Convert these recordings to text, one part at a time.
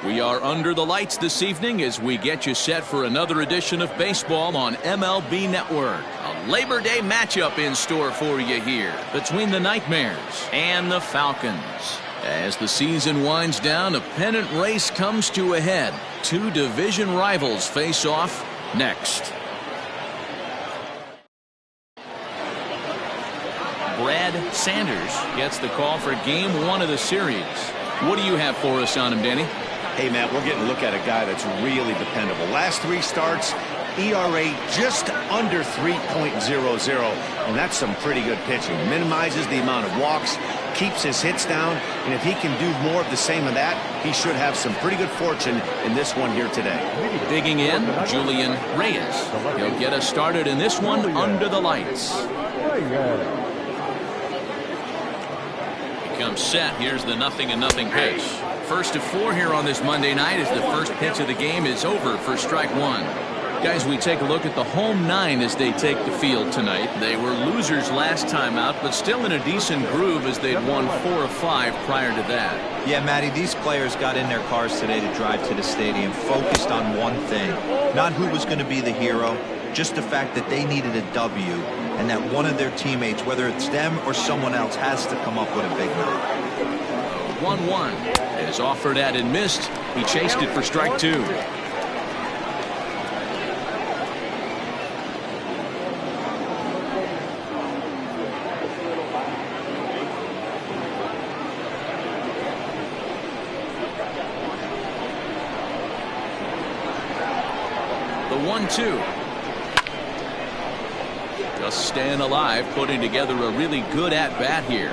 We are under the lights this evening as we get you set for another edition of baseball on MLB Network. A Labor Day matchup in store for you here between the Nightmares and the Falcons. As the season winds down, a pennant race comes to a head. Two division rivals face off next. Brad Sanders gets the call for game one of the series. What do you have for us on him, Danny? Hey, Matt, we're getting a look at a guy that's really dependable. Last three starts, ERA just under 3.00, and that's some pretty good pitching. Minimizes the amount of walks, keeps his hits down, and if he can do more of the same of that, he should have some pretty good fortune in this one here today. Digging in, Julian Reyes. He'll get us started in this one under the lights. He comes set. Here's the 0-0 pitch. First of four here on this Monday night as the first pitch of the game is over for strike one. Guys, we take a look at the home nine as they take the field tonight. They were losers last time out, but still in a decent groove as they'd won 4 of 5 prior to that. Yeah, Matty, these players got in their cars today to drive to the stadium, focused on one thing. Not who was going to be the hero, just the fact that they needed a W, and that one of their teammates, whether it's them or someone else, has to come up with a big knock. 1-1 is offered at and missed. He chased it for strike two. The 1-2. Just staying alive, putting together a really good at-bat here.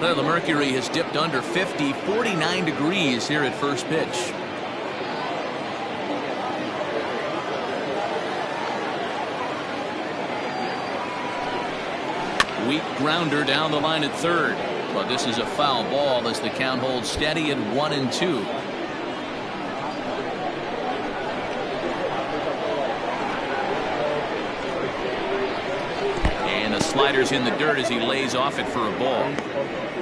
Well, the mercury has dipped under 50, 49 degrees here at first pitch. Weak grounder down the line at third. But this is a foul ball as the count holds steady at 1-2. And the slider's in the dirt as he lays off it for a ball.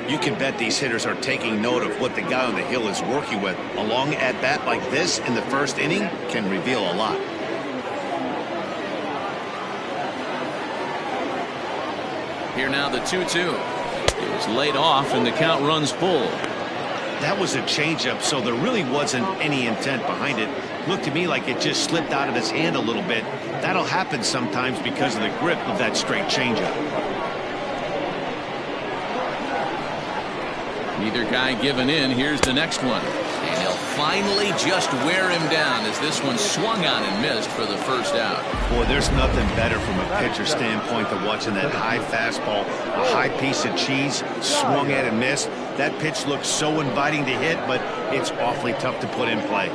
You can bet these hitters are taking note of what the guy on the hill is working with. A long at-bat like this in the first inning can reveal a lot. Here now the 2-2. It was laid off and the count runs full. That was a changeup, so there really wasn't any intent behind it. Looked to me like it just slipped out of his hand a little bit. That'll happen sometimes because of the grip of that straight changeup. Neither guy giving in. Here's the next one. And he'll finally just wear him down as this one swung on and missed for the first out. Boy, there's nothing better from a pitcher standpoint than watching that high fastball, a high piece of cheese, swung at and missed. That pitch looks so inviting to hit, but it's awfully tough to put in play.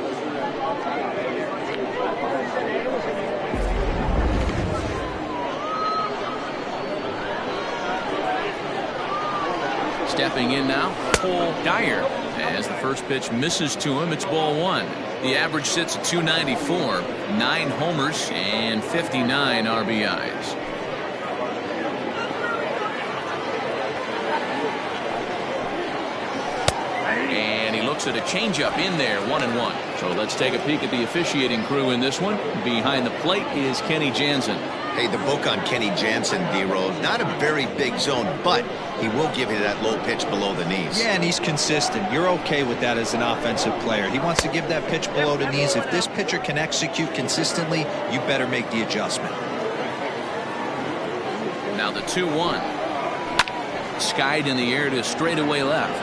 Stepping in now, Cole Dyer. As the first pitch misses to him, it's ball one. The average sits at 294, 9 homers and 59 RBIs. And he looks at a changeup in there, 1-1. So let's take a peek at the officiating crew in this one. Behind the plate is Kenny Jansen. Hey, the book on Kenny Jansen, D-Roll, not a very big zone, but he will give you that low pitch below the knees. Yeah, and he's consistent. You're okay with that as an offensive player. He wants to give that pitch below the knees. If this pitcher can execute consistently, you better make the adjustment. Now the 2-1. Skied in the air to straightaway left.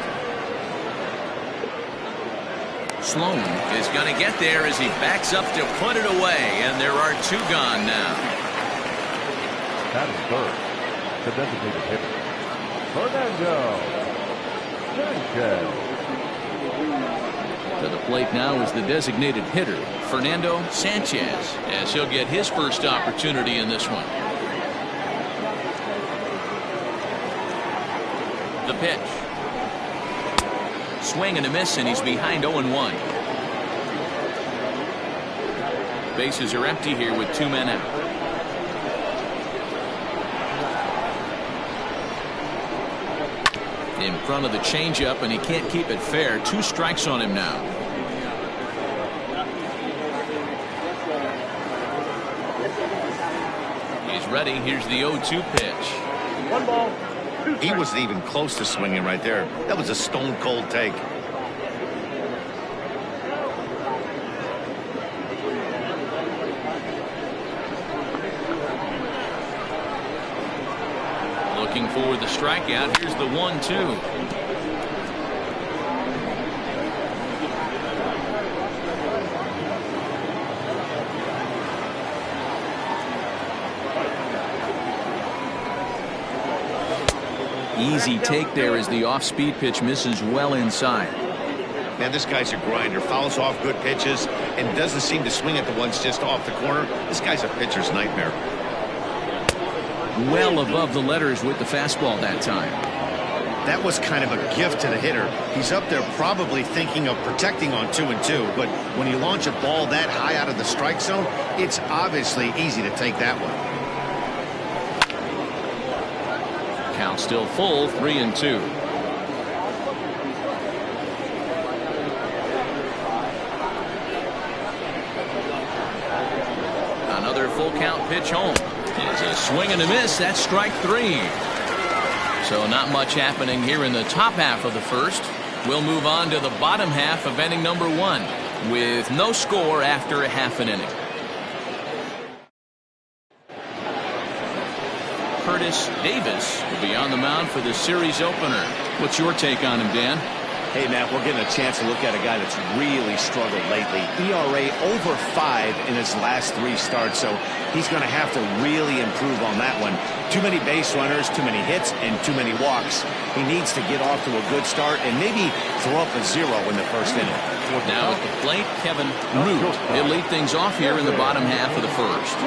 Sloan is going to get there as he backs up to put it away, and there are 2 gone now. That is third. The designated hitter, Fernando Sanchez. To the plate now is the designated hitter, Fernando Sanchez, as he'll get his first opportunity in this one. The pitch. Swing and a miss, and he's behind 0-1. Bases are empty here with 2 men out. In front of the changeup, and he can't keep it fair. 2 strikes on him now. He's ready. Here's the 0-2 pitch. 1 ball, 2 He wasn't even close to swinging right there. That was a stone cold take. Looking for the strikeout. Here's the 1-2. Easy take there as the off-speed pitch misses well inside. Man, this guy's a grinder. Fouls off good pitches and doesn't seem to swing at the ones just off the corner. This guy's a pitcher's nightmare. Well above the letters with the fastball that time. That was kind of a gift to the hitter. He's up there probably thinking of protecting on 2-2, but when you launch a ball that high out of the strike zone, it's obviously easy to take that one. Count still full, 3-2. Another full count pitch home. It's a swing and a miss. That's strike 3. So not much happening here in the top half of the first. We'll move on to the bottom half of inning number 1 with no score after a half an inning. Curtis Davis will be on the mound for the series opener. What's your take on him, Dan? Hey, Matt, we're getting a chance to look at a guy that's really struggled lately. ERA over 5 in his last 3 starts, so he's going to have to really improve on that one. Too many base runners, too many hits, and too many walks. He needs to get off to a good start and maybe throw up a 0 in the first inning. Now at the plate, Kevin Root. He'll lead things off here in the bottom half of the first.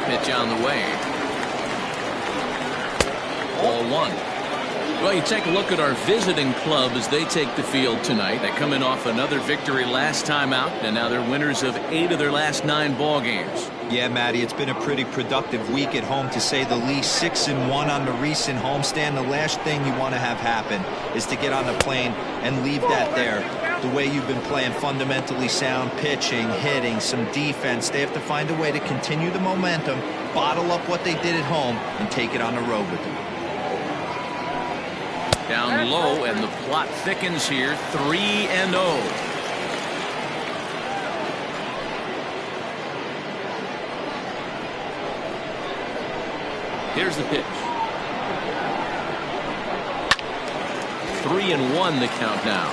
Pitch on the way. Ball 1. Well, you take a look at our visiting club as they take the field tonight. They come in off another victory last time out, and now they're winners of 8 of their last 9 ball games. Yeah, Matty, it's been a pretty productive week at home, to say the least. 6-1 on the recent homestand. The last thing you want to have happen is to get on the plane and leave that there. The way you've been playing, fundamentally sound pitching, hitting, some defense. They have to find a way to continue the momentum, bottle up what they did at home, and take it on the road with them. Down low, and the plot thickens here. 3-0. Here's the pitch. 3-1 the count now.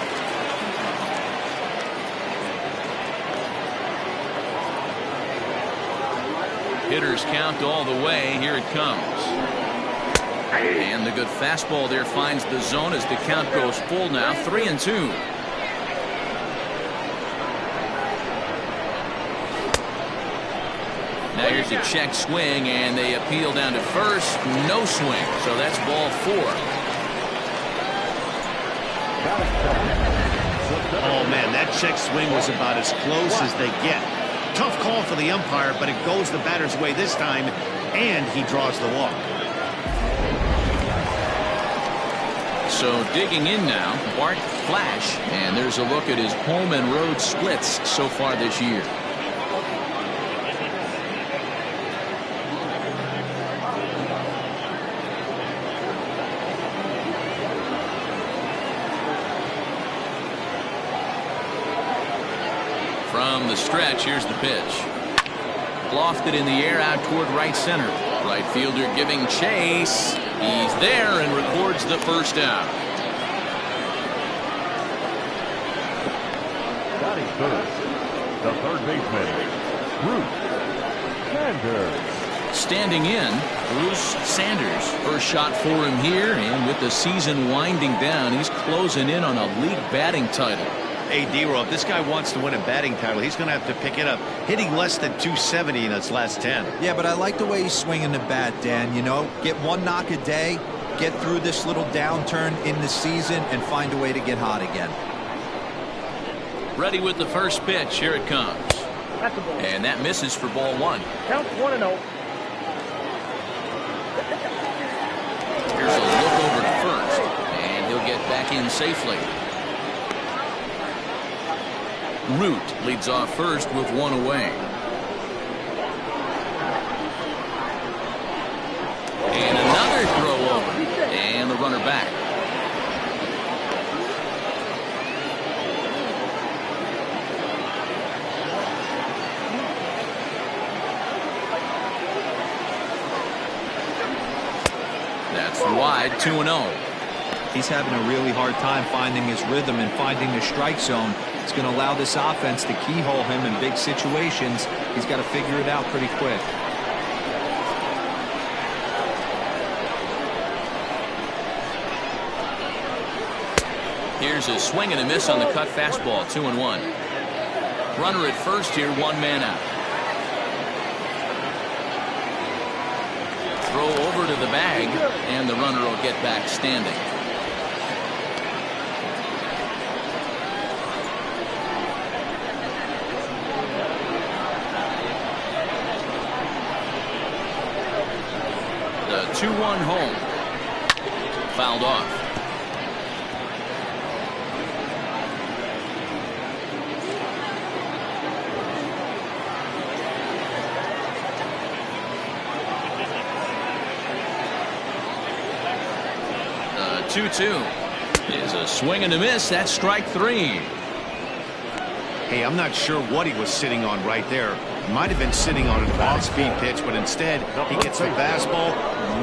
Hitters count all the way. Here it comes. And the good fastball there finds the zone as the count goes full now. 3-2. Now here's a check swing, and they appeal down to first. No swing, so that's ball 4. Oh, man, that check swing was about as close as they get. Tough call for the umpire, but it goes the batter's way this time, and he draws the walk. So digging in now, Bart Flash, and there's a look at his home and road splits so far this year. From the stretch, here's the pitch. Lofted in the air out toward right center. Right fielder giving chase. He's there and records the first out. Batting first, the third baseman, Bruce Sanders. Standing in, Bruce Sanders. First shot for him here, and with the season winding down, he's closing in on a league batting title. Hey, D-Row, if this guy wants to win a batting title, he's going to have to pick it up. Hitting less than .270 in his last 10. Yeah, but I like the way he's swinging the bat, Dan. You know, get one knock a day, get through this little downturn in the season, and find a way to get hot again. Ready with the first pitch. Here it comes. That's a ball. And that misses for ball 1. Count 1-0. Here's a look over to first, and he'll get back in safely. Root leads off first with 1 away. Next wide, 2-0. He's having a really hard time finding his rhythm and finding the strike zone. It's going to allow this offense to keyhole him in big situations. He's got to figure it out pretty quick. Here's a swing and a miss on the cut fastball, 2-1. Runner at first here, 1 man out. Throw over to the bag, and the runner will get back standing. The 2-1 home. Fouled off. The 2-2 is a swing and a miss. That's strike 3. Hey, I'm not sure what he was sitting on right there. Might have been sitting on an off-speed pitch, but instead he gets a fastball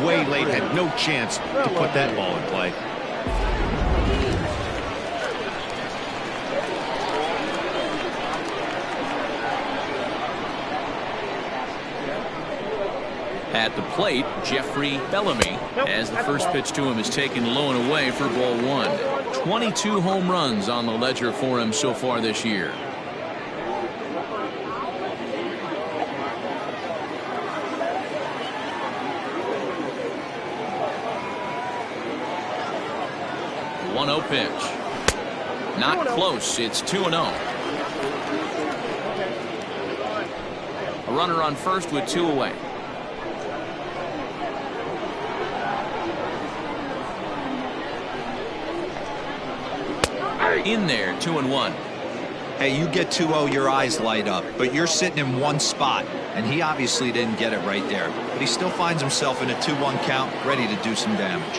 way late, had no chance to put that ball in play. At the plate, Jeffrey Bellamy, as the first pitch to him is taken low and away for ball 1. 22 home runs on the ledger for him so far this year. The 1-0 pitch. Not close. It's 2-0. A runner on first with 2 away. In there, 2-1. Hey, you get 2-0, your eyes light up, but you're sitting in one spot, and he obviously didn't get it right there. But he still finds himself in a 2-1 count, ready to do some damage.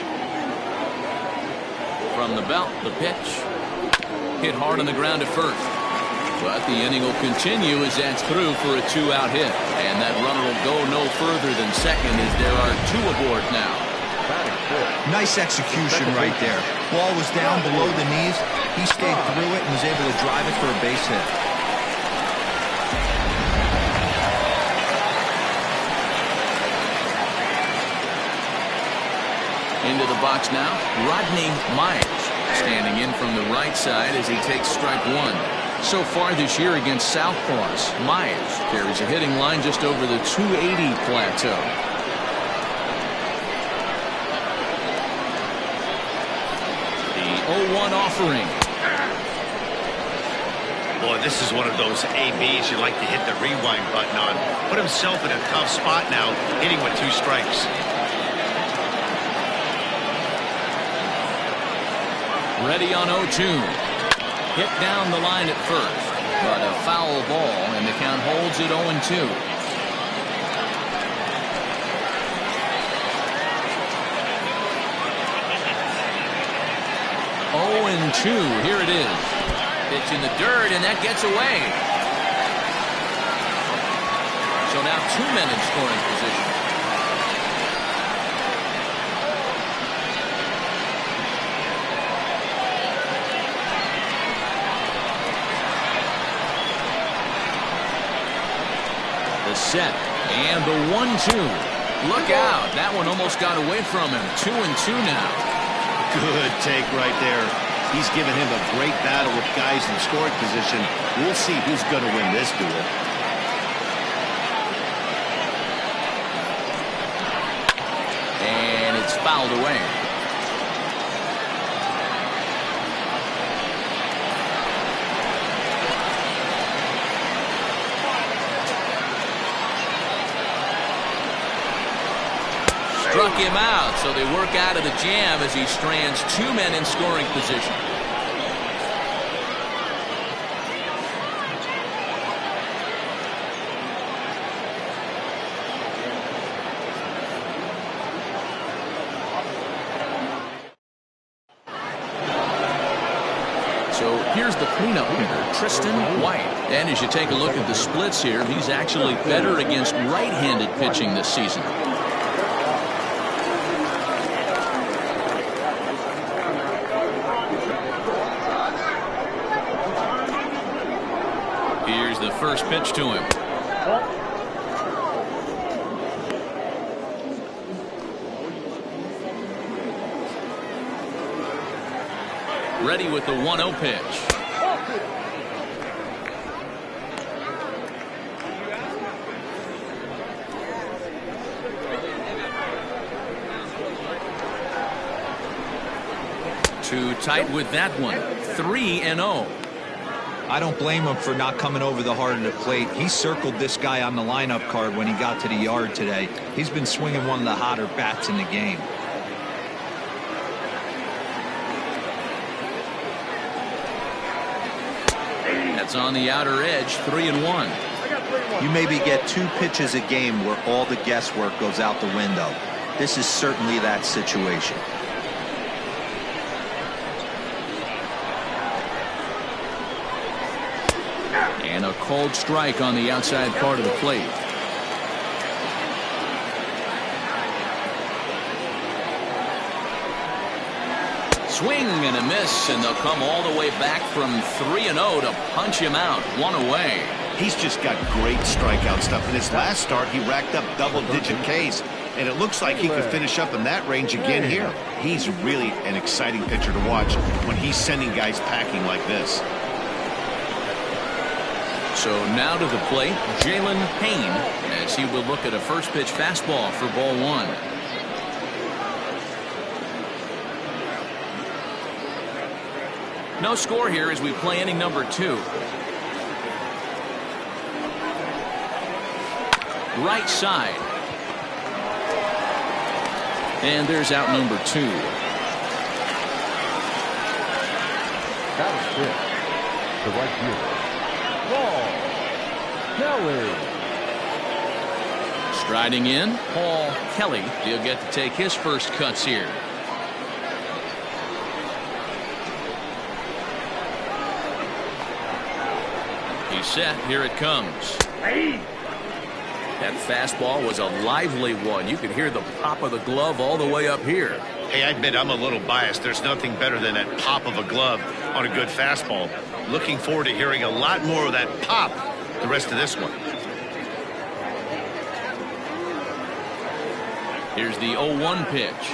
From the belt, the pitch. Hit hard on the ground at first. But the inning will continue as that's through for a 2-out hit. And that runner will go no further than second as there are 2 aboard now. Nice execution right there. Ball was down below the knees. He stayed through it and was able to drive it for a base hit. Into the box now, Rodney Myers, standing in from the right side as he takes strike 1. So far this year against Southpaws, Myers carries a hitting line just over the 280 plateau. The 0-1 offering. Boy, this is one of those ABs you like to hit the rewind button on. Put himself in a tough spot now, hitting with 2 strikes. Ready on 0-2. Hit down the line at first, but a foul ball, and the count holds at 0-2. 0-2. Here it is. Pitch in the dirt, and that gets away. So now 2 men in scoring position. The set and the 1-2. Look out. That one almost got away from him. 2-2 now. Good take right there. He's given him a great battle with guys in scoring position. We'll see who's going to win this duel. And it's fouled away. Struck him out, so they work out of the jam as he strands 2 men in scoring position. So here's the cleanup hitter, Tristan White. And as you take a look at the splits here, he's actually better against right-handed pitching this season. first pitch to him. Ready with the 1-0 pitch. Too tight with that one. 3-0. I don't blame him for not coming over the heart of the plate. He circled this guy on the lineup card when he got to the yard today. He's been swinging one of the hotter bats in the game. That's on the outer edge. 3-1. You maybe get 2 pitches a game where all the guesswork goes out the window. This is certainly that situation. And a cold strike on the outside part of the plate. Swing and a miss, and they'll come all the way back from 3-0 to punch him out. 1 away. He's just got great strikeout stuff. In his last start, he racked up double-digit Ks, and it looks like he could finish up in that range again here. He's really an exciting pitcher to watch when he's sending guys packing like this. So now to the plate, Jalen Payne, as he will look at a first pitch fastball for ball 1. No score here as we play inning number 2. Right side. And there's out number 2. That was it. The right fielder. Ball. Kelly. Striding in, Paul Kelly. He'll get to take his first cuts here. He's set. Here it comes. That fastball was a lively one. You could hear the pop of the glove all the way up here. Hey, I admit I'm a little biased. There's nothing better than that pop of a glove on a good fastball. Looking forward to hearing a lot more of that pop the rest of this one. Here's the 0-1 pitch.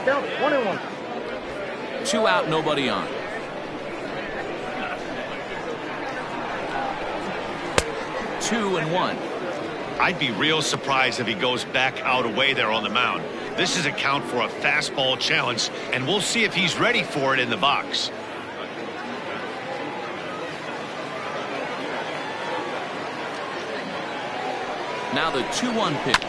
1-1. 2 out, nobody on. Two and 1. I'd be real surprised if he goes back out away there on the mound. This is a count for a fastball challenge, and we'll see if he's ready for it in the box. Now the 2-1 pitch.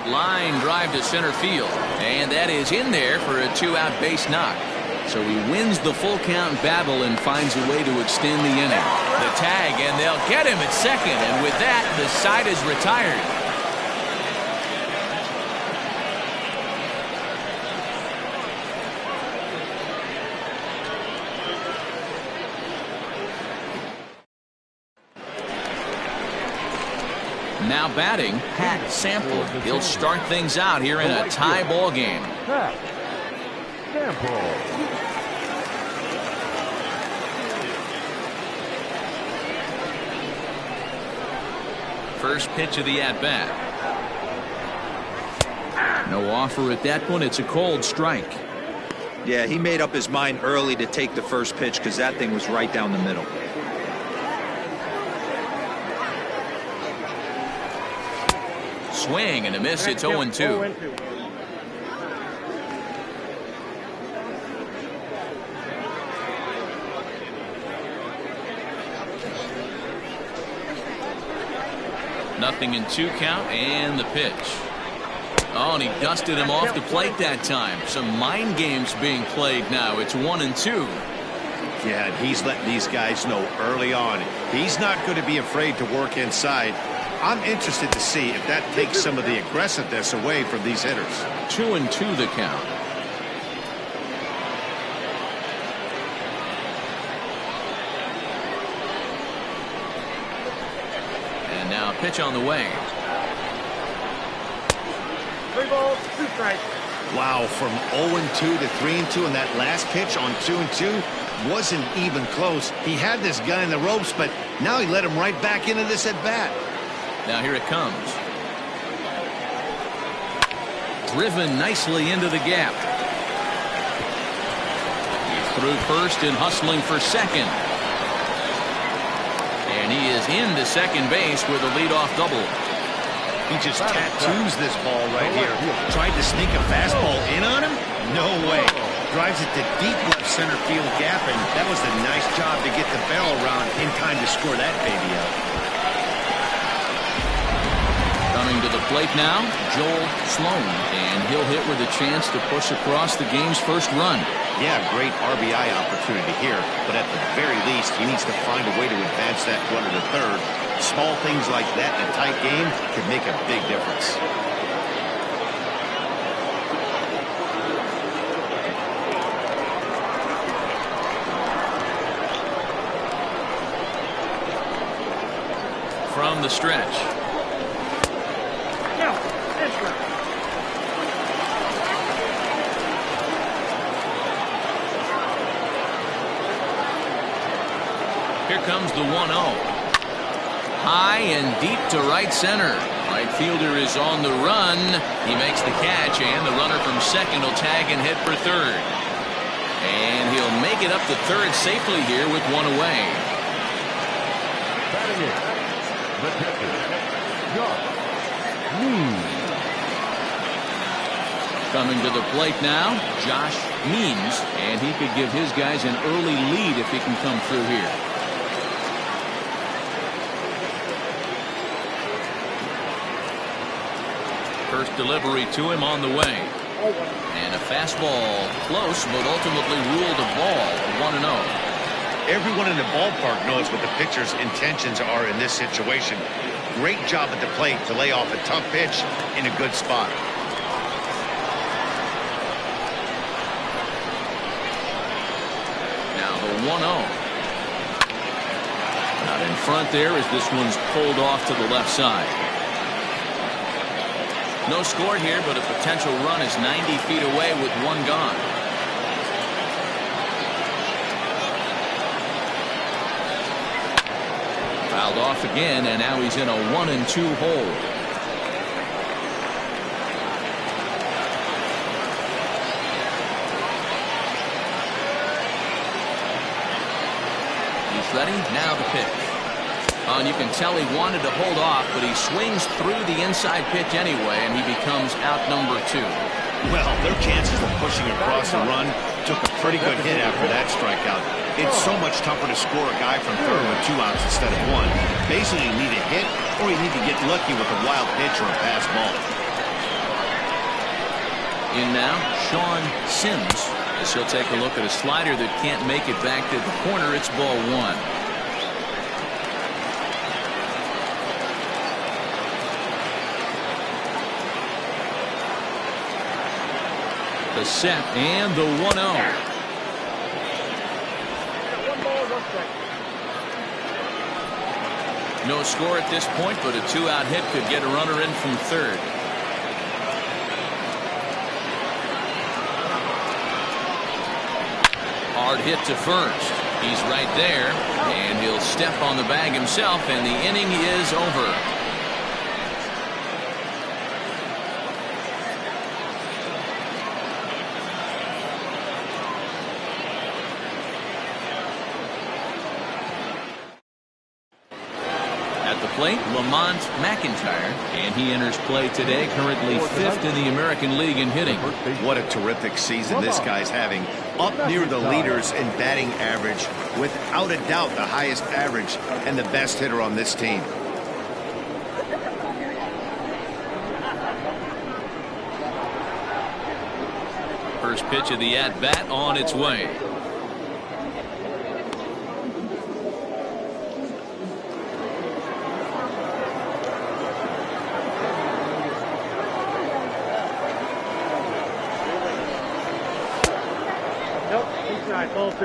Line drive to center field, and that is in there for a 2-out base knock. So he wins the full count battle and finds a way to extend the inning. The tag, and they'll get him at second, and with that, the side is retired. Now batting, Pat Sample. He'll start things out here in a tie ball game. Pat Sample. First pitch of the at-bat. No offer at that point. It's a cold strike. Yeah, he made up his mind early to take the first pitch because that thing was right down the middle. Swing and a miss. It's 0-2. Nothing in 2 count, and the pitch. Oh, and he dusted him off the plate that time. Some mind games being played now. It's 1-2. Yeah, and he's letting these guys know early on he's not going to be afraid to work inside. I'm interested to see if that takes some of the aggressiveness away from these hitters. 2-2 the count. And now pitch on the way. 3 balls, 2 strikes. Wow, from 0-2 to 3-2, and that last pitch on 2-2 wasn't even close. He had this guy in the ropes, but now he let him right back into this at bat. Now here it comes. Driven nicely into the gap. He's through first and hustling for second. And he is into second base with a leadoff double. He just tattoos this ball right here. Tried to sneak a fastball in on him? No way. Drives it to deep left center field gap, and that was a nice job to get the barrel around in time to score that baby out. Coming to the plate now, Joel Sloan, and he'll hit with a chance to push across the game's first run. Yeah, great RBI opportunity here, but at the very least, he needs to find a way to advance that runner to third. Small things like that in a tight game can make a big difference. From the stretch. Here comes the 1-0. High and deep to right center. Right fielder is on the run. He makes the catch, and the runner from second will tag and hit for third. And he'll make it up to third safely here with one away. Batting in, the catcher, Josh Means. Coming to the plate now, Josh Means, and he could give his guys an early lead if he can come through here. First delivery to him on the way. And a fastball close, but ultimately ruled a ball, 1-0. Everyone in the ballpark knows what the pitcher's intentions are in this situation. Great job at the plate to lay off a tough pitch in a good spot. Now the 1-0. Out in front there as this one's pulled off to the left side. No score here, but a potential run is 90 feet away with one gone. Fouled off again, and now he's in a 1-2 hole. He's ready. Now the pitch. And you can tell he wanted to hold off, but he swings through the inside pitch anyway, and he becomes out number 2. Well, their chances of pushing across the run took a pretty good hit after that strikeout. It's so much tougher to score a guy from third with 2 outs instead of 1. Basically, you need a hit, or you need to get lucky with a wild pitch or a pass ball. In now, Sean Sims, as he'll take a look at a slider that can't make it back to the corner. It's ball 1. The set and the 1-0. 1 ball, 1 strike. No score at this point, but a 2-out hit could get a runner in from third. Hard hit to first. He's right there, and he'll step on the bag himself, and the inning is over. Plate, Lamont McIntyre, and he enters play today, currently 5th in the American League in hitting. What a terrific season this guy's having. Up near the leaders in batting average, without a doubt the highest average and the best hitter on this team. First pitch of the at-bat on its way. strike, ball 2.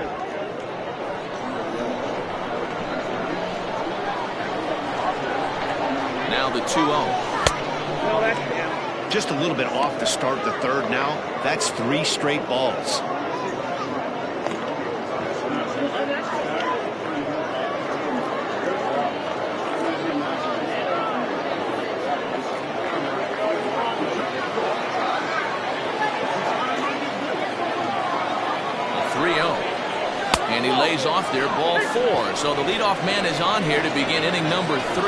Now the 2-0. No, that's down. Just a little bit off to start the third now. That's 3 straight balls. And he lays off there, ball 4. So the leadoff man is on here to begin inning number 3.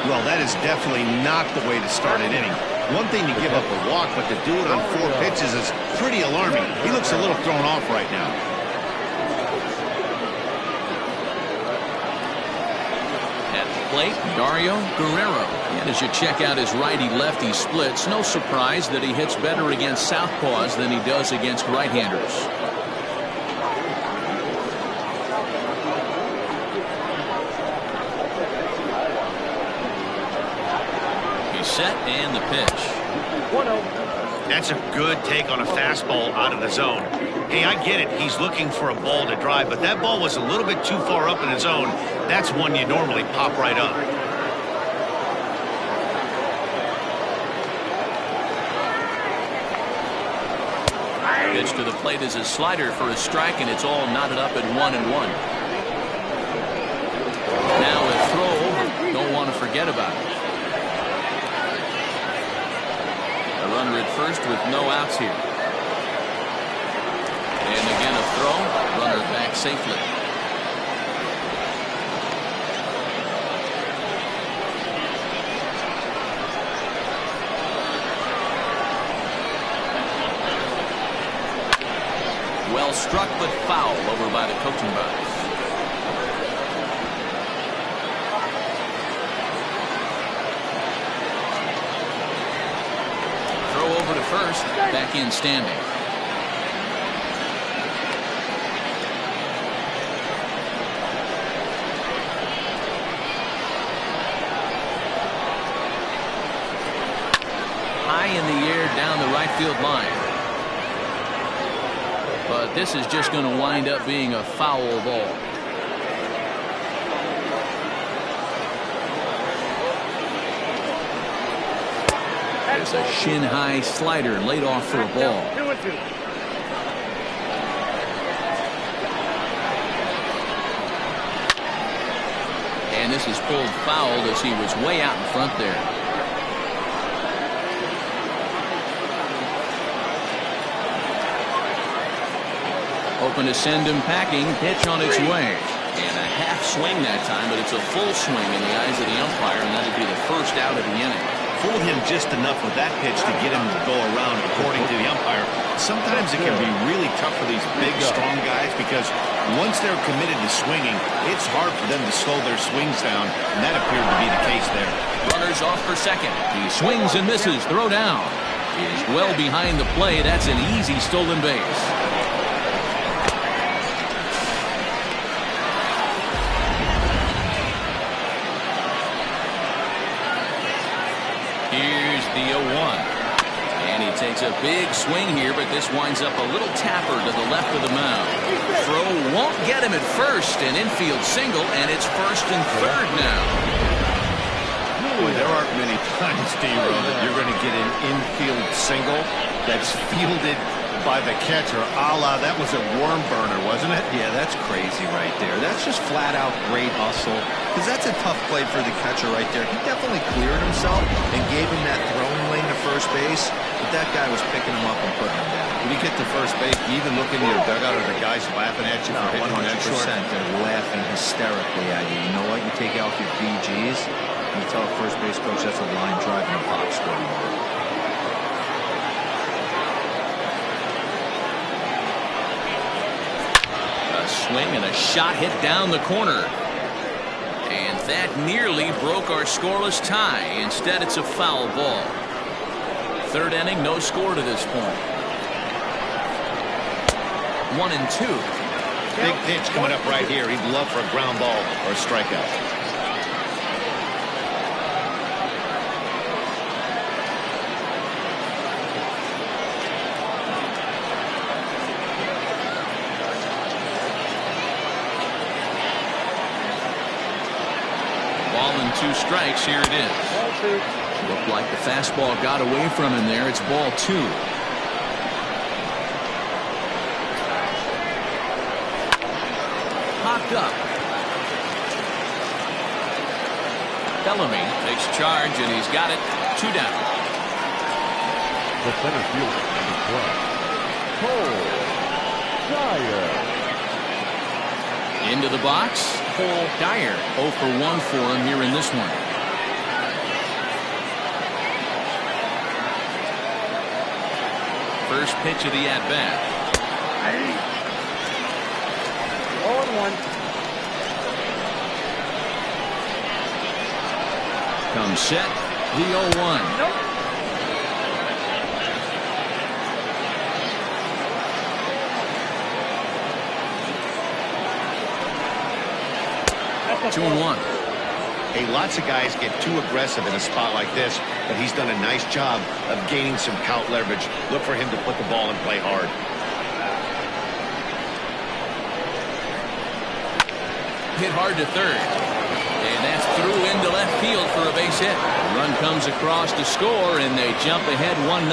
Well, that is definitely not the way to start an inning. One thing to give up a walk, but to do it on 4 pitches is pretty alarming. He looks a little thrown off right now. At the plate, Dario Guerrero. And as you check out his righty-lefty splits, no surprise that he hits better against southpaws than he does against right-handers. Set and the pitch. 1-0. That's a good take on a fastball out of the zone. Hey, I get it. He's looking for a ball to drive, but that ball was a little bit too far up in the zone. That's one you normally pop right up. Pitch to the plate is a slider for a strike, and it's all knotted up at 1-1. Now a throw over. Don't want to forget about it. Runner at first with no outs here. And again a throw. Runner back safely. Well struck but foul over by the coaching box. Over to first, back in standing. High in the air down the right field line. But this is just going to wind up being a foul ball. There's a shin-high slider laid off for a ball. 2-2. And this is pulled foul as he was way out in front there. Open to send him packing. Pitch on its way. And a half swing that time, but it's a full swing in the eyes of the umpire, and that'll be the first out of the inning. Fooled him just enough with that pitch to get him to go around, according to the umpire. Sometimes it can be really tough for these big, strong guys because once they're committed to swinging, it's hard for them to slow their swings down, and that appeared to be the case there. Runners off for second. He swings and misses. Throw down. Is well behind the plate. That's an easy stolen base. Here's the 0-1. And he takes a big swing here, but this winds up a little tapper to the left of the mound. Throw won't get him at first. An infield single, and it's first and third now. Boy, there aren't many times, D-Row, that you're going to get an infield single that's fielded by the catcher, a la that was a worm burner, wasn't it? Yeah, that's crazy right there. That's just flat out great hustle, because that's a tough play for the catcher right there. He definitely cleared himself and gave him that throwing lane to first base, but that guy was picking him up and putting him down. When you get to first base, you even look into your dugout, or the guys laughing at you for hitting one that 100%. short. They're laughing hysterically at you. You know what? You take out your BGs, and you tell a first base coach that's a line drive in a box score tomorrow. Swing and a shot hit down the corner. And that nearly broke our scoreless tie. Instead, it's a foul ball. Third inning, no score to this point. 1-2. Big pitch coming up right here. He'd love for a ground ball or a strikeout. 2 strikes. Here it is. Ball 2. Looked like the fastball got away from him there. It's ball 2. Popped up. Bellamy takes charge, and he's got it. 2 down. The center fielder, number 12, Cole Dyer. Into the box, Cole Dyer. 0 for 1 for him here in this one. First pitch of the at-bat. 0-1. Comes set, the 0-1. Nope. That's a 2-1. Hey, lots of guys get too aggressive in a spot like this, but he's done a nice job of gaining some count leverage. Look for him to put the ball and play hard. Hit hard to third. And that's through into left field for a base hit. The run comes across to score, and they jump ahead 1-0.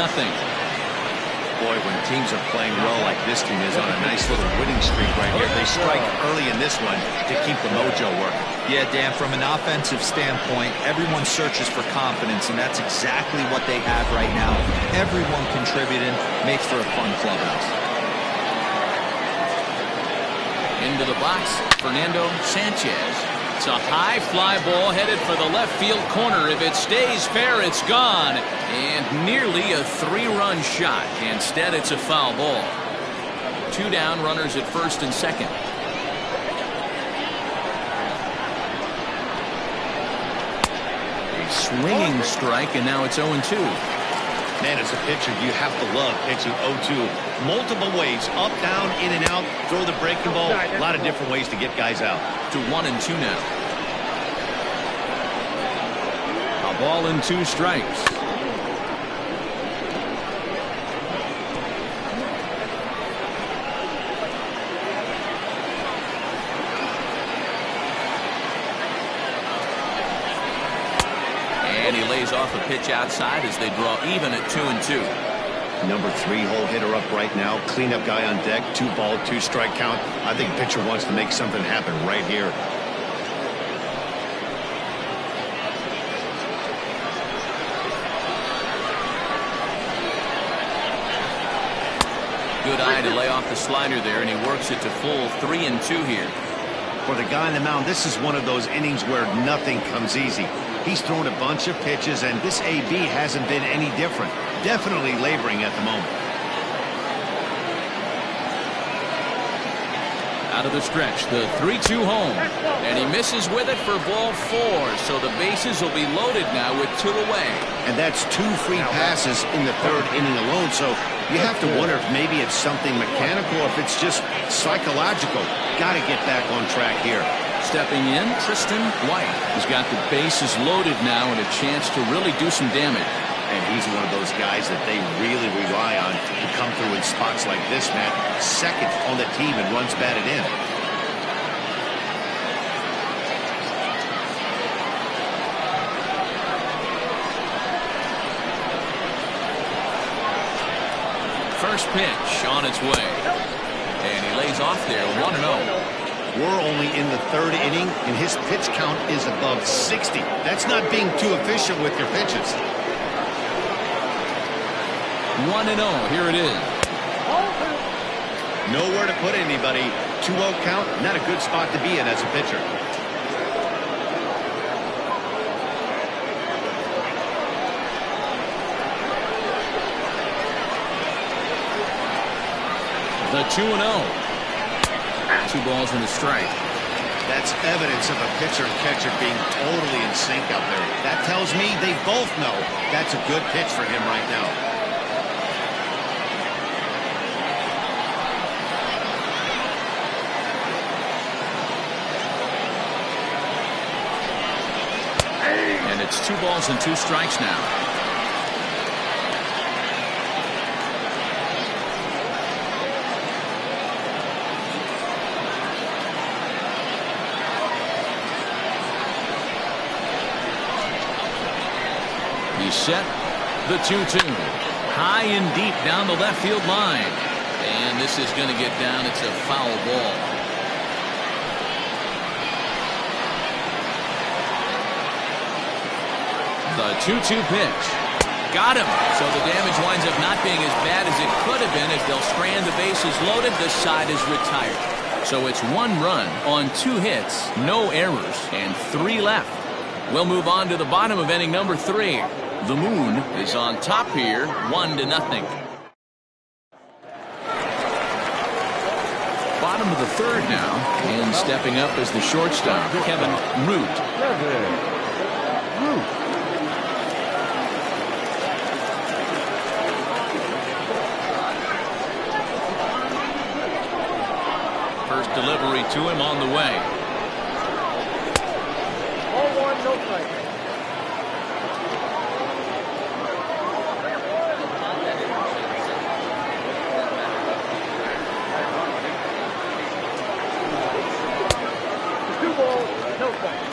Boy, when teams are playing well like this team is on a nice little winning streak right here, they strike early in this one to keep the mojo working. Yeah, Dan, from an offensive standpoint, everyone searches for confidence, and that's exactly what they have right now. Everyone contributing makes for a fun clubhouse. Into the box, Fernando Sanchez. It's a high fly ball headed for the left field corner. If it stays fair, it's gone. And nearly a 3-run shot. Instead, it's a foul ball. 2 down, runners at first and second. A swinging strike, and now it's 0-2. Man, as a pitcher, you have to love pitching 0-2. Multiple ways, up, down, in and out, throw the breaking ball. A lot of different ways to get guys out. To 1-2 now. A ball and 2 strikes. And he lays off a pitch outside as they draw even at 2-2. Number 3 hole hitter up right now. Cleanup guy on deck. 2-ball, 2-strike count. I think pitcher wants to make something happen right here. Good eye to lay off the slider there, and he works it to full 3-2 here. For the guy on the mound, this is one of those innings where nothing comes easy. He's thrown a bunch of pitches, and this AB hasn't been any different. Definitely laboring at the moment. Out of the stretch, the 3-2 home. And he misses with it for ball 4. So the bases will be loaded now with 2 away. And that's 2 free passes in the 3rd inning alone. So you have to wonder if maybe it's something mechanical or if it's just psychological. Got to get back on track here. Stepping in, Tristan White. He's got the bases loaded now and a chance to really do some damage. And he's one of those guys that they really rely on to come through in spots like this, Matt. Second on the team and runs batted in. First pitch on its way. And he lays off there, 1-0. We're only in the 3rd inning, and his pitch count is above 60. That's not being too efficient with your pitches. 1-0, here it is. Nowhere to put anybody. 2-0 count, not a good spot to be in as a pitcher. The 2-0. 2 balls and a strike. That's evidence of a pitcher and catcher being totally in sync out there. That tells me they both know that's a good pitch for him right now. And it's 2 balls and 2 strikes now. He's set. The 2-2. High and deep down the left field line. And this is going to get down. It's a foul ball. The 2-2 pitch. Got him. So the damage winds up not being as bad as it could have been as they'll strand the bases loaded. This side is retired. So it's 1 run on 2 hits, no errors, and 3 left. We'll move on to the bottom of inning number 3. The Moon is on top here, 1-0. Bottom of the 3rd now, and stepping up as the shortstop, Kevin Root. First delivery to him on the way. 0-1, no strike.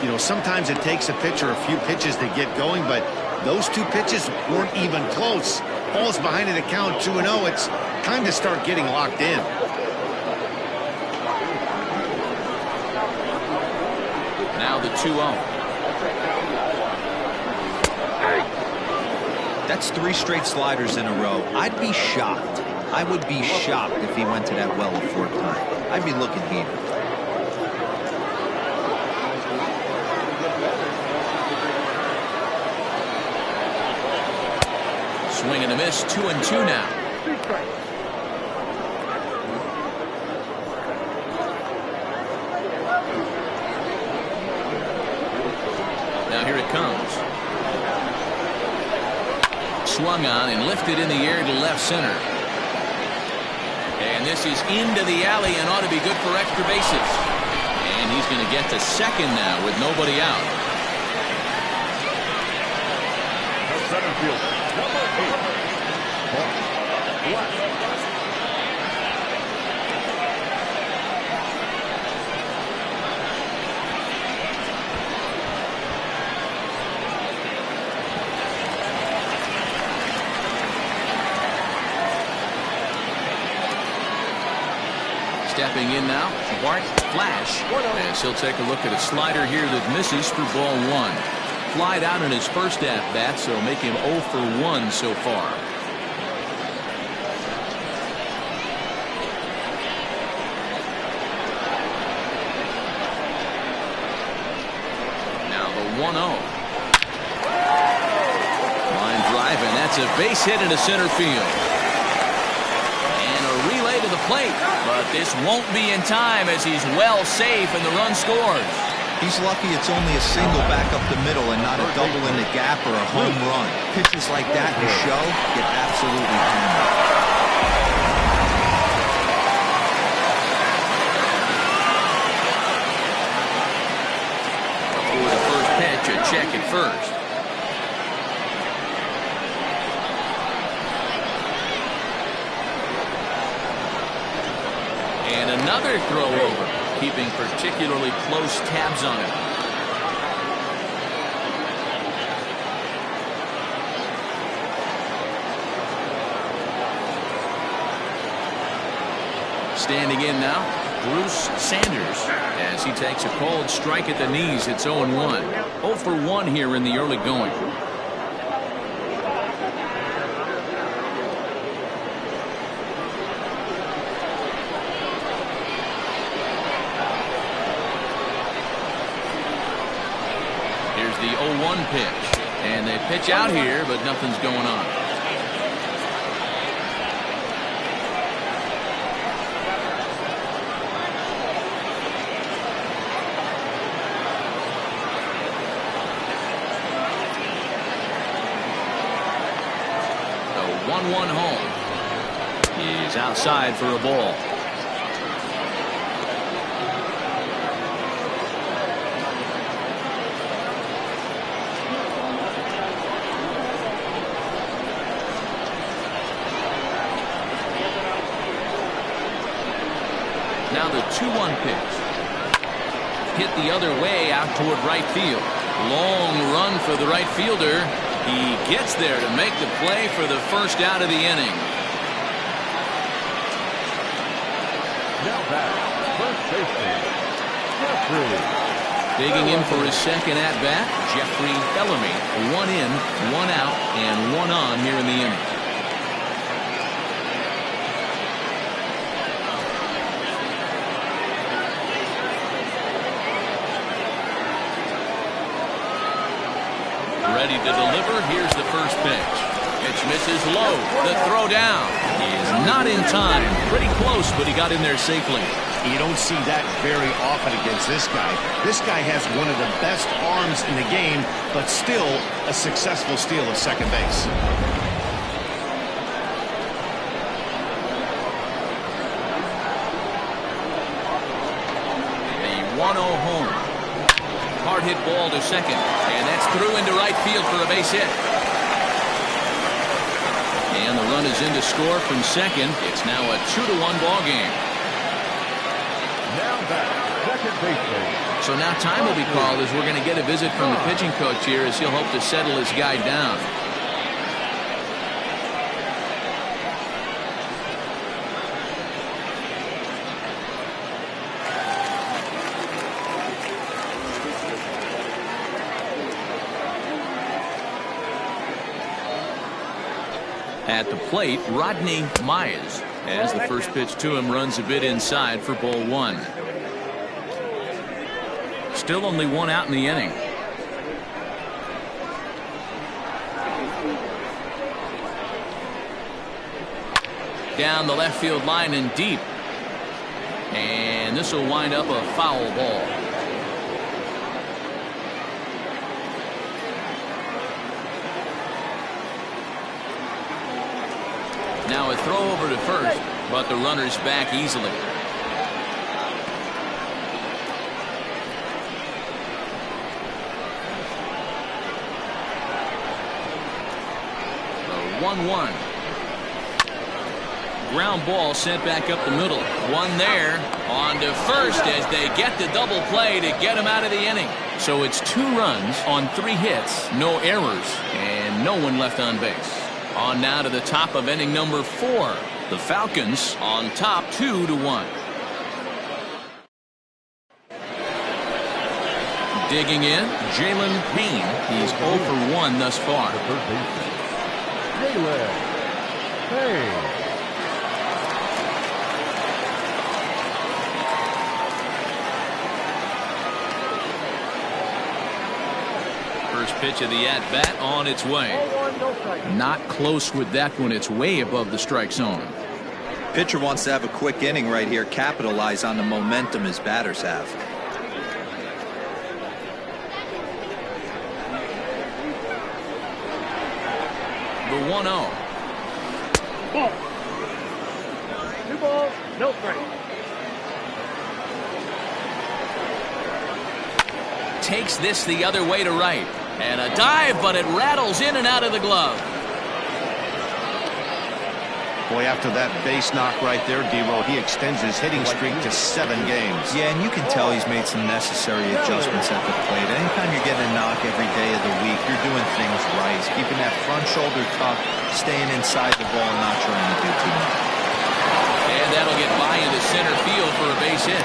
You know, sometimes it takes a pitcher a few pitches to get going, but those 2 pitches weren't even close. Ball's behind in the count 2-0. It's time to start getting locked in. Now the 2-0. That's 3 straight sliders in a row. I'd be shocked. I would be shocked if he went to that well a 4th time. I'd be looking heated. Swing and a miss, 2-2 now. Now here it comes. Swung on and lifted in the air to left center. And this is into the alley and ought to be good for extra bases. And he's going to get to second now with nobody out. The center fielder, number 8, Black. Stepping in now, Bart Flash. As he'll take a look at a slider here that misses for ball 1. Flied out in his first at-bat, so make him 0 for 1 so far. Now the 1-0. Line drive, and that's a base hit into center field. And a relay to the plate, but this won't be in time as he's well safe and the run scores. He's lucky it's only a single back up the middle and not a double in the gap or a home run. Pitches like that in the show get absolutely hammered. For the first pitch, a check at first. And another throw over, keeping particularly close tabs on it. Standing in now, Bruce Sanders, as he takes a cold strike at the knees. It's 0-1. 0 for 1 here in the early going. Here's the 0-1 pitch, and they pitch out here, but nothing's going on. The 1-1 home. He's outside for a ball. Now the 2-1 pitch. Hit the other way out toward right field. Long run for the right fielder. He gets there to make the play for the first out of the inning. Now back, first baseman, Jeffrey. Digging in for his second at-bat, Jeffrey Bellamy. 1 in, 1 out, and 1 on here in the inning. Ready to deliver. Here's the first pitch. Pitch misses low. The throw down. He is not in time. Pretty close, but he got in there safely. You don't see that very often against this guy. This guy has one of the best arms in the game, but still a successful steal of second base. The 1-0 home. Hard hit ball to second, and that's through into right field for a base hit. And the run is in to score from second. It's now a 2-1 ball game. Now back, second baseman. So now time will be called as we're going to get a visit from the pitching coach here as he'll hope to settle his guy down. At the plate, Rodney Myers, as the first pitch to him runs a bit inside for ball 1. Still only 1 out in the inning. Down the left field line and deep. And this will wind up a foul ball. Now a throw over to first, but the runner's back easily. The 1-1. Ground ball sent back up the middle. One there. On to first as they get the double play to get him out of the inning. So it's 2 runs on 3 hits, no errors, and no one left on base. On now to the top of inning number 4. The Falcons on top 2-1. Digging in, Jalen Payne. He's 0 for 1 thus far. The third baseman, Jalen Payne. First pitch of the at-bat on its way. Not close with that one. It's way above the strike zone. Pitcher wants to have a quick inning right here, capitalize on the momentum his batters have. The 1-0. Ball. 2 balls, no strikes. Takes this the other way to right. And a dive, but it rattles in and out of the glove. Boy, after that base knock right there, D-Roll, he extends his hitting streak to 7 games. Yeah, and you can tell he's made some necessary adjustments at the plate. Anytime you're getting a knock every day of the week, you're doing things right. He's keeping that front shoulder tucked, staying inside the ball, and not trying to do too much. And that'll get by into center field for a base hit.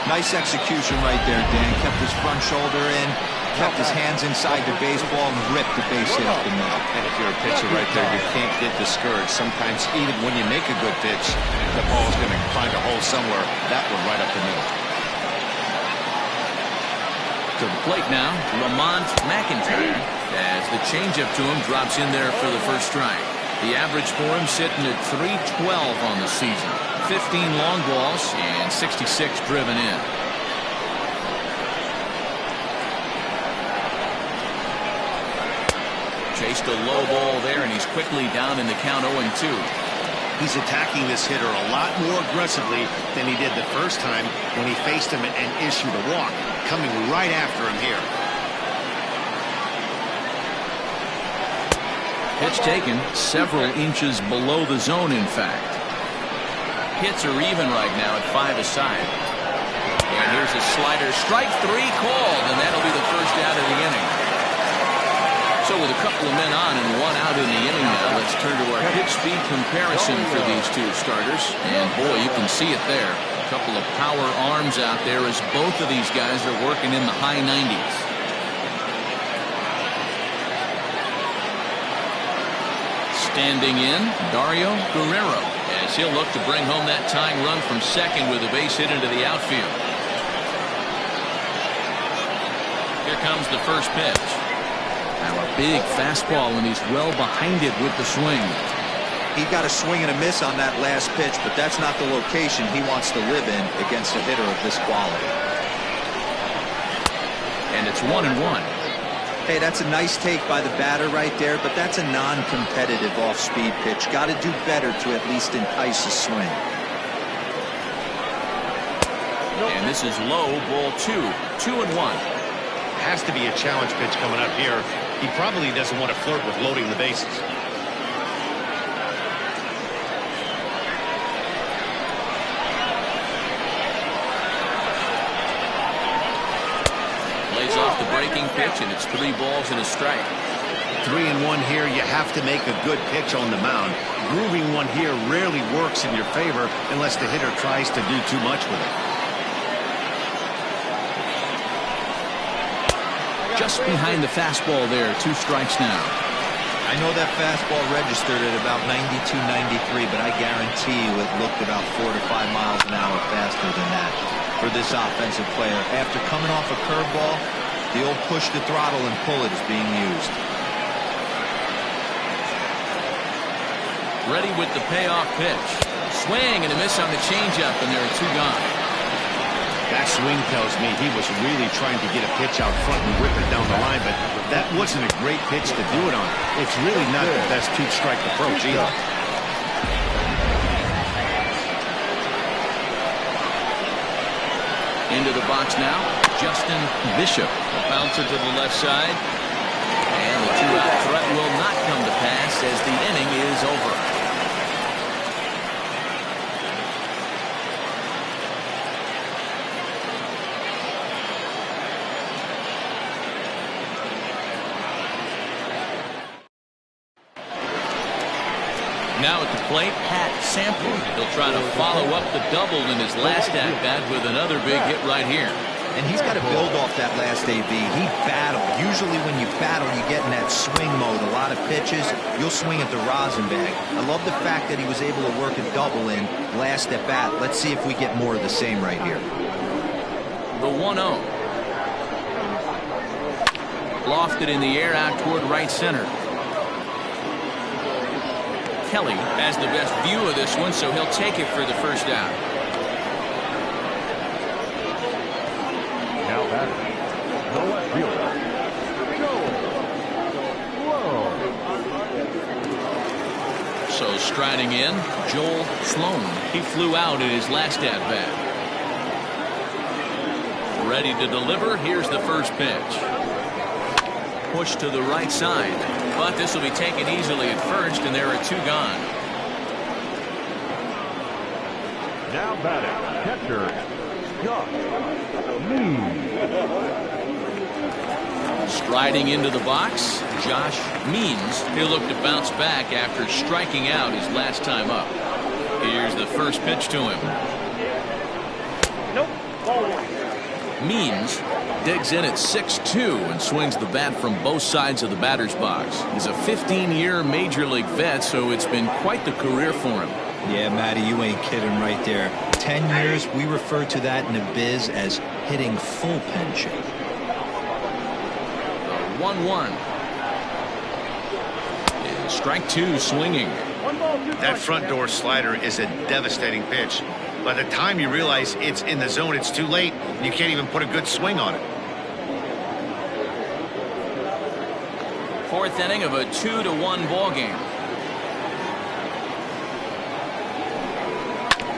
Nice execution right there, Dan. Kept his front shoulder in, kept his hands inside the baseball, and ripped the base hit up the middle. And if you're a pitcher right there, you can't get discouraged. Sometimes even when you make a good pitch, the ball's going to find a hole somewhere. That one right up the middle. To the plate now, Lamont McIntyre, as the changeup to him drops in there for the first strike. The average for him sitting at .312 on the season. 15 long balls and 66 driven in. Chased a low ball there, and he's quickly down in the count 0-2. He's attacking this hitter a lot more aggressively than he did the first time when he faced him and issued a walk. Coming right after him here. Pitch taken several inches below the zone, in fact. Hits are even right now at 5 aside. And here's a slider. Strike 3 called, and that'll be the first out of the inning. So with a couple of men on and one out in the inning now, let's turn to our pitch speed comparison for these two starters. And boy, you can see it there. A couple of power arms out there as both of these guys are working in the high 90s. Standing in, Dario Guerrero, as he'll look to bring home that tying run from second with a base hit into the outfield. Here comes the first pitch. Now a big fastball, and he's well behind it with the swing. He got a swing and a miss on that last pitch, but that's not the location he wants to live in against a hitter of this quality. And it's 1-1. Hey, that's a nice take by the batter right there, but that's a non-competitive off-speed pitch. Got to do better to at least entice a swing. And this is low, ball 2. 2-1. Has to be a challenge pitch coming up here. He probably doesn't want to flirt with loading the bases. Lays off the breaking pitch, and it's 3 balls and a strike. 3-1 here. You have to make a good pitch on the mound. Grooving one here rarely works in your favor unless the hitter tries to do too much with it. Just behind the fastball there. 2 strikes now. I know that fastball registered at about 92, 93, but I guarantee you it looked about 4 to 5 miles an hour faster than that for this offensive player. After coming off a curveball, the old push the throttle and pull it is being used. Ready with the payoff pitch. Swing and a miss on the changeup, and there are 2 gone. That swing tells me he was really trying to get a pitch out front and rip it down the line, but that wasn't a great pitch to do it on. It's really not the best 2-strike approach either. Into the box now, Justin Bishop. Bouncer to the left side. And the 2-out threat will not come to pass as the inning is over. Now at the plate, Pat Sample. He'll try to follow up the double in his last at-bat with another big hit right here. And he's got to build off that last AB. He battled. Usually when you battle, you get in that swing mode. A lot of pitches, you'll swing at the rosin bag. I love the fact that he was able to work a double in last at bat. Let's see if we get more of the same right here. The 1-0. Lofted in the air out toward right center. Kelly has the best view of this one, so he'll take it for the first out. Now batting, the left fielder, Joel. So striding in, Joel Sloan. He flew out in his last at-bat. Ready to deliver. Here's the first pitch. Push to the right side. But this will be taken easily at first, and there are 2 gone. Now batting, catcher, Josh Means. Striding into the box, Josh Means. He'll look to bounce back after striking out his last time up. Here's the first pitch to him. Nope. Ball 1. Means digs in at 6'2" and swings the bat from both sides of the batter's box. He's a 15-year major league vet, so it's been quite the career for him. Yeah, Matty, you ain't kidding right there. 10 years, we refer to that in the biz as hitting full pen shape. 1-1. And strike 2 swinging. That front door slider is a devastating pitch. By the time you realize it's in the zone, it's too late. You can't even put a good swing on it. 4th inning of a 2-1 ball game.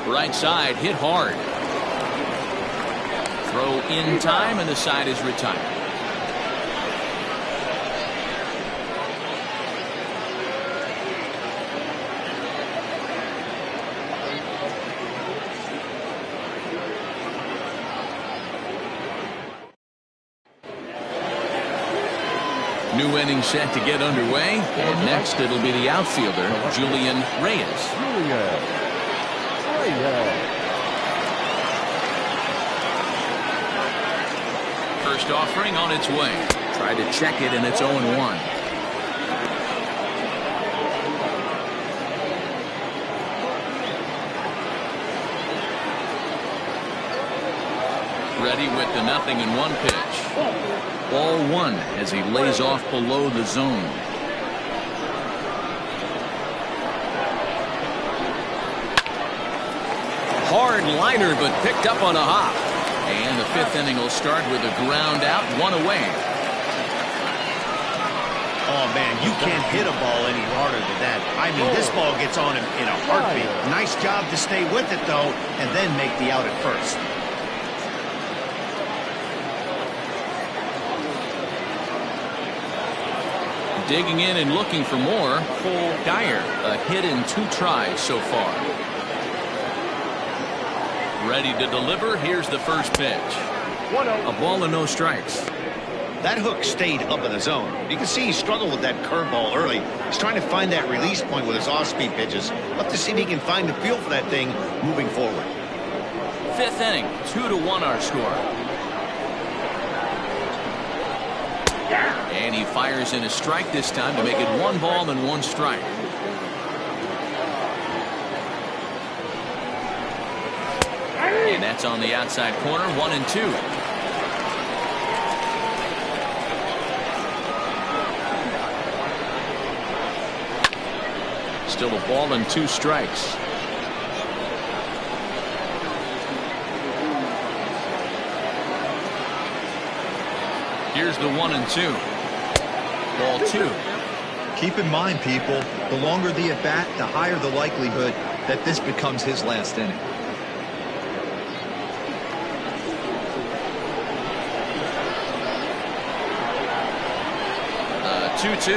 Right side hit hard. Throw in time, and the side is retired. New inning set to get underway, and next it'll be the outfielder, Julian Reyes. First offering on its way. Tried to check it, and it's 0-1. Ready with the 0-1 pitch. Ball 1 as he lays off below the zone. Hard liner, but picked up on a hop. And the 5th inning will start with a ground out, 1 away. Oh, man, you can't hit a ball any harder than that. I mean, this ball gets on him in a heartbeat. Nice job to stay with it, though, and then make the out at first. Digging in and looking for more, Cole Dyer. A hit in 2 tries so far. Ready to deliver. Here's the first pitch. A ball and no strikes. That hook stayed up in the zone. You can see he struggled with that curveball early. He's trying to find that release point with his off-speed pitches. We'll have to see if he can find the feel for that thing moving forward. 5th inning, 2-1 our score. And he fires in a strike this time to make it 1 ball and 1 strike. And that's on the outside corner, 1-2. Still a ball and 2 strikes. Here's the 1-2. Ball 2. Keep in mind, people, the longer the at-bat, the higher the likelihood that this becomes his last inning. 2-2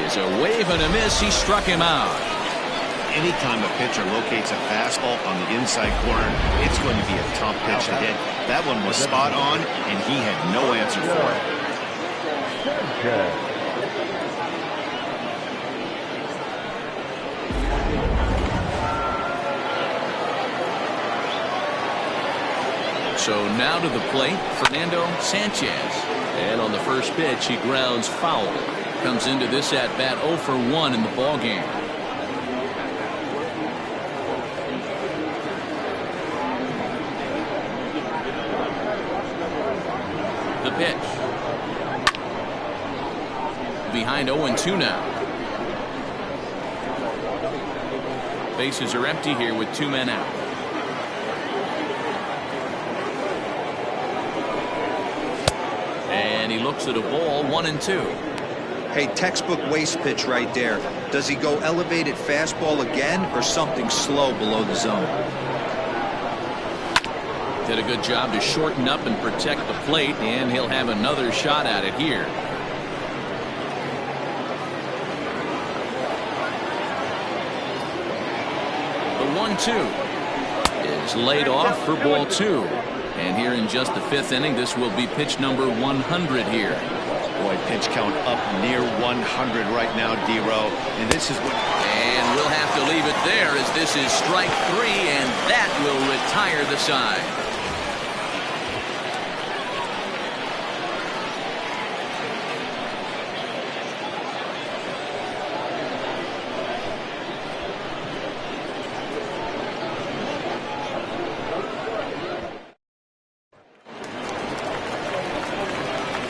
is a wave and a miss. He struck him out. Anytime a pitcher locates a fastball on the inside corner, it's going to be a tough pitch to hit. That one was spot on, and he had no answer for it. So now to the plate, Fernando Sanchez. And on the first pitch, he grounds foul. Comes into this at-bat 0 for 1 in the ballgame. The pitch. Behind 0-2 now. Bases are empty here with 2 men out. And he looks at a ball, 1-2. Hey, textbook waste pitch right there. Does he go elevated fastball again or something slow below the zone? Did a good job to shorten up and protect the plate, and he'll have another shot at it here. The 1-2 is laid off for ball 2. And here in just the 5th inning, this will be pitch number 100 here. Boy, pitch count up near 100 right now, D-Row. And this is what... And we'll have to leave it there as this is strike 3, and that will retire the side.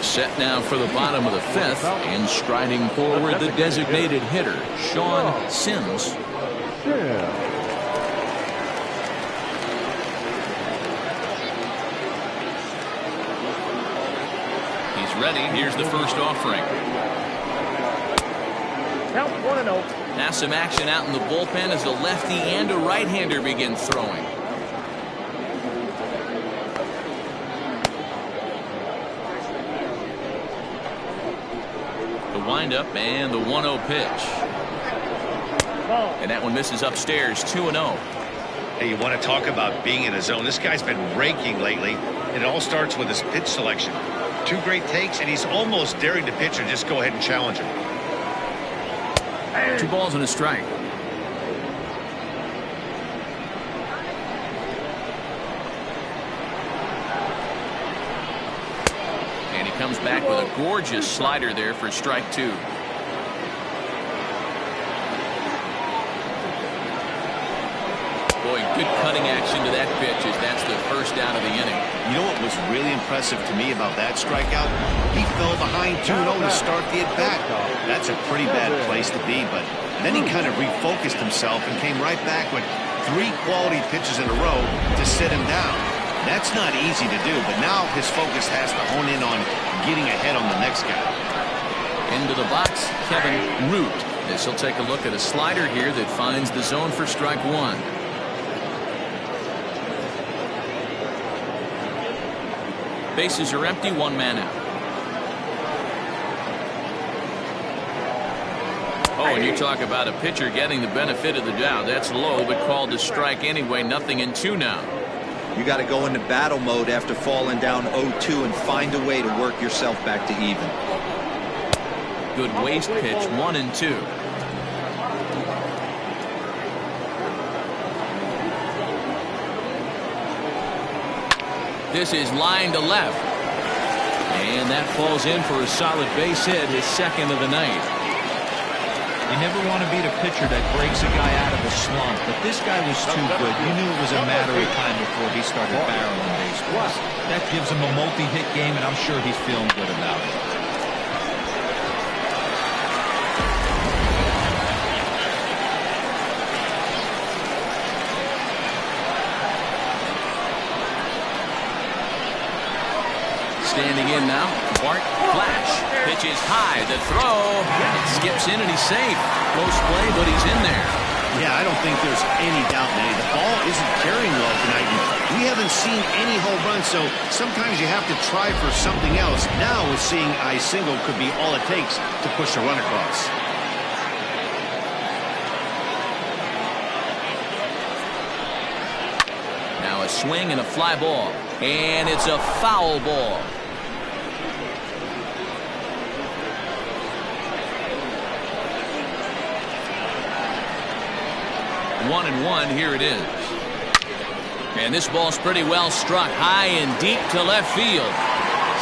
Set now for the bottom of the 5th, and striding forward the designated hitter, Sean Sims. He's ready. Here's the first offering. Count 1-0. Now some action out in the bullpen as a lefty and a right-hander begin throwing. Windup and the 1-0 pitch. And that one misses upstairs, 2-0. Hey, you want to talk about being in a zone? This guy's been raking lately, and it all starts with his pitch selection. 2 Two great takes, and he's almost daring the pitcher just go ahead and challenge him. 2 balls and a strike. And he comes back with a gorgeous slider there for strike 2. Boy, good cutting action to that pitch as that's the first out of the inning. You know what was really impressive to me about that strikeout? He fell behind 2-0 to start the at-bat. That's a pretty bad place to be, but then he kind of refocused himself and came right back with 3 quality pitches in a row to sit him down. That's not easy to do, but now his focus has to hone in on getting ahead on the next guy. Into the box, Kevin Root. As he'll take a look at a slider here that finds the zone for strike 1. Bases are empty, 1 man out. Oh, and you talk about a pitcher getting the benefit of the doubt. That's low, but called to strike anyway. Nothing in 2 now. You got to go into battle mode after falling down 0-2 and find a way to work yourself back to even. Good waste pitch, 1-2. This is line to left. And that falls in for a solid base hit, his second of the night. You never want to beat a pitcher that breaks a guy out of a slump, but this guy was too good. You knew it was a matter of time before he started barreling baseballs. That gives him a multi-hit game, and I'm sure he's feeling good about it. Standing in now, Bart Flash. Pitch is high, the throw. It skips in and he's safe. Close play, but he's in there. Yeah, I don't think there's any doubt, Nanny. The ball isn't carrying well tonight. We haven't seen any home runs, so sometimes you have to try for something else. Now, with seeing I single could be all it takes to push a run across. Now a swing and a fly ball. And it's a foul ball. 1-1, here it is. And this ball's pretty well struck high and deep to left field.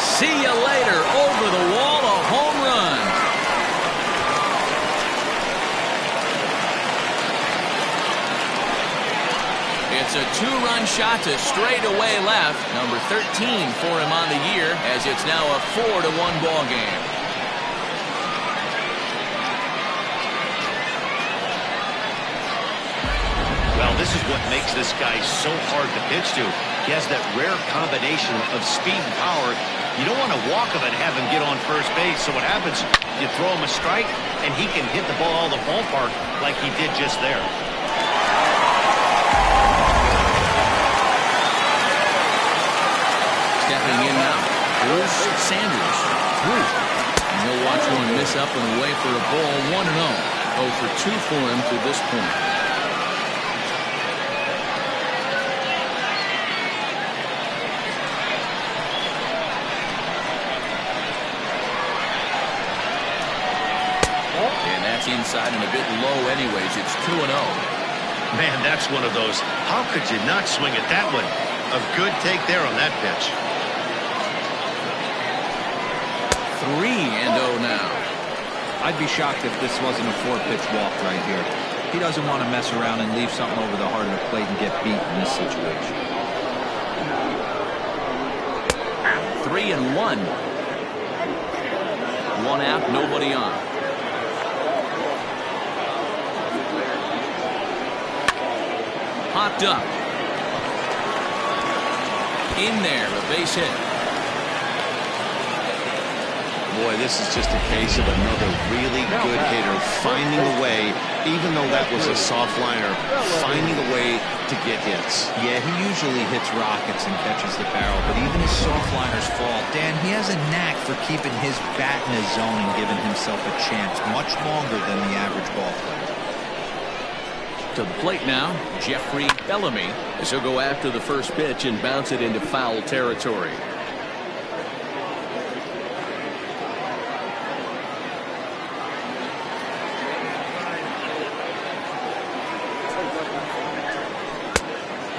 See you later. Over the wall, a home run. It's a 2-run shot to straightaway left. Number 13 for him on the year, as it's now a 4-1 ball game. Well, this is what makes this guy so hard to pitch to. He has that rare combination of speed and power. You don't want to walk him and have him get on first base. So what happens, you throw him a strike, and he can hit the ball all the ballpark like he did just there. Stepping in now, Bruce Sanders. And he'll watch one miss up and away for a ball. 1-0. 0 for 2 for him to this point. And that's inside and a bit low anyways. It's 2-0. Man, that's one of those. How could you not swing at that one? A good take there on that pitch. 3-0 now. I'd be shocked if this wasn't a 4-pitch walk right here. He doesn't want to mess around and leave something over the heart of the plate and get beat in this situation. 3-1. 1 out, nobody on. Popped up. In there, a base hit. Boy, this is just a case of another really good hitter finding a way, even though that was a soft liner, finding a way to get hits. Yeah, he usually hits rockets and catches the barrel, but even his soft liners fall. Dan, he has a knack for keeping his bat in his zone and giving himself a chance much longer than the average ball player. To the plate now, Jeffrey Bellamy, as he'll go after the first pitch and bounce it into foul territory.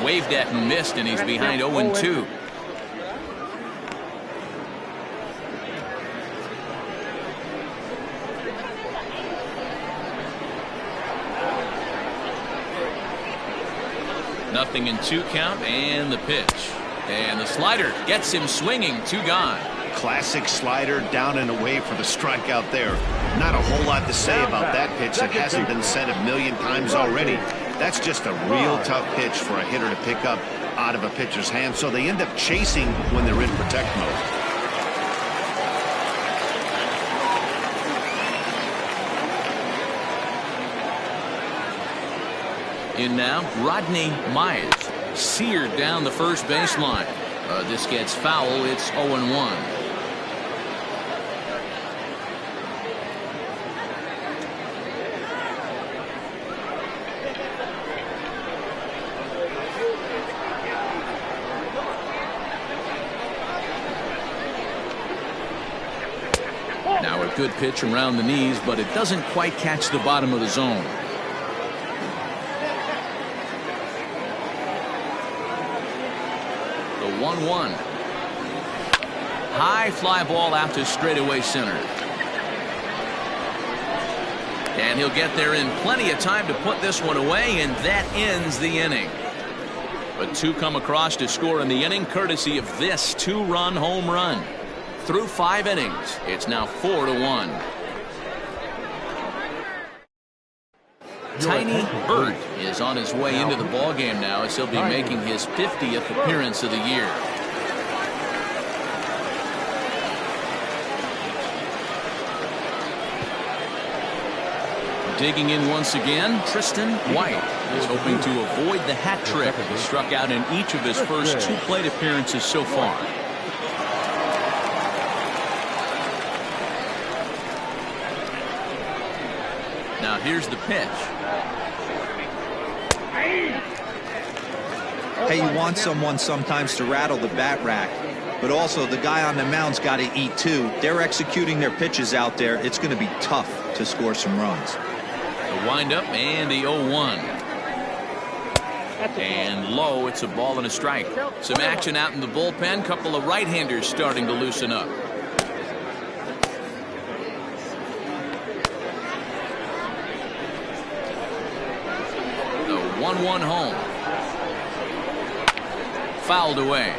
Waved at and missed, and he's behind 0-2. Nothing in 2 count, and the pitch. And the slider gets him swinging. 2 gone. Classic slider, down and away for the strikeout there. Not a whole lot to say about that pitch. It hasn't been said a million times already. That's just a real tough pitch for a hitter to pick up out of a pitcher's hand, so they end up chasing when they're in protect mode. In now, Rodney Myers, seared down the first baseline. This gets foul. It's 0-1. Now a good pitch around the knees, but it doesn't quite catch the bottom of the zone. The 1-1. High fly ball out to straightaway center. And he'll get there in plenty of time to put this one away, and that ends the inning. But 2 come across to score in the inning, courtesy of this 2-run home run. Through 5 innings, it's now 4-1. Tiny Bird is on his way into the ballgame now, as he'll be making his 50th appearance of the year. Digging in once again, Tristan White is hoping to avoid the hat trick. He struck out in each of his first 2 plate appearances so far. Now here's the pitch. Hey, you want someone sometimes to rattle the bat rack, but also the guy on the mound's got to eat too. They're executing their pitches out there. It's going to be tough to score some runs. The windup and the 0-1. And low, it's a ball and a strike. Some action out in the bullpen. Couple of right-handers starting to loosen up. The 1-1 home. Fouled away.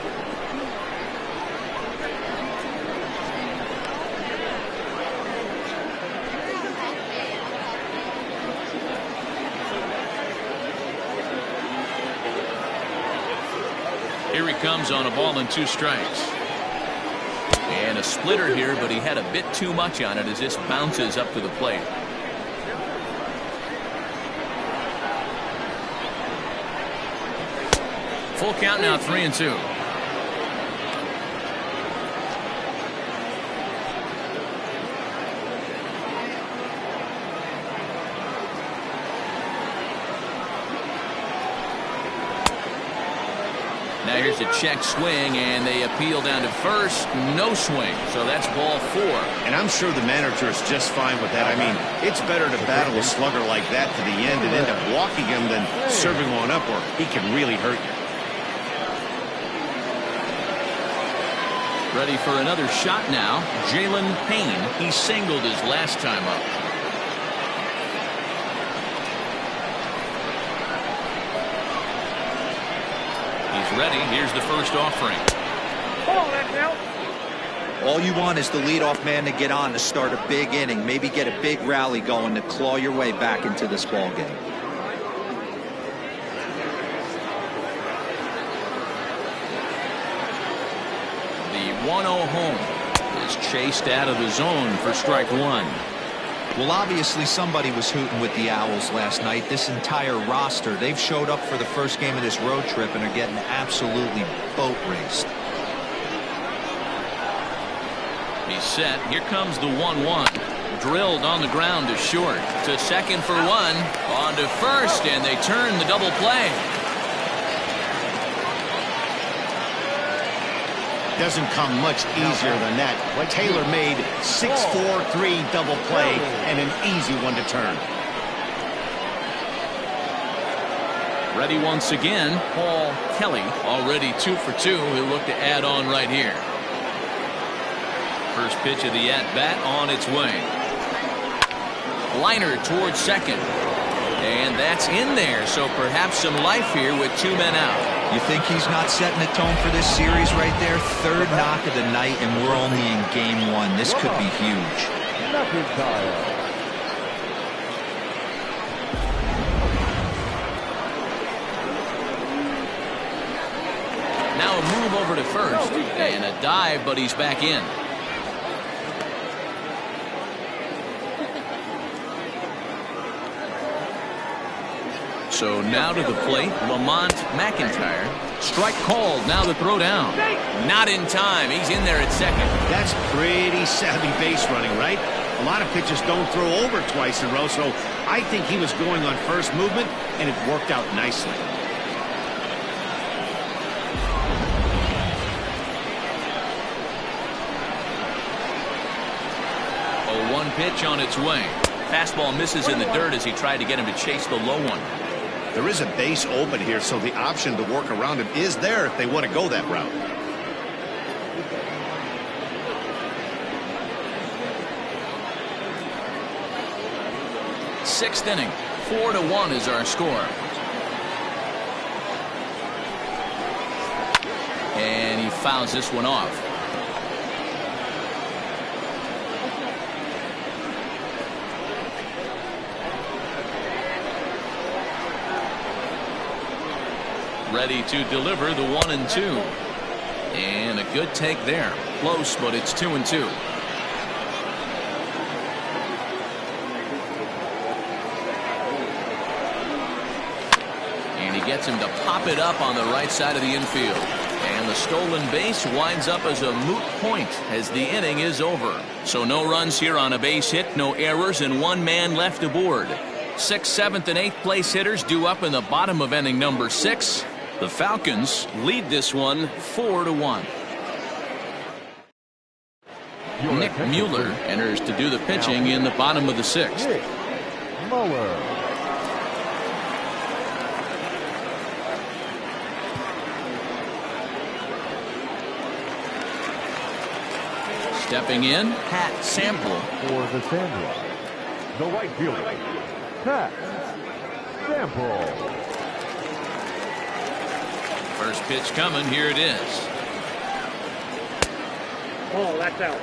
Here he comes on a ball and 2 strikes. And a splitter here, but he had a bit too much on it as this bounces up to the plate. Full count now, 3-2. Now here's a check swing, and they appeal down to first. No swing, so that's ball 4. And I'm sure the manager is just fine with that. I mean, it's better to battle a slugger like that to the end and end up walking him than serving one up, or he can really hurt you. Ready for another shot now. Jalen Payne. He singled his last time up. He's ready. Here's the first offering. All you want is the leadoff man to get on to start a big inning, maybe get a big rally going to claw your way back into this ball game. The 1-0 home is chased out of the zone for strike 1. Well, obviously somebody was hooting with the Owls last night. This entire roster, they've showed up for the first game of this road trip and are getting absolutely boat raced. He's set. Here comes the 1-1. Drilled on the ground to short. To second for 1. On to first, and they turn the double play. Doesn't come much easier than that. Taylor made 6-4-3 double play and an easy one to turn. Ready once again, Paul Kelly, already 2 for 2. He'll look to add on right here. First pitch of the at-bat on its way. Liner towards second. And that's in there, so perhaps some life here with 2 men out. You think he's not setting the tone for this series right there? Third knock of the night, and we're only in game 1. This could be huge. Now a move over to first, and a dive, but he's back in. So now to the plate, Lamont McIntyre. Strike called, now the throw down. Not in time, he's in there at second. That's pretty savvy base running, right? A lot of pitchers don't throw over twice in a row, so I think he was going on first movement, and it worked out nicely. A 1 pitch on its way. Fastball misses in the dirt as he tried to get him to chase the low one. There is a base open here, so the option to work around him is there if they want to go that route. Sixth inning, 4-1 is our score. And he fouls this one off. Ready to deliver the 1-2. And a good take there. Close, but it's 2-2. And he gets him to pop it up on the right side of the infield. And the stolen base winds up as a moot point as the inning is over. So no runs here on a base hit, no errors, and 1 man left aboard. 6th, 7th, and 8th place hitters due up in the bottom of inning number 6. The Falcons lead this one 4-1. Nick Mueller enters to do the pitching in the bottom of the 6th. Stepping in, Pat Sample. For the Sandra, the right fielder, Pat Sample. First pitch coming, here it is. Oh, that's out.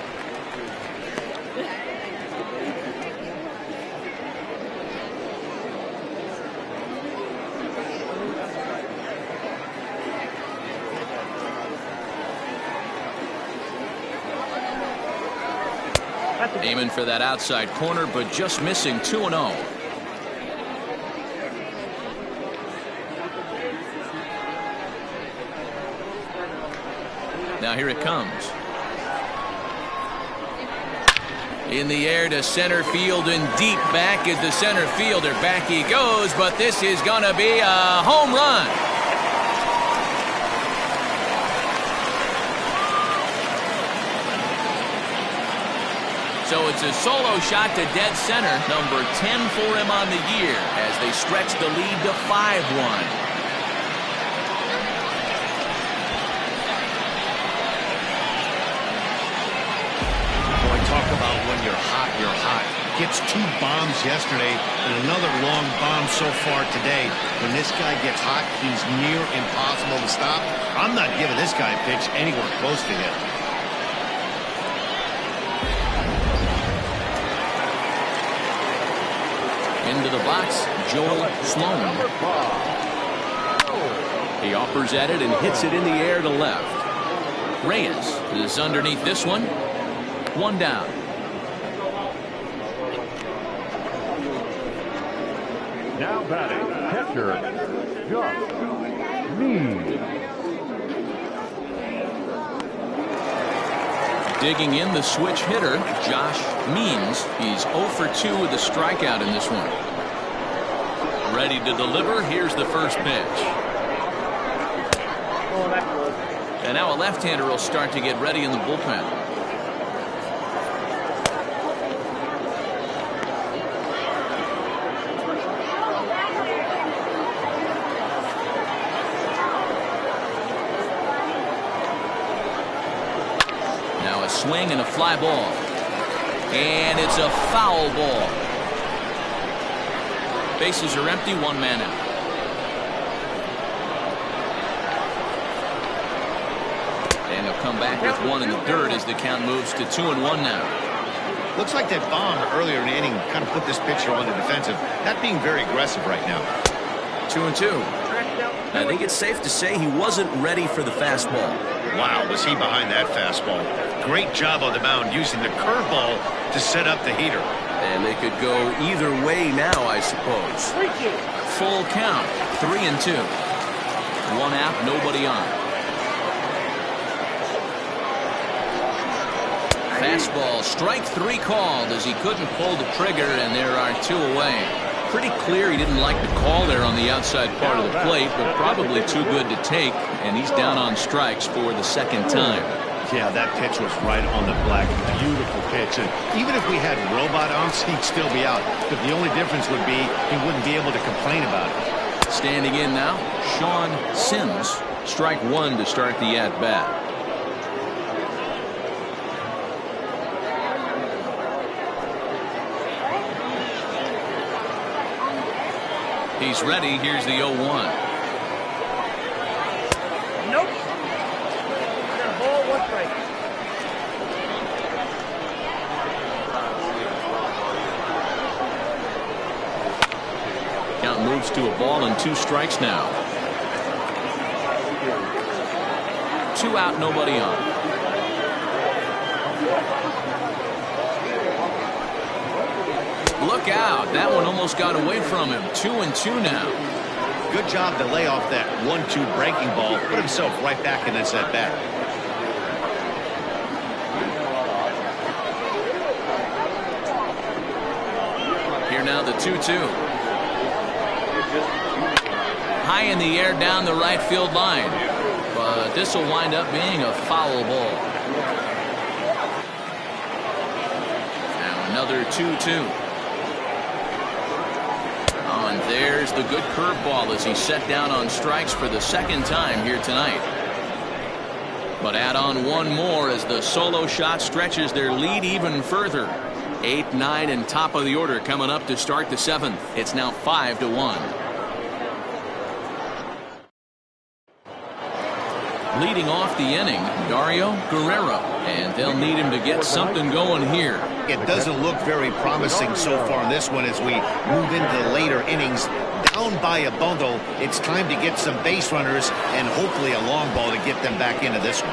Aiming for that outside corner, but just missing 2-0. Now here it comes. In the air to center field and deep back is the center fielder. Back he goes, but this is going to be a home run. So it's a solo shot to dead center, number 10 for him on the year as they stretch the lead to 5-1. Talk about when you're hot, you're hot. Gets 2 bombs yesterday and another long bomb so far today. When this guy gets hot, he's near impossible to stop. I'm not giving this guy a pitch anywhere close to him. Into the box, Joel Sloan. He offers at it and hits it in the air to left. Reyes is underneath this one. 1 down. Now batting, catcher, Josh Means. Digging in the switch hitter, Josh Means. He's 0 for 2 with a strikeout in this one. Ready to deliver. Here's the first pitch. And now a left-hander will start to get ready in the bullpen. swing and a fly ball. And it's a foul ball. Bases are empty, one man out. And he'll come back with one in the dirt as the count moves to 2-1 now. Looks like that bomb earlier in the inning kind of put this pitcher on the defensive. Not being very aggressive right now. 2-2. I think it's safe to say he wasn't ready for the fastball. Wow, was he behind that fastball. Great job on the mound using the curveball to set up the heater. And they could go either way now, I suppose. Full count, 3-2. One out, nobody on. Fastball, strike three called as he couldn't pull the trigger, and there are two away. Pretty clear he didn't like the call there on the outside part of the plate, but probably too good to take, and he's down on strikes for the second time. Yeah, that pitch was right on the black. Beautiful pitch. And even if we had robot arms, he'd still be out. But the only difference would be he wouldn't be able to complain about it. Standing in now, Sean Sims. Strike one to start the at-bat. He's ready. Here's the 0-1. Nope. Ball, one strike. Count moves to a ball and 2 strikes now. 2 out, nobody on. Look out. That one almost got away from him. 2-2 now. Good job to lay off that 1-2 breaking ball. Put himself right back in this at bat. Here now the 2-2. High in the air down the right field line. But this will wind up being a foul ball. Now another 2-2. And there's the good curveball as he's set down on strikes for the second time here tonight. But add on one more as the solo shot stretches their lead even further. 8, 9, and top of the order coming up to start the 7th. It's now 5-1. Leading off the inning, Dario Guerrero, and they'll need him to get something going here. It doesn't look very promising so far in this one as we move into the later innings. Down by a bundle, it's time to get some base runners and hopefully a long ball to get them back into this one.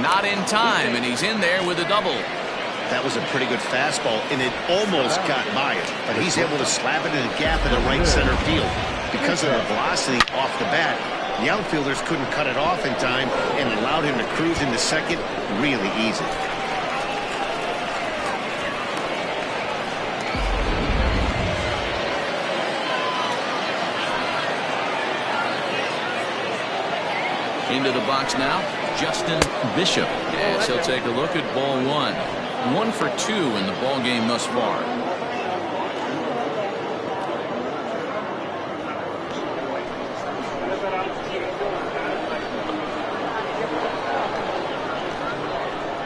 Not in time, and he's in there with a double. That was a pretty good fastball, and it almost got by it, but he's able to slap it in the gap in the right center field. Because of the velocity off the bat, the outfielders couldn't cut it off in time and allowed him to cruise into second really easy. Into the box now, Justin Bishop. Yes, he'll take a look at ball 1. 1 for 2 in the ball game thus far.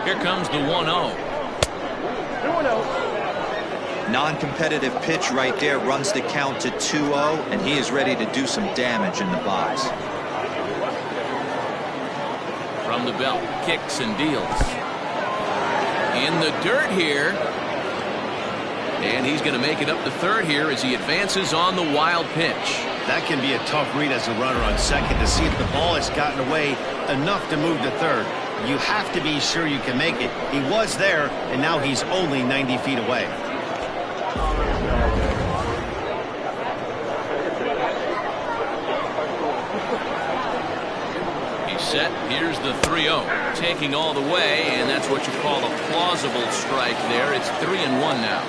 Here comes the 1-0. 2-0. Non-competitive pitch right there, runs the count to 2-0, and he is ready to do some damage in the box. From the belt, kicks and deals. In the dirt here. And he's going to make it up to third here as he advances on the wild pitch. That can be a tough read as a runner on second to see if the ball has gotten away enough to move to third. You have to be sure you can make it. He was there, and now he's only 90 feet away. He's set. Here's the 3-0. Taking all the way, and that's what you call a plausible strike there. It's 3-1 now.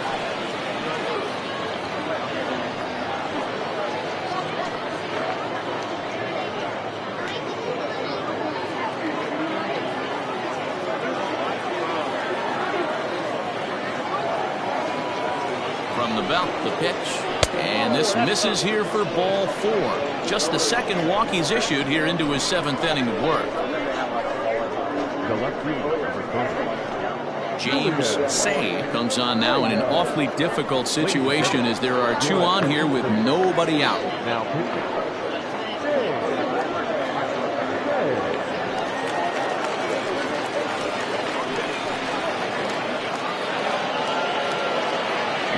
From the belt, the pitch, and this misses here for ball 4. Just the second walk he's issued here into his 7th inning of work. The left fielder, number 30. James Say comes on now in an awfully difficult situation as there are two on here with nobody out. Now pitching.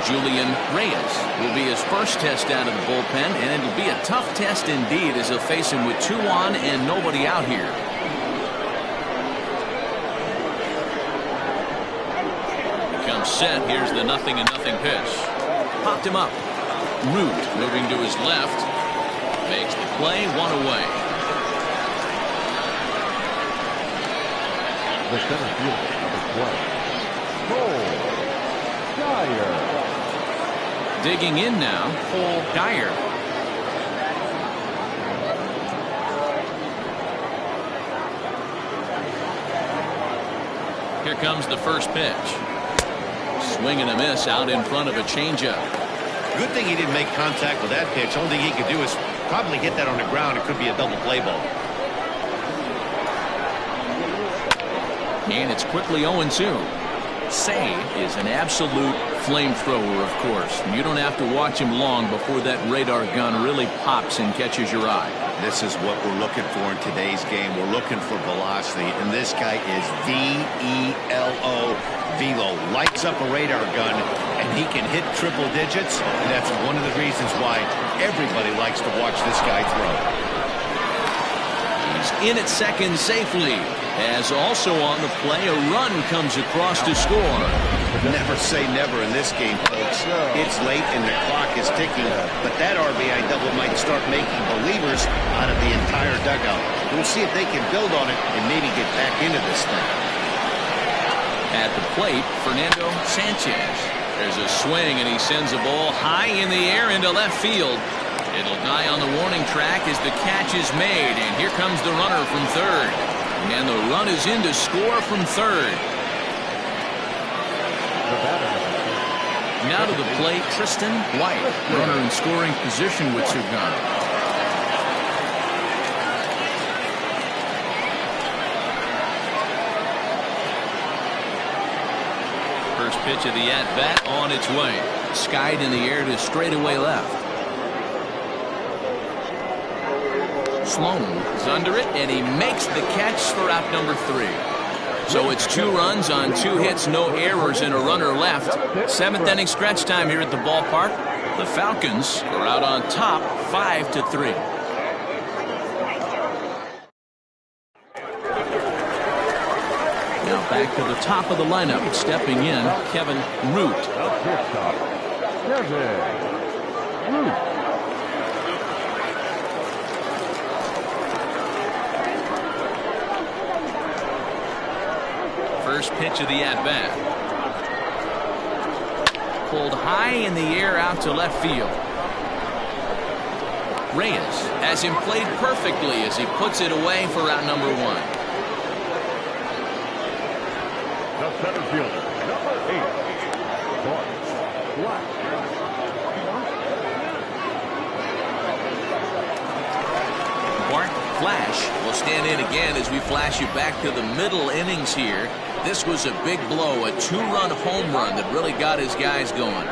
Julian Reyes will be his first test out of the bullpen, and it'll be a tough test indeed as they'll face him with two on and nobody out here. Comes set. Here's the 0-0 pitch. Popped him up. Root moving to his left. Makes the play, one away. The center fielder, number 12. Cole Dyer. Digging in now, Cole Dyer. Here comes the first pitch. Swing and a miss out in front of a changeup. Good thing he didn't make contact with that pitch. Only thing he could do is probably hit that on the ground. It could be a double play ball. And it's quickly 0-2. Say is an absolute flamethrower, of course. You don't have to watch him long before that radar gun really pops and catches your eye. This is what we're looking for in today's game. We're looking for velocity, and this guy is V-E-L-O. Velo lights up a radar gun, and he can hit triple digits, and that's one of the reasons why everybody likes to watch this guy throw. He's in at second safely, as also on the play a run comes across to score. Never say never in this game, folks. It's late and the clock is ticking, but that RBI double might start making believers out of the entire dugout. We'll see if they can build on it and maybe get back into this thing. At the plate, Fernando Sanchez. There's a swing, and he sends a ball high in the air into left field. It'll die on the warning track as the catch is made, and here comes the runner from third. And the run is in to score from third. Now to the plate, Tristan White. Runner in scoring position with Sugan. First pitch of the at-bat on its way. Skied in the air to straightaway left. Sloan is under it, and he makes the catch for out number 3. So it's 2 runs on 2 hits, no errors, and a runner left. 7th inning stretch time here at the ballpark. The Falcons are out on top, 5-3. Now back to the top of the lineup, stepping in, Kevin Root. Kevin Root. First pitch of the at-bat. Pulled high in the air out to left field. Reyes has him played perfectly as he puts it away for out number 1. The center fielder, number 8, Bart Black. Bart Flash will stand in again as we flash you back to the middle innings here. This was a big blow, a 2-run home run that really got his guys going.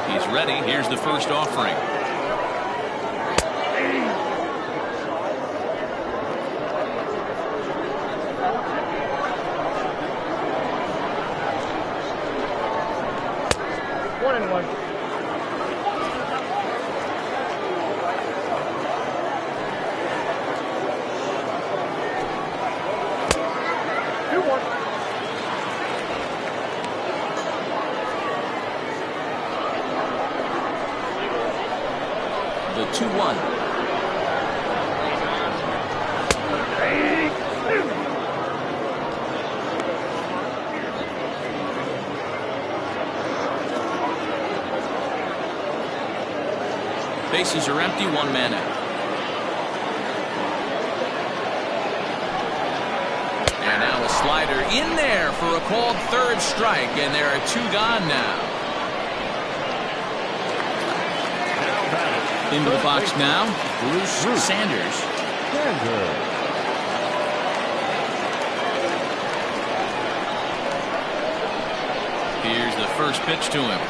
He's ready. Here's the first offering. The 2-1. Bases are empty, 1 man out. And now a slider in there for a called third strike, and there are 2 gone now. Into the box now, Bruce Sanders. Here's the first pitch to him.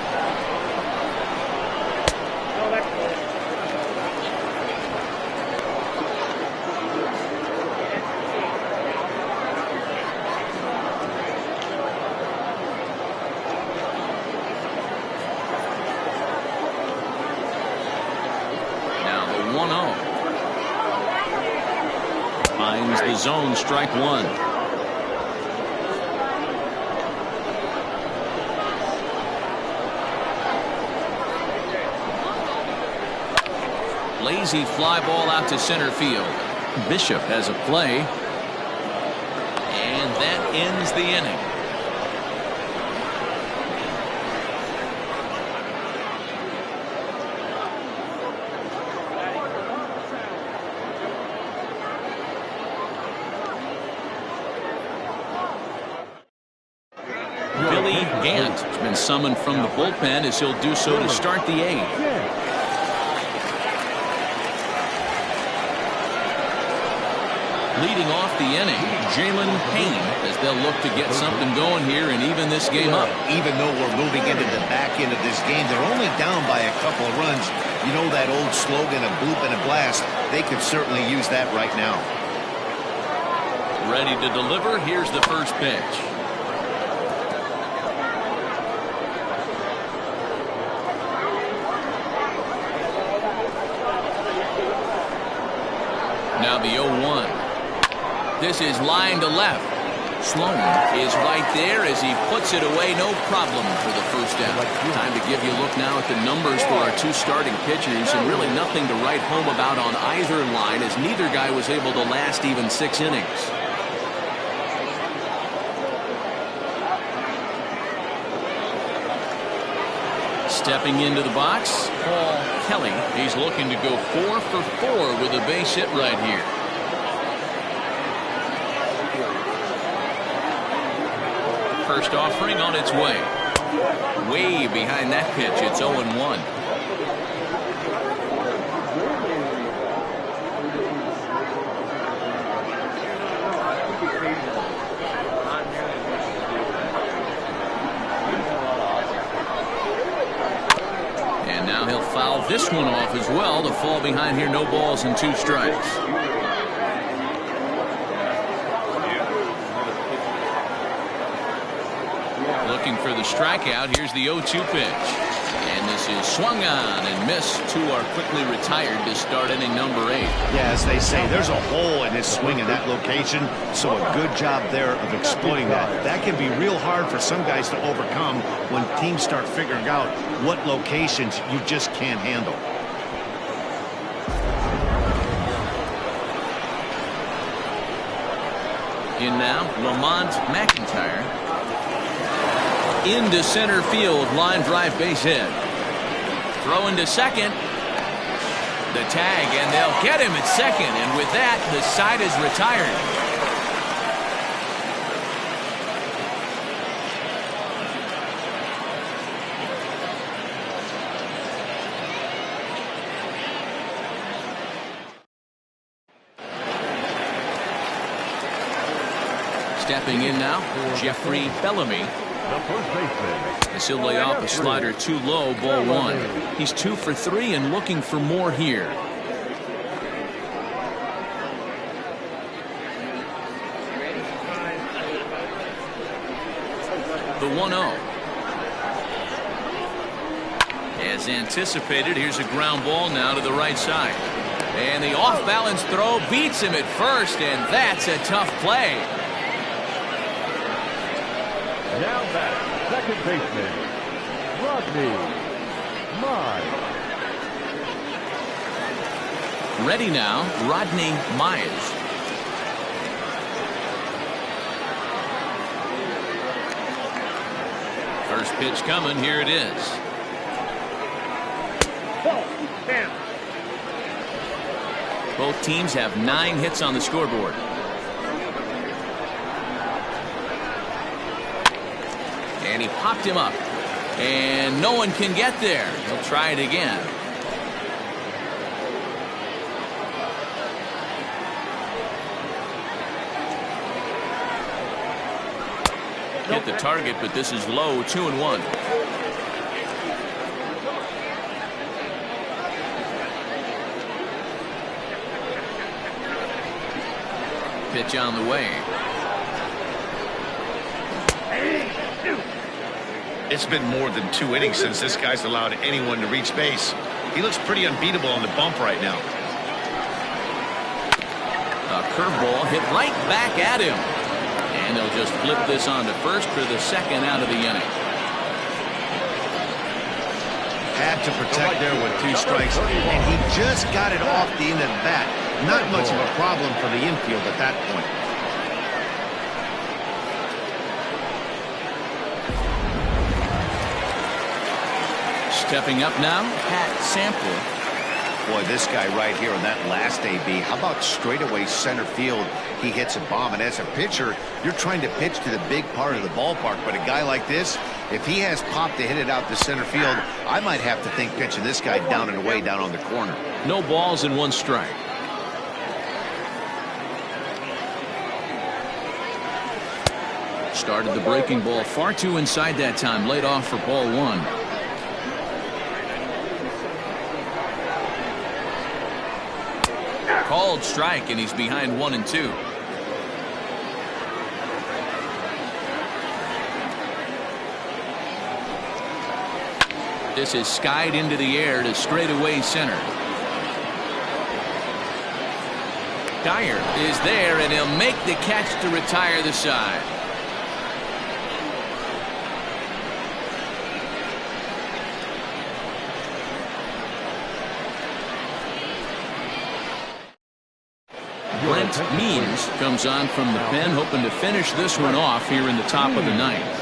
Now the 1-0. Finds the zone, strike one. Lazy fly ball out to center field. Bishop has a play. And that ends the inning. Billy Gant has been summoned from the bullpen as he'll do so to start the eighth. Leading off the inning, Jalen Payne, as they'll look to get something going here and even this game up. Even though we're moving into the back end of this game, they're only down by a couple of runs. You know that old slogan, a bloop and a blast. They could certainly use that right now. Ready to deliver. Here's the first pitch. Now the 0-1. This is line to left. Sloan is right there as he puts it away, no problem for the first out. Time to give you a look now at the numbers for our two starting pitchers, and really nothing to write home about on either line, as neither guy was able to last even 6 innings. Stepping into the box, Paul Kelly. He's looking to go 4 for 4 with a base hit right here. First offering on its way. Way behind that pitch. It's 0-1. And now he'll foul this one off as well to fall behind here. No balls and 2 strikes. Looking for the strikeout. Here's the 0-2 pitch. And this is swung on and missed. 2 are quickly retired to start inning number 8. Yeah, as they say, there's a hole in his swing in that location, so a good job there of exploiting that. That can be real hard for some guys to overcome when teams start figuring out what locations you just can't handle. In now, Lamont McIntyre. Into center field, line drive base hit. Throw into second. The tag, and they'll get him at second, and with that, the side is retired. Stepping in now, Jeffrey Bellamy. The first baseman. As he'll lay off a slider too low, ball 1. He's 2 for 3 and looking for more here. The 1-0. As anticipated, here's a ground ball now to the right side. And the off-balance throw beats him at first, and that's a tough play. Now back, second baseman, Rodney Mize. Ready now, Rodney Mize. First pitch coming, here it is. Both teams have 9 hits on the scoreboard. And he popped him up. And no one can get there. He'll try it again. hit the target, but this is low, 2-1. Pitch on the way. It's been more than 2 innings since this guy's allowed anyone to reach base. He looks pretty unbeatable on the bump right now. A curveball hit right back at him. And they'll just flip this on to first for the second out of the inning. Had to protect there with 2 strikes, and he just got it off the end of the bat. Not much of a problem for the infield at that point. Stepping up now, Pat Sampler. Boy, this guy right here on that last AB, how about straightaway center field? He hits a bomb, and as a pitcher, you're trying to pitch to the big part of the ballpark, but a guy like this, if he has pop to hit it out to center field, I might have to think pitching this guy down and away down on the corner. No balls and 1 strike. Started the breaking ball far too inside that time, laid off for ball 1. Called strike, and he's behind 1-2. This is skied into the air to straightaway center. Dyer is there, and he'll make the catch to retire the side. Means comes on from the pen, hoping to finish this one off here in the top of the 9th.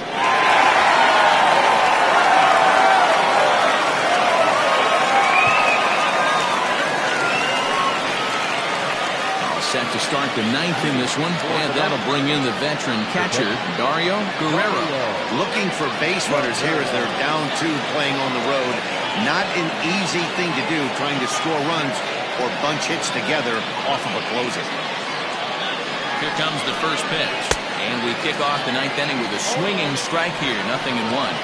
All set to start the 9th in this one, and that'll bring in the veteran catcher, Dario Guerrero. Looking for base runners here as they're down 2 playing on the road. Not an easy thing to do, trying to score runs or bunch hits together off of a closer. Here comes the first pitch, and we kick off the 9th inning with a swinging strike here, 0-1.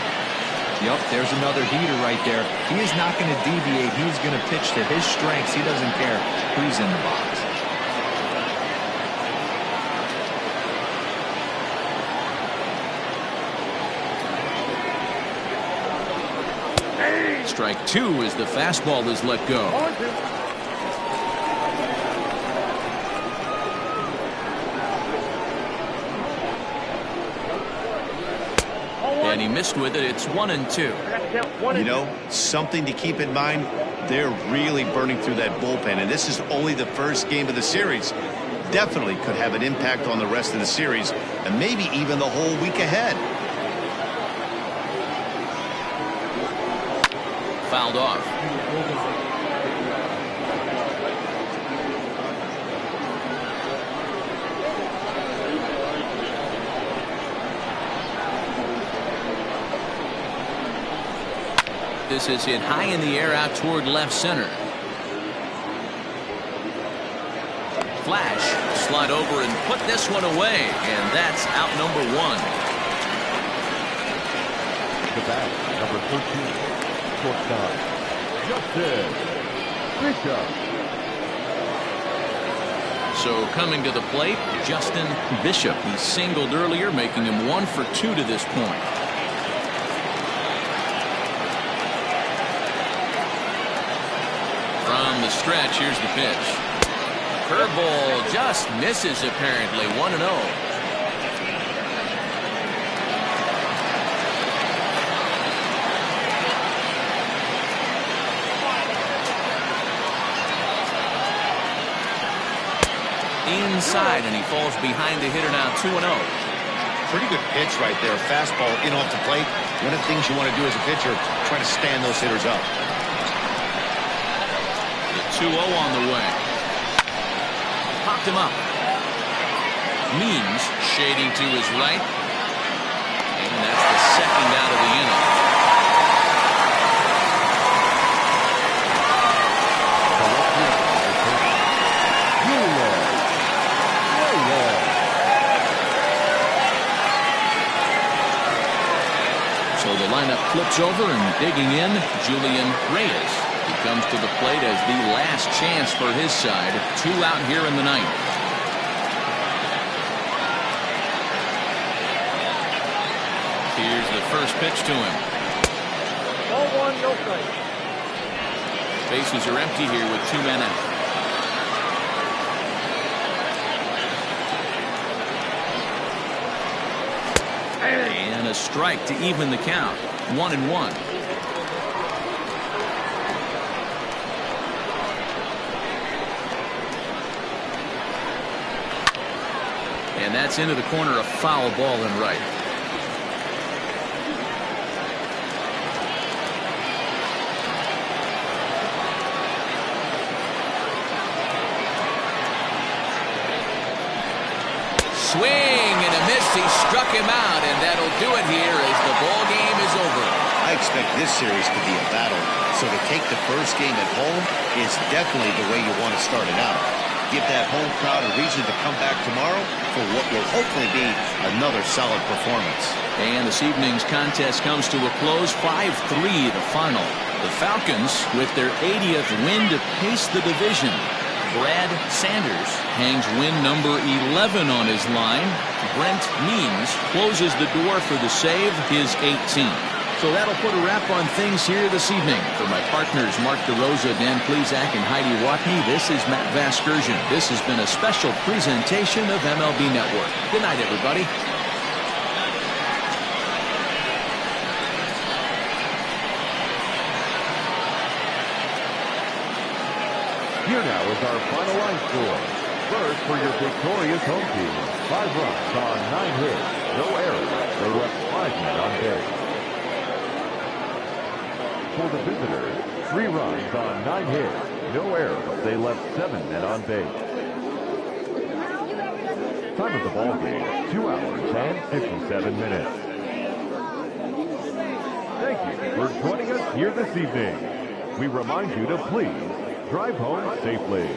Yep, there's another heater right there. He is not going to deviate. He's going to pitch to his strengths. He doesn't care who's in the box. Strike 2 as the fastball is let go. And he missed with it. It's 1-2. You know, something to keep in mind, they're really burning through that bullpen, and this is only the first game of the series. Definitely could have an impact on the rest of the series, and maybe even the whole week ahead. Fouled off. This is hit high in the air out toward left center. Flash, slide over and put this one away, and that's out number 1. The bat, number 13, shortstop, Justin Bishop. So coming to the plate, Justin Bishop. He singled earlier, making him 1 for 2 to this point. From the stretch, here's the pitch. Curveball just misses apparently. 1-0. Inside, and he falls behind the hitter now. 2-0. Pretty good pitch right there. Fastball in off the plate. One of the things you want to do as a pitcher, try to stand those hitters up. The 2-0 on the way. Popped him up. Means shading to his right. And that's the second out of the inning. It's over, and digging in, Julian Reyes. He comes to the plate as the last chance for his side. 2 out here in the ninth. Here's the first pitch to him. Ball 1, no strike. Bases are empty here with 2 men out. And a strike to even the count. 1-1. And that's into the corner, a foul ball and right. Swing and a miss. He struck him out, and that'll do it here as the ball game is over. I expect this series to be a battle, so to take the first game at home is definitely the way you want to start it out. Give that home crowd a reason to come back tomorrow for what will hopefully be another solid performance. And this evening's contest comes to a close. 5-3 the final. The Falcons with their 80th win to pace the division. Brad Sanders hangs win number 11 on his line. Brent Means closes the door for the save, his 18th. So that'll put a wrap on things here this evening. For my partners Mark DeRosa, Dan Plezak, and Heidi Watney, this is Matt Vasgersian. This has been a special presentation of MLB Network. Good night, everybody. Here now is our final line score. First, for your victorious home team, 5 runs on 9 hits, no errors. They left 5 men on base. For the visitors, 3 runs on 9 hits, no errors. They left 7 men on base. Time of the ball game, 2 hours and 57 minutes. Thank you for joining us here this evening. We remind you to please drive home safely.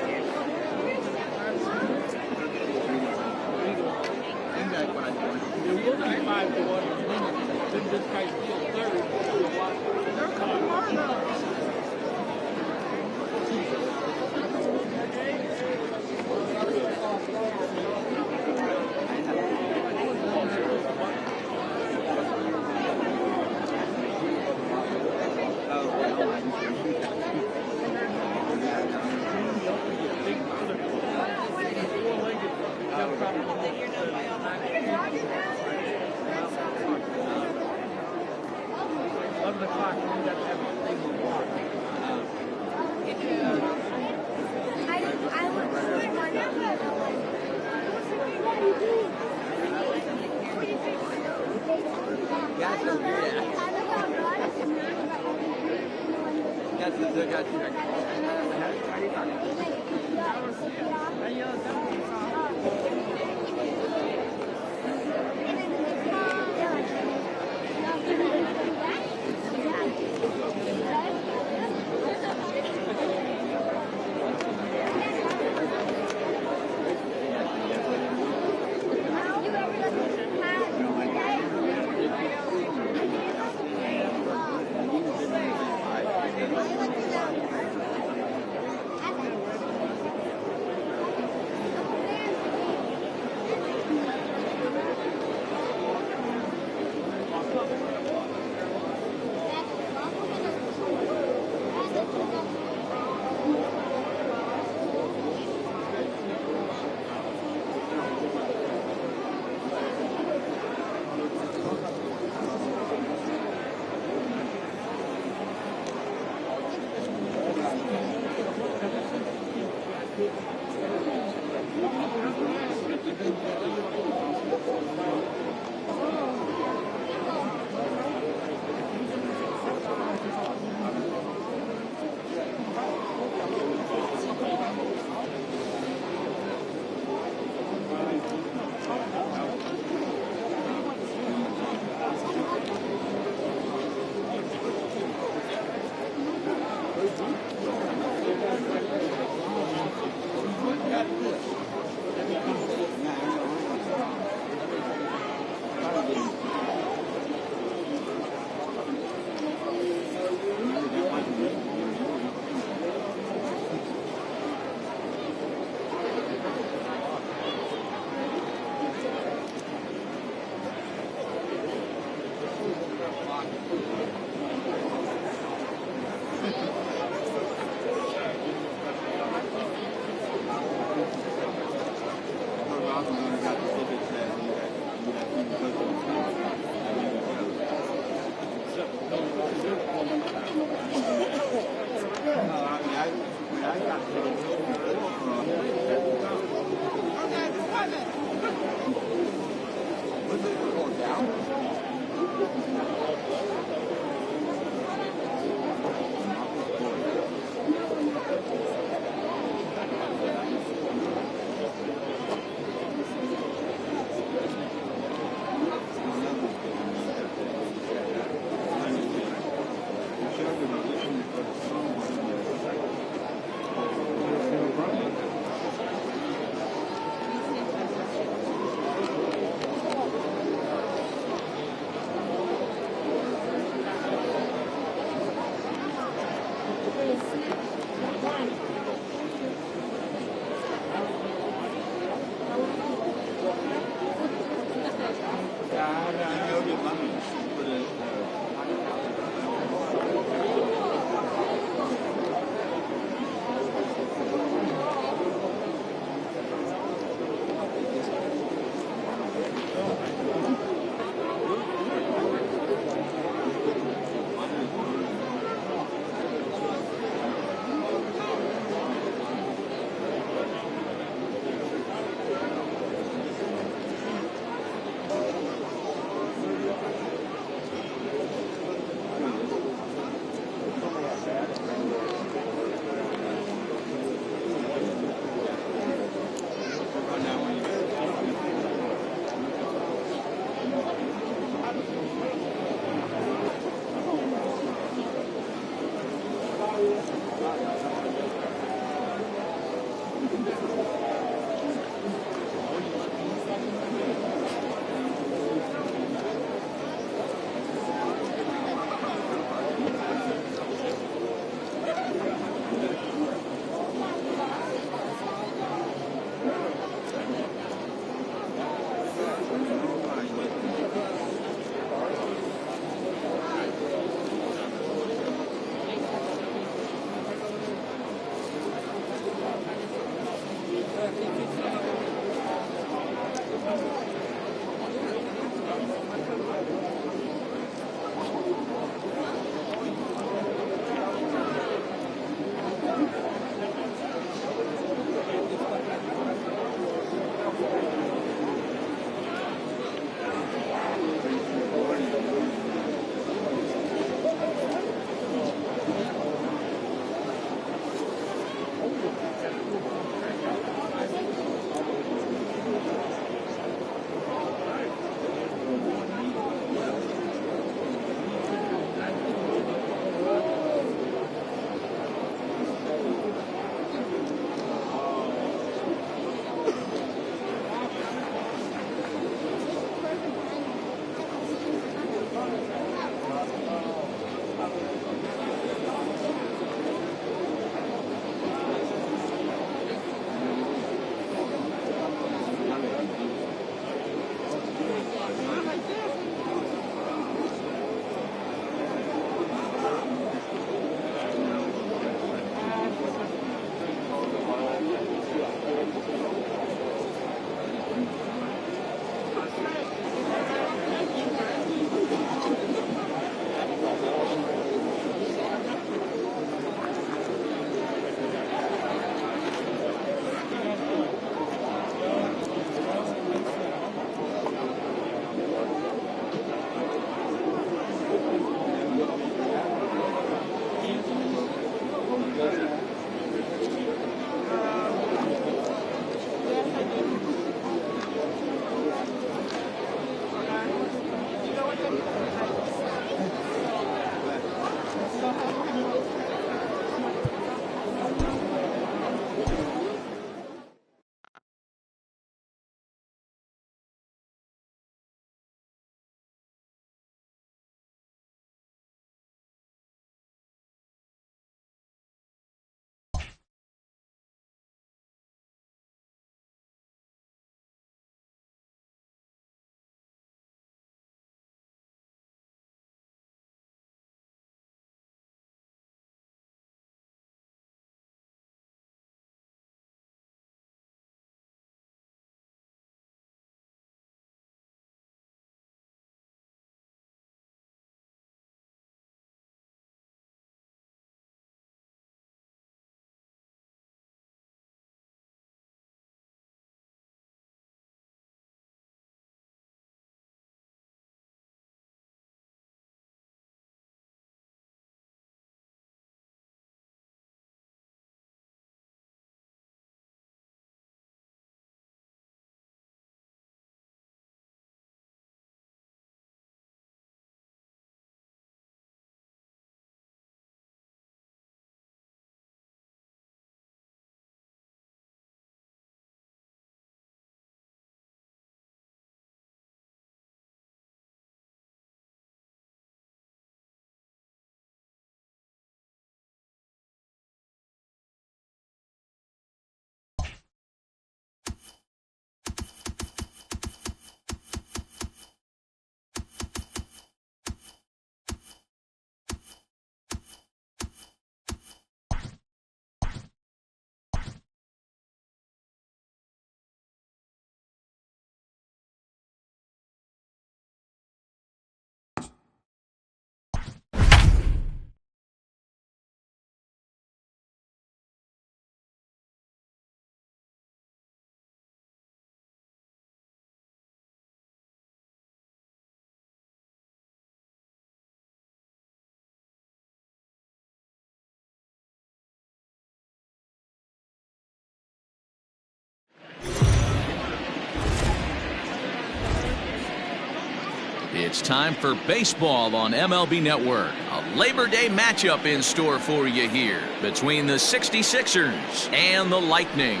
It's time for baseball on MLB Network. A Labor Day matchup in store for you here between the 66ers and the Lightning.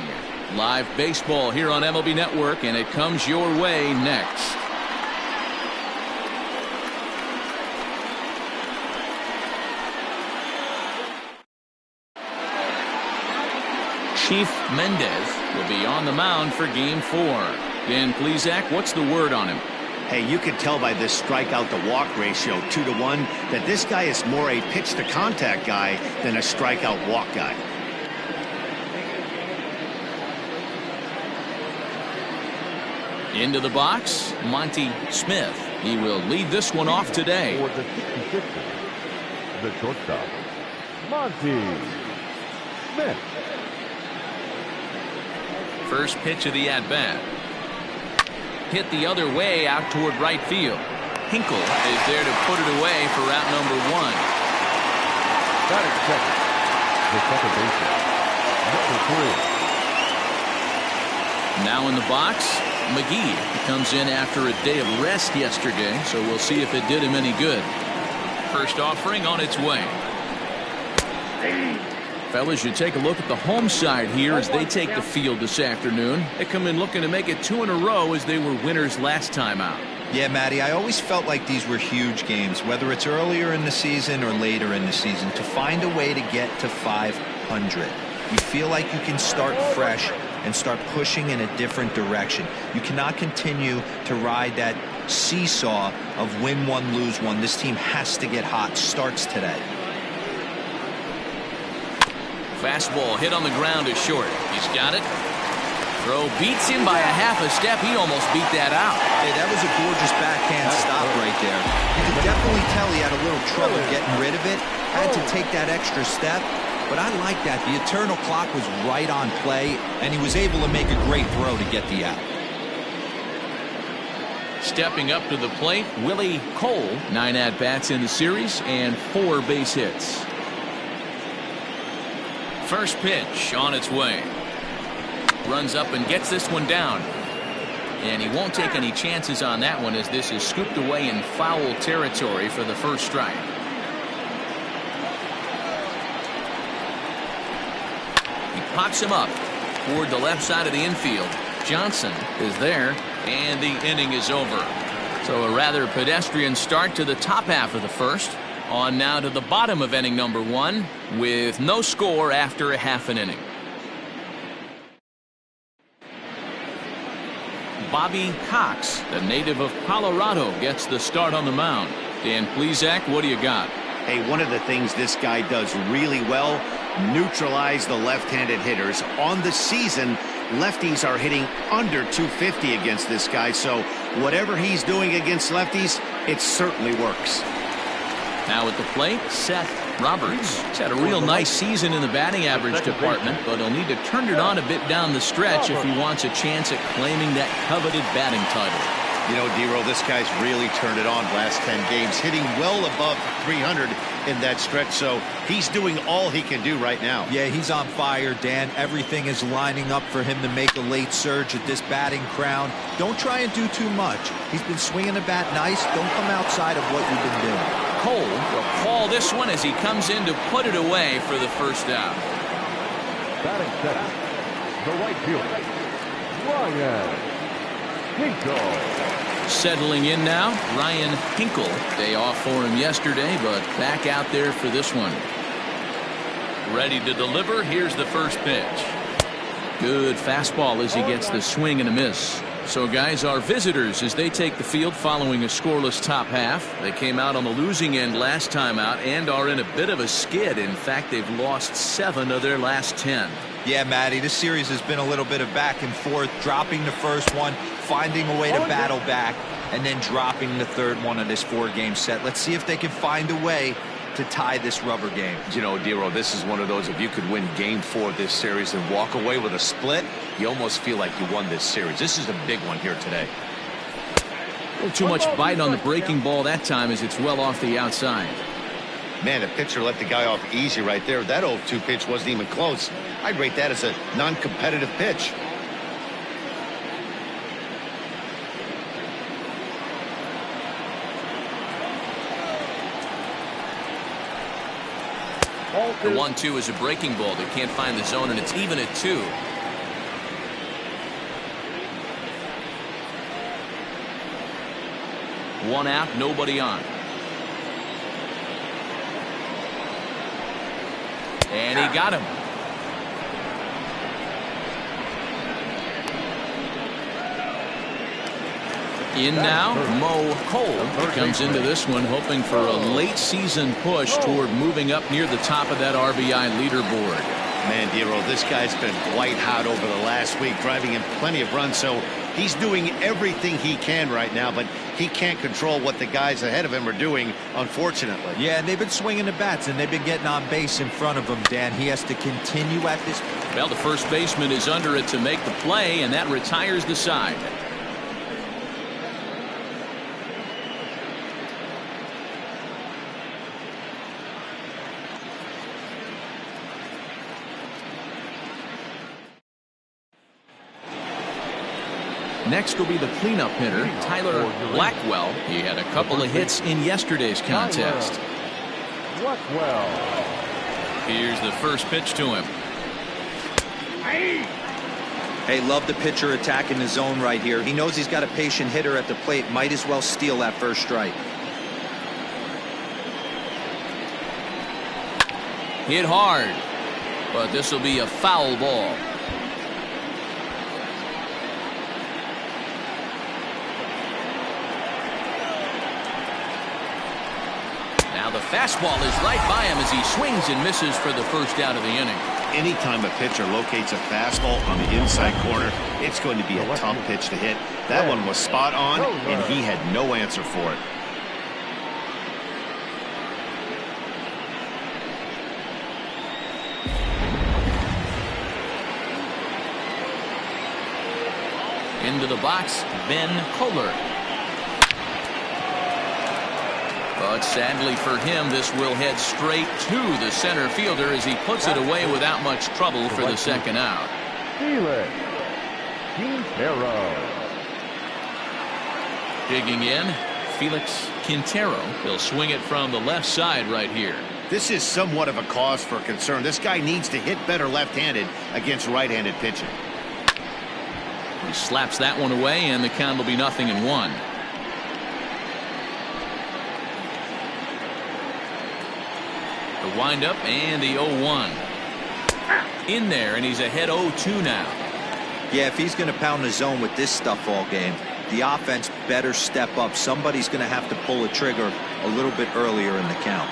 Live baseball here on MLB Network, and it comes your way next. Chief Mendez will be on the mound for Game 4. Dan Plesac, what's the word on him? Hey, you can tell by this strikeout to walk ratio 2-to-1 that this guy is more a pitch to contact guy than a strikeout walk guy. Into the box, Monty Smith. He will lead this one off today. For the 66ers, the shortstop, Monty Smith. First pitch of the at-bat. Hit the other way out toward right field. Hinkle is there to put it away for out number 1. Batting second, the second baseman, number 3. Now in the box, McGee. He comes in after a day of rest yesterday, so we'll see if it did him any good. First offering on its way. Fellas, you take a look at the home side here as they take the field this afternoon. They come in looking to make it 2 in a row as they were winners last time out. Yeah, Matty, I always felt like these were huge games, whether it's earlier in the season or later in the season, to find a way to get to 500. You feel like you can start fresh and start pushing in a different direction. You cannot continue to ride that seesaw of win one, lose one. This team has to get hot. Starts today. Fastball hit on the ground is short. He's got it. Throw beats him by a half a step. He almost beat that out. Hey, that was a gorgeous backhand stop right there. You could definitely tell he had a little trouble getting rid of it. Had to take that extra step. But I like that. The eternal clock was right on play, and he was able to make a great throw to get the out. Stepping up to the plate, Willie Cole. 9 at-bats in the series and 4 base hits. First pitch on its way. Runs up and gets this one down. And he won't take any chances on that one as this is scooped away in foul territory for the first strike. He pops him up toward the left side of the infield. Johnson is there, and the inning is over. So a rather pedestrian start to the top half of the first. On now to the bottom of inning number 1 with no score after a half an inning. Bobby Cox, the native of Colorado, gets the start on the mound. Dan Plesac, what do you got? Hey, one of the things this guy does really well, neutralize the left-handed hitters. On the season, lefties are hitting under 250 against this guy, so whatever he's doing against lefties, it certainly works. Now at the plate, Seth Roberts. He's had a real nice season in the batting average department, but he'll need to turn it on a bit down the stretch if he wants a chance at claiming that coveted batting title. You know, D-Roll, this guy's really turned it on last 10 games, hitting well above 300 in that stretch, so he's doing all he can do right now. Yeah, he's on fire, Dan. Everything is lining up for him to make a late surge at this batting crown. Don't try and do too much. He's been swinging the bat nice. Don't come outside of what you've been doing. Cole will call this one as he comes in to put it away for the first out. Batting second, the right fielder, Ryan Hinkle. Settling in now, Ryan Hinkle. Day off for him yesterday, but back out there for this one. Ready to deliver. Here's the first pitch. Good fastball as he gets the swing and a miss. So, guys, our visitors, as they take the field following a scoreless top half. They came out on the losing end last time out and are in a bit of a skid. In fact, they've lost 7 of their last 10. Yeah, Matty, this series has been a little bit of back and forth, dropping the first one, finding a way to battle back, and then dropping the third one of this 4-game set. Let's see if they can find a way to tie this rubber game. You know, Dero, this is one of those, if you could win Game 4 of this series and walk away with a split, you almost feel like you won this series. This is a big one here today. A little too much bite on the breaking ball that time as it's well off the outside. Man, the pitcher let the guy off easy right there. That 0-2 pitch wasn't even close. I'd rate that as a non-competitive pitch. The 1-2 is a breaking ball. They can't find the zone, and it's even at 2. One out, nobody on. And he got him. In now, Mo Cole. He comes into this one hoping for a late season push toward moving up near the top of that RBI leaderboard. Man, Dero, this guy's been white hot over the last week, driving in plenty of runs, so he's doing everything he can right now, but he can't control what the guys ahead of him are doing, unfortunately. Yeah, and they've been swinging the bats, and they've been getting on base in front of him, Dan. He has to continue at this. Well, the first baseman is under it to make the play, and that retires the side. Next will be the cleanup hitter, Tyler Blackwell. He had a couple of hits in yesterday's contest. Blackwell. Here's the first pitch to him. Hey, love the pitcher attacking the zone right here. He knows he's got a patient hitter at the plate. Might as well steal that first strike. Hit hard, but this will be a foul ball. Now the fastball is right by him as he swings and misses for the first out of the inning. Anytime a pitcher locates a fastball on the inside corner, it's going to be a tough pitch to hit. That one was spot on, and he had no answer for it. Into the box, Ben Kohler. But sadly for him, this will head straight to the center fielder as he puts it away without much trouble for the second out. Felix Quintero. Digging in, Felix Quintero. He'll swing it from the left side right here. This is somewhat of a cause for concern. This guy needs to hit better left-handed against right-handed pitching. He slaps that one away, and the count will be 0-1. The windup and the 0-1. In there, and he's ahead 0-2 now. Yeah, if he's going to pound the zone with this stuff all game, the offense better step up. Somebody's going to have to pull a trigger a little bit earlier in the count.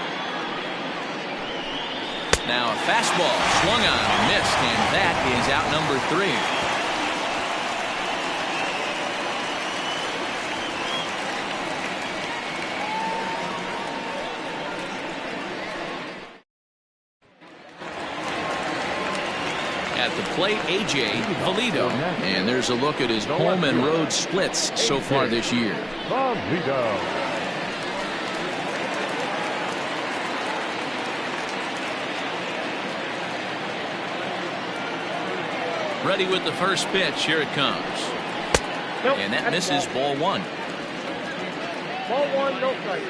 Now a fastball swung on and missed, and that is out number 3. At the plate, A.J. Valido. And there's a look at his home and road splits so far this year. Valido. Ready with the first pitch. Here it comes. And that misses ball 1. Ball 1, no strike.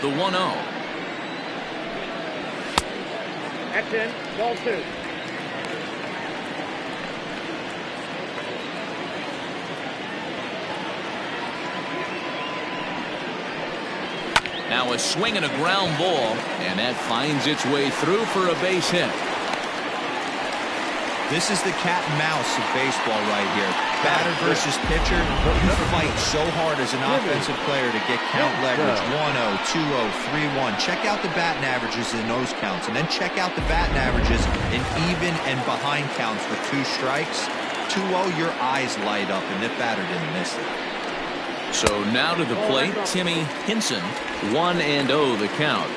The 1-0. That's in. Ball 2. Now a swing and a ground ball, and that finds its way through for a base hit. This is the cat and mouse of baseball right here. Batter versus pitcher. You fight so hard as an offensive player to get count leverage. 1-0, 2-0, 3-1. Check out the batting averages in those counts, and then check out the batting averages in even and behind counts with 2 strikes. 2-0, your eyes light up, and the batter didn't miss it. So now to the plate, Timmy Hinson. 1-0 the count.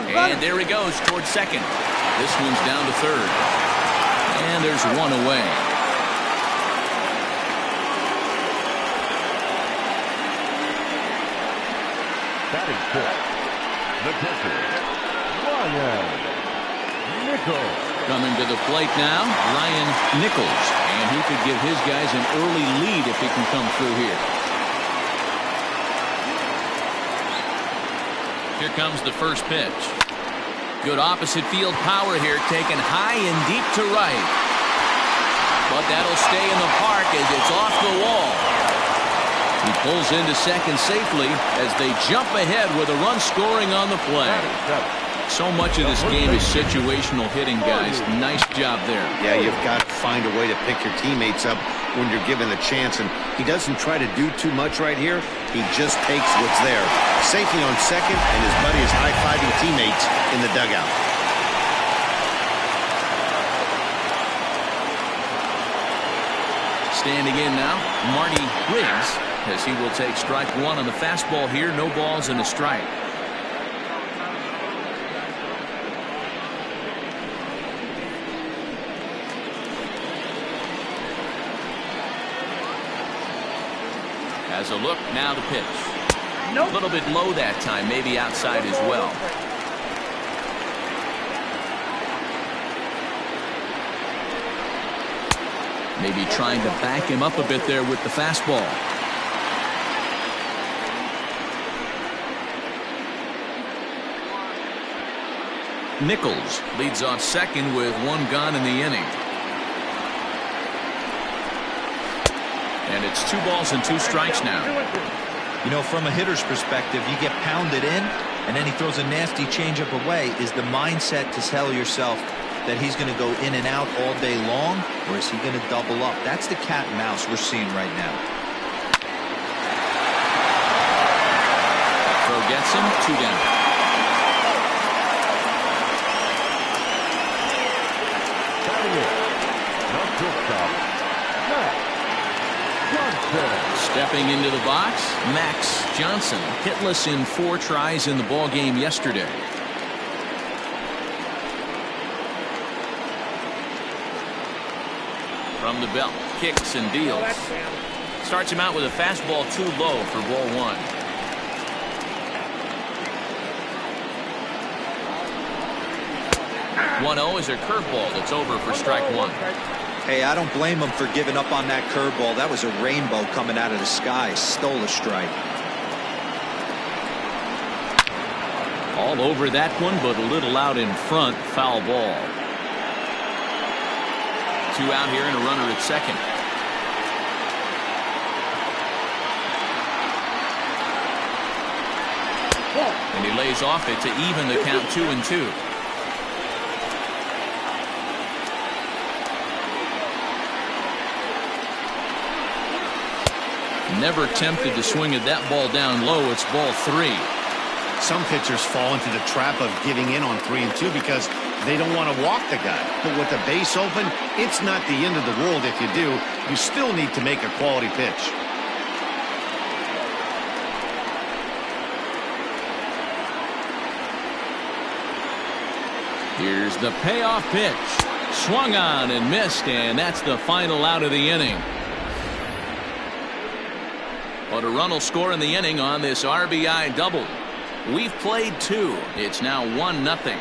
And there he goes towards second. This one's down to third. And there's one away. batting fifth, the pitcher, Ryan Nichols. Coming to the plate now, Ryan Nichols. And he could give his guys an early lead if he can come through here. Here comes the first pitch. Good opposite field power here, taken high and deep to right. But that'll stay in the park as it's off the wall. He pulls into second safely as they jump ahead with a run scoring on the play. So much of this game is situational hitting, guys. Nice job there. Yeah, you've got to find a way to pick your teammates up when you're given the chance, and he doesn't try to do too much right here. He just takes what's there. Safety on second, and his buddy is high-fiving teammates in the dugout. Standing in now, Marty Riggs, as he will take strike one on the fastball here. No balls and a strike. Has a look, now the pitch. A little bit low that time, maybe outside as well. Maybe trying to back him up a bit there with the fastball. Nichols leads off second with one gone in the inning. And it's 2 balls and 2 strikes now. You know, from a hitter's perspective, you get pounded in, and then he throws a nasty changeup away. Is the mindset to tell yourself that he's going to go in and out all day long, or is he going to double up? That's the cat and mouse we're seeing right now. Throw gets him, 2 down. Stepping into the box, Max Johnson, hitless in 4 tries in the ball game yesterday. From the belt, kicks and deals. Starts him out with a fastball too low for ball 1. One-0 is a curveball that's over for strike 1. Hey, I don't blame him for giving up on that curveball. That was a rainbow coming out of the sky. Stole a strike. All over that one, but a little out in front. Foul ball. 2 out here and a runner at second. And he lays off it to even the count 2-2. Never tempted to swing at that ball down low. It's ball 3. Some pitchers fall into the trap of giving in on 3 and 2 because they don't want to walk the guy. But with the base open, it's not the end of the world if you do. You still need to make a quality pitch. Here's the payoff pitch. Swung on and missed, and that's the final out of the inning. But a run will score in the inning on this RBI double. We've played 2. It's now 1-0.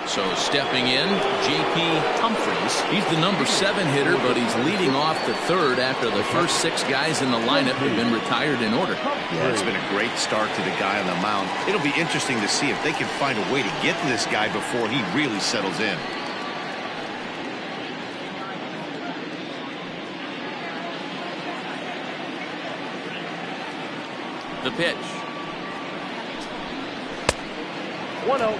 So stepping in, J.P. Humphries. He's the number 7 hitter, but he's leading off the 3rd after the first 6 guys in the lineup have been retired in order. Yeah, it's been a great start to the guy on the mound. It'll be interesting to see if they can find a way to get to this guy before he really settles in. The pitch. 1-0.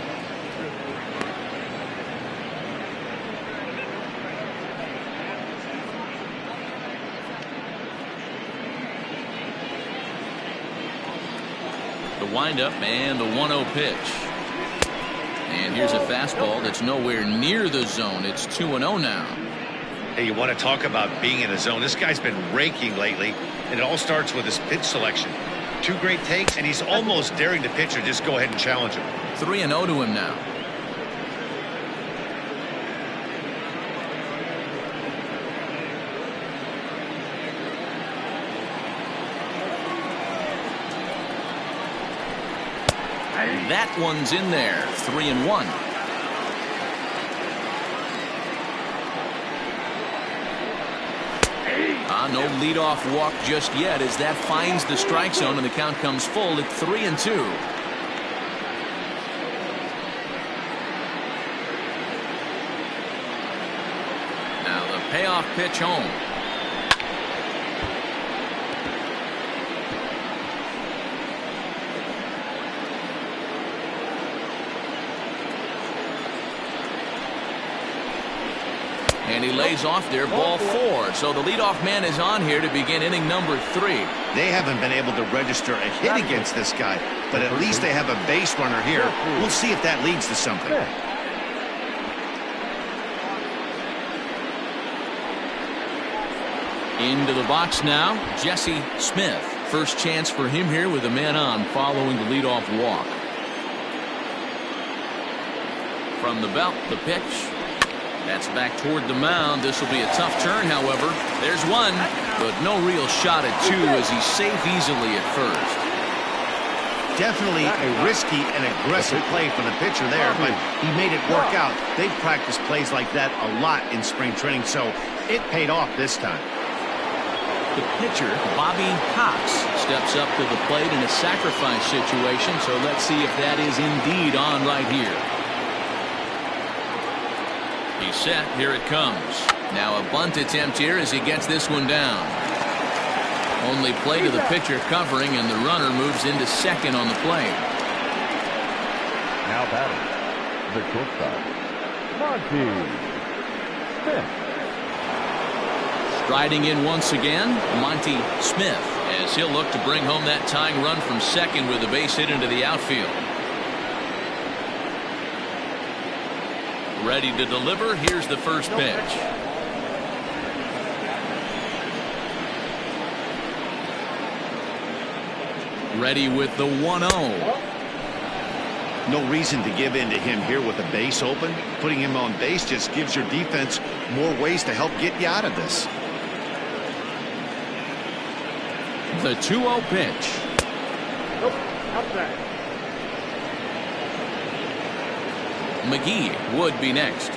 The windup and the 1-0 pitch. And here's a fastball that's nowhere near the zone. It's 2-0 now. Hey, you want to talk about being in a zone? This guy's been raking lately, and it all starts with his pitch selection. 2 great takes, and he's almost daring the pitcher just go ahead and challenge him. 3-0 to him now. That one's in there. 3-1. No leadoff walk just yet as that finds the strike zone and the count comes full at 3-2. Now the payoff pitch home. And he lays off there, ball 4. So the leadoff man is on here to begin inning number 3. They haven't been able to register a hit against this guy, but at least they have a base runner here. We'll see if that leads to something. Into the box now, Jesse Smith. First chance for him here with a man on following the leadoff walk. From the belt, the pitch. That's back toward the mound. This will be a tough turn, however. There's one, but no real shot at 2 as he's safe easily at first. Definitely a risky and aggressive play from the pitcher there, but he made it work out. They've practiced plays like that a lot in spring training, so it paid off this time. The pitcher, Bobby Cox, steps up to the plate in a sacrifice situation, so let's see if that is indeed on right here. He's set. Here it comes. Now a bunt attempt here as he gets this one down. Only play to the pitcher covering, and the runner moves into second on the play. Now batting, the shortstop, Monty Smith. Striding in once again, Monty Smith, as he'll look to bring home that tying run from second with a base hit into the outfield. Ready to deliver. Here's the first pitch. Ready with the 1-0. No reason to give in to him here with the base open. Putting him on base just gives your defense more ways to help get you out of this. The 2-0 pitch. Nope, outside. McGee would be next.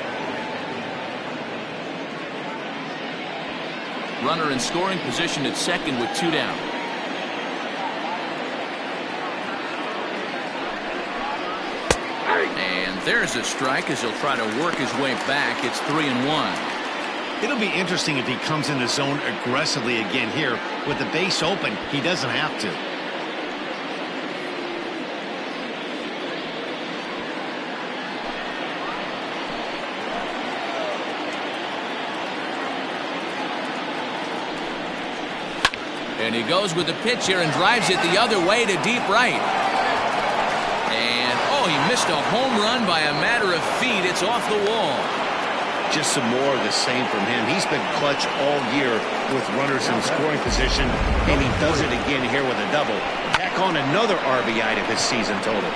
Runner in scoring position at second with 2 down. And there's a strike as he'll try to work his way back. It's 3-1. It'll be interesting if he comes in the zone aggressively again here. With the base open, he doesn't have to. And he goes with the pitch here and drives it the other way to deep right. And, oh, he missed a home run by a matter of feet. It's off the wall. Just some more of the same from him. He's been clutch all year with runners in scoring position, and he does it again here with a double. Tack on another RBI to his season total.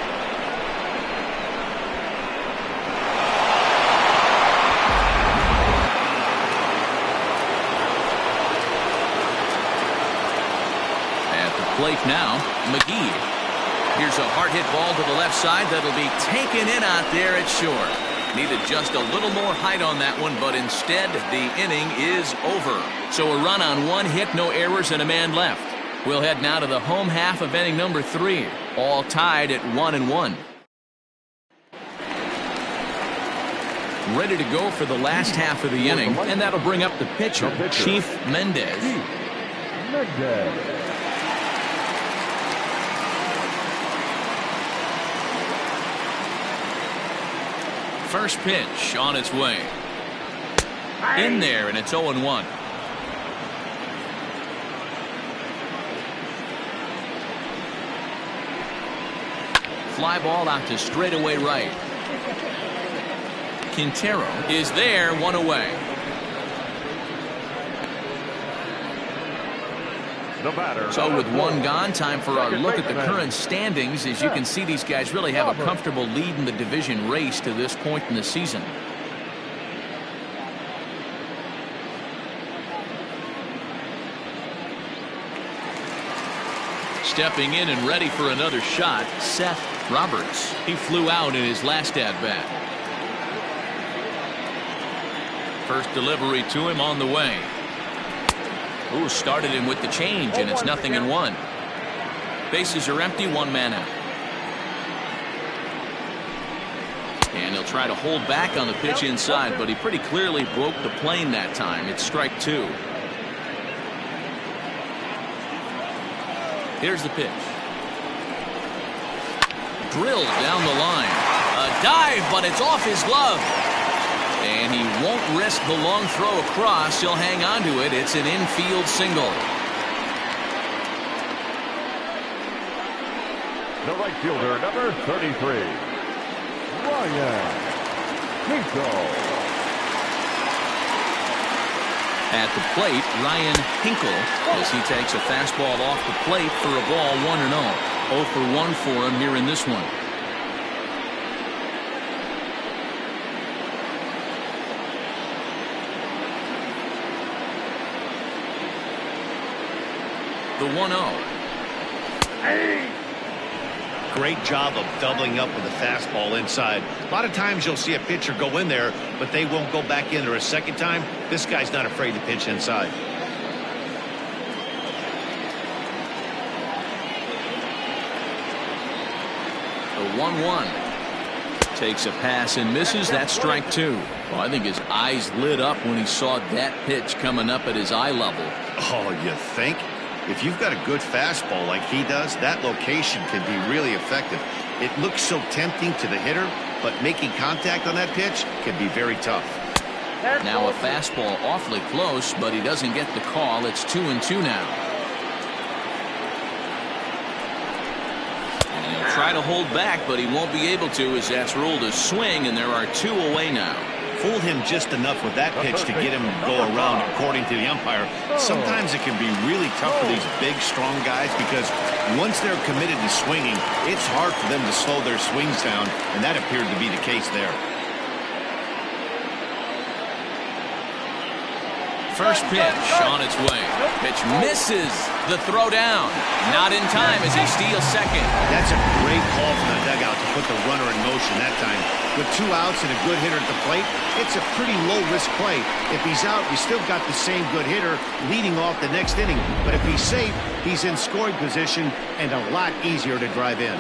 Plate now, McGee. Here's a hard hit ball to the left side that'll be taken in out there at short. Needed just a little more height on that one, but instead the inning is over. So a run on 1 hit, no errors, and a man left. We'll head now to the home half of inning number 3, all tied at 1-1. Ready to go for the last half of the inning, and that'll bring up the pitcher, Chief Mendez. First pitch on its way. In there, and it's 0-1. Fly ball out to straightaway right. Quintero is there, 1 away. So with 1 gone, time for our look at the current standings. As you can see, these guys really have a comfortable lead in the division race to this point in the season. Stepping in and ready for another shot, Seth Roberts. He flew out in his last at-bat. First delivery to him on the way. Ooh, started him with the change, and it's 0-1. Bases are empty, one man out. And he'll try to hold back on the pitch inside, but he pretty clearly broke the plane that time. It's strike two. Here's the pitch. Drilled down the line. A dive, but it's off his glove. And he won't risk the long throw across. He'll hang on to it. It's an infield single. The right fielder, number 33, Ryan Hinkle. At the plate, Ryan Hinkle, as he takes a fastball off the plate for a ball 1-0. 0 for 1 for him here in this one. The 1-0. Great job of doubling up with the fastball inside. A lot of times you'll see a pitcher go in there, but they won't go back in there a second time. This guy's not afraid to pitch inside. The 1-1. Takes a pass and misses. That's strike two. Well, I think his eyes lit up when he saw that pitch coming up at his eye level. Oh, you think? If you've got a good fastball like he does, that location can be really effective. It looks so tempting to the hitter, but making contact on that pitch can be very tough. Now a fastball awfully close, but he doesn't get the call. It's 2-2 now. And he'll try to hold back, but he won't be able to, as that's ruled a swing, and there are two away now. Fooled him just enough with that pitch to get him to go around, according to the umpire. Sometimes it can be really tough for these big, strong guys because once they're committed to swinging, it's hard for them to slow their swings down, and that appeared to be the case there. First pitch on its way. Pitch misses the throw down. Not in time as he steals second. That's a great call from the dugout to put the runner in motion that time. With 2 outs and a good hitter at the plate, it's a pretty low-risk play. If he's out, you still got the same good hitter leading off the next inning. But if he's safe, he's in scoring position and a lot easier to drive in.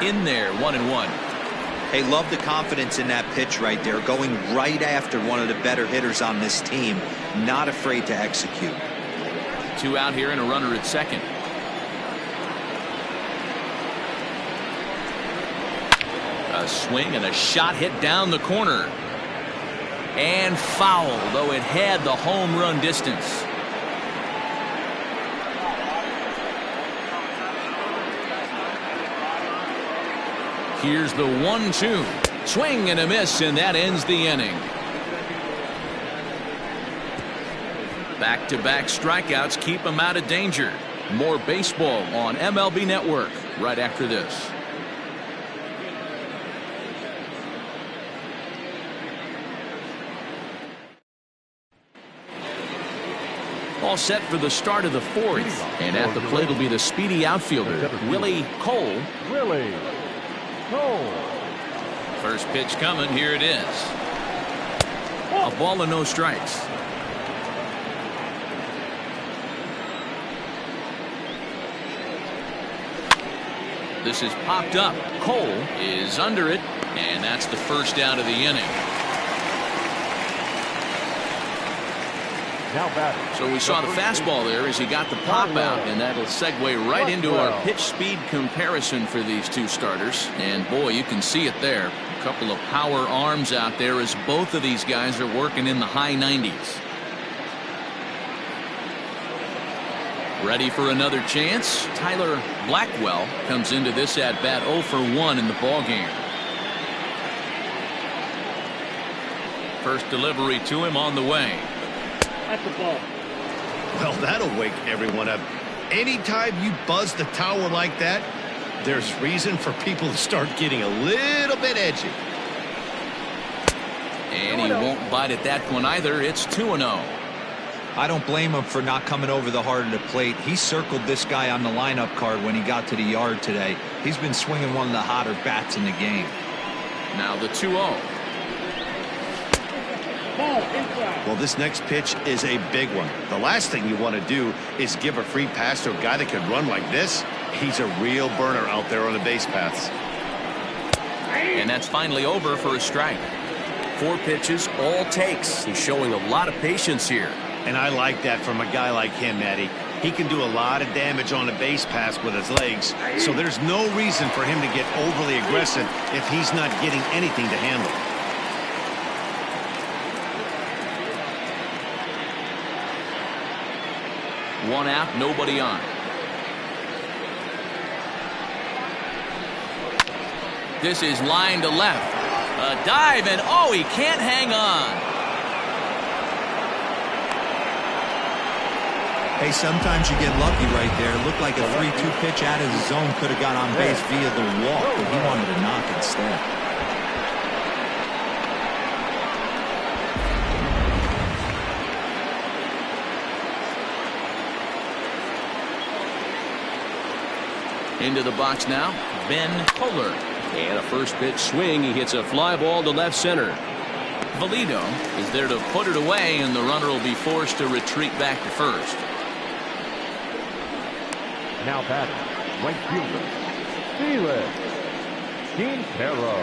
In there, 1-1. Hey, love the confidence in that pitch right there, going right after one of the better hitters on this team, not afraid to execute. 2 out here and a runner at second. A swing and a shot hit down the corner. And foul, though it had the home run distance. Here's the 1-2. Swing and a miss, and that ends the inning. Back-to-back strikeouts keep him out of danger. More baseball on MLB Network right after this. All set for the start of the fourth. And at the plate will be the speedy outfielder, Willie Cole. Willie Cole. First pitch coming. Here it is. A ball and no strikes. This is popped up. Cole is under it, and that's the first out of the inning. Now batting. So we saw the fastball there as he got the pop out, and that'll segue right into our pitch speed comparison for these two starters. And boy, you can see it there. A couple of power arms out there as both of these guys are working in the high 90s. Ready for another chance. Tyler Blackwell comes into this at bat 0 for 1 in the ball game. First delivery to him on the way. At the ball. Well, that'll wake everyone up. Anytime you buzz the tower like that, there's reason for people to start getting a little bit edgy. And he won't bite at that one either. It's 2-0. I don't blame him for not coming over the heart of the plate. He circled this guy on the lineup card when he got to the yard today. He's been swinging one of the hotter bats in the game. Now the 2-0. Well, this next pitch is a big one. The last thing you want to do is give a free pass to a guy that can run like this. He's a real burner out there on the base paths. And that's finally over for a strike. 4 pitches, all takes. He's showing a lot of patience here. And I like that from a guy like him, Matty. He can do a lot of damage on the base pass with his legs, so there's no reason for him to get overly aggressive if he's not getting anything to handle. One out, nobody on. This is line to left. A dive, and oh, he can't hang on. Hey, sometimes you get lucky right there. It looked like a 3-2 pitch out of the zone could have got on base via the walk, but he wanted to knock instead. Into the box now, Ben Kohler. And a first pitch swing. He hits a fly ball to left center. Valido is there to put it away, and the runner will be forced to retreat back to first. Now batting, right fielder, Felix Quintero.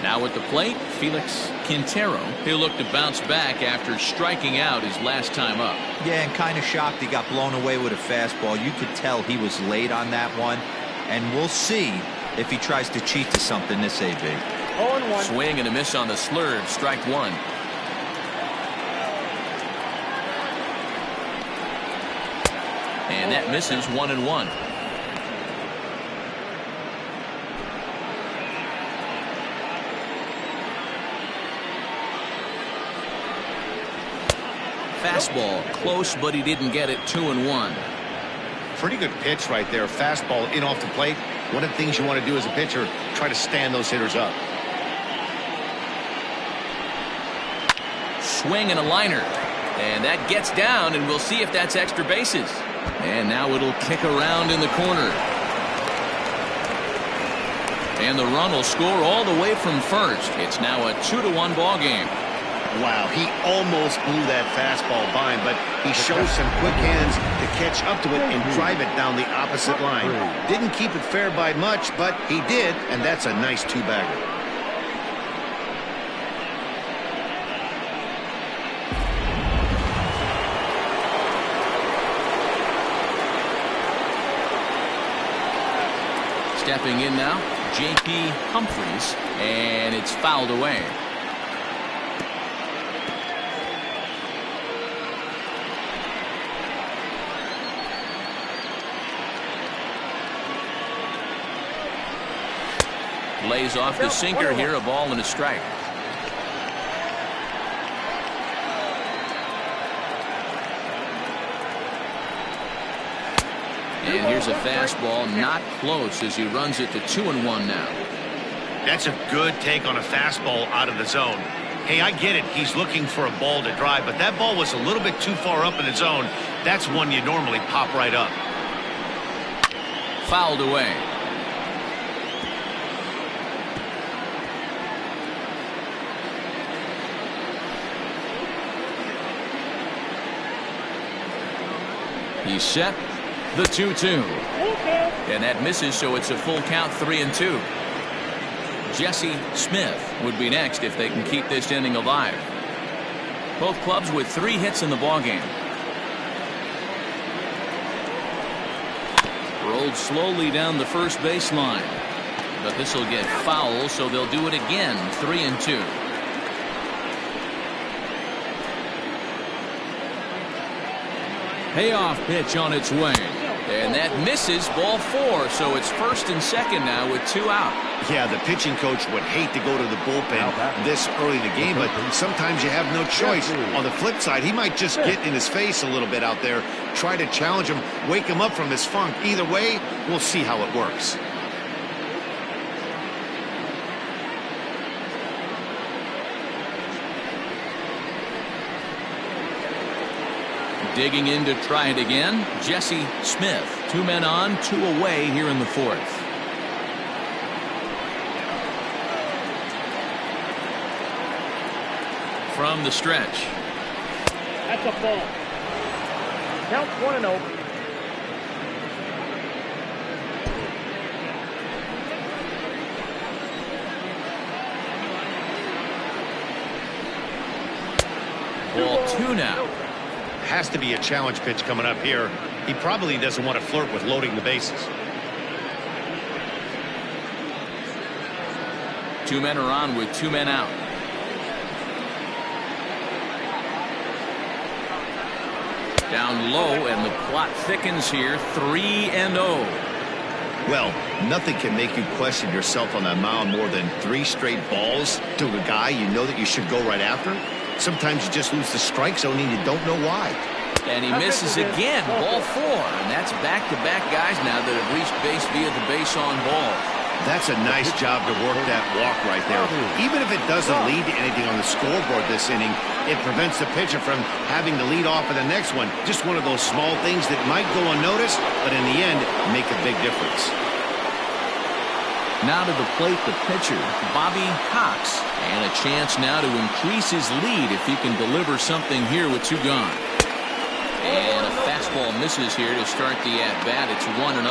Now at the plate, Felix Quintero. He'll look to bounce back after striking out his last time up. Yeah, and kind of shocked he got blown away with a fastball. You could tell he was late on that one. And we'll see if he tries to cheat to something this AB. 0-1. Swing and a miss on the slurve. Strike one. And that misses 1-1. Fastball close, but he didn't get it. 2-1. Pretty good pitch right there. Fastball in off the plate. One of the things you want to do as a pitcher, try to stand those hitters up. Swing and a liner. And that gets down, and we'll see if that's extra bases. And now it'll kick around in the corner. And the run will score all the way from first. It's now a 2-1 ball game. Wow, he almost blew that fastball by him, but he shows some quick hands to catch up to it and drive it down the opposite line. Didn't keep it fair by much, but he did, and that's a nice 2-bagger. Stepping in now, J.P. Humphries, and it's fouled away. Lays off the sinker here, a ball and a strike. And here's a fastball, not close, as he runs it to 2-1 now. That's a good take on a fastball out of the zone. Hey, I get it. He's looking for a ball to drive, but that ball was a little bit too far up in the zone. That's one you normally pop right up. Fouled away. He's set. The 2-2. And that misses, so it's a full count, 3-2. Jesse Smith would be next if they can keep this inning alive. Both clubs with 3 hits in the ballgame. Rolled slowly down the first baseline. But this will get foul, so they'll do it again, 3-2. Payoff pitch on its way. And that misses, ball 4, so it's first and second now with 2 out. Yeah, the pitching coach would hate to go to the bullpen this early in the game, but sometimes you have no choice. On the flip side, he might just get in his face a little bit out there, try to challenge him, wake him up from his funk. Either way, we'll see how it works. Digging in to try it again, Jesse Smith. 2 men on, 2 away here in the 4th. From the stretch. That's a ball. Count 1-0. Ball 2 now. Has to be a challenge pitch coming up here. He probably doesn't want to flirt with loading the bases. 2 men are on with 2 men out. Down low, and the plot thickens here. 3-0. Well, nothing can make you question yourself on that mound more than 3 straight balls to a guy you know that you should go right after. Sometimes you just lose the strike zone and you don't know why. And he misses again. Ball 4. And that's back-to-back guys now that have reached base via the base on ball. That's a nice job to work that walk right there. Even if it doesn't lead to anything on the scoreboard this inning, it prevents the pitcher from having to lead off of the next one. Just one of those small things that might go unnoticed, but in the end, make a big difference. Now to the plate, the pitcher, Bobby Cox. And a chance now to increase his lead if he can deliver something here with 2 gone. And a fastball misses here to start the at-bat. It's 1-0.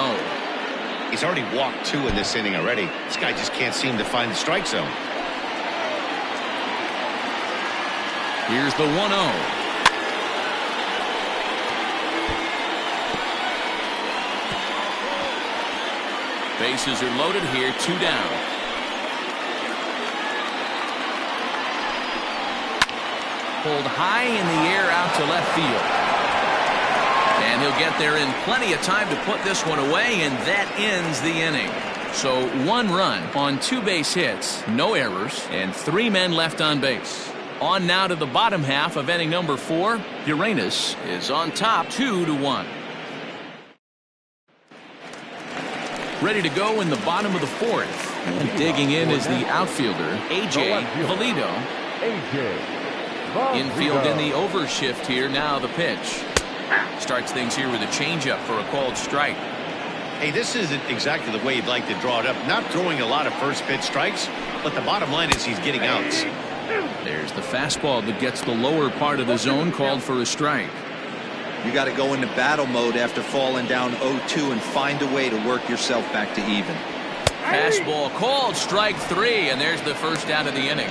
He's already walked 2 in this inning already. This guy just can't seem to find the strike zone. Here's the 1-0. Bases are loaded here, 2 down. Pulled high in the air out to left field. And he'll get there in plenty of time to put this one away, and that ends the inning. So 1 run on 2 base hits, no errors, and 3 men left on base. On now to the bottom half of inning number 4. Uranus is on top 2-1. Ready to go in the bottom of the 4th. And digging in is the outfielder, A.J. Valido. Infield in the overshift here. Now the pitch. Starts things here with a changeup for a called strike. Hey, this isn't exactly the way you'd like to draw it up. Not throwing a lot of first pitch strikes, but the bottom line is he's getting outs. There's the fastball that gets the lower part of the zone, called for a strike. You got to go into battle mode after falling down 0-2 and find a way to work yourself back to even. Fastball called, strike 3, and there's the first out of the inning.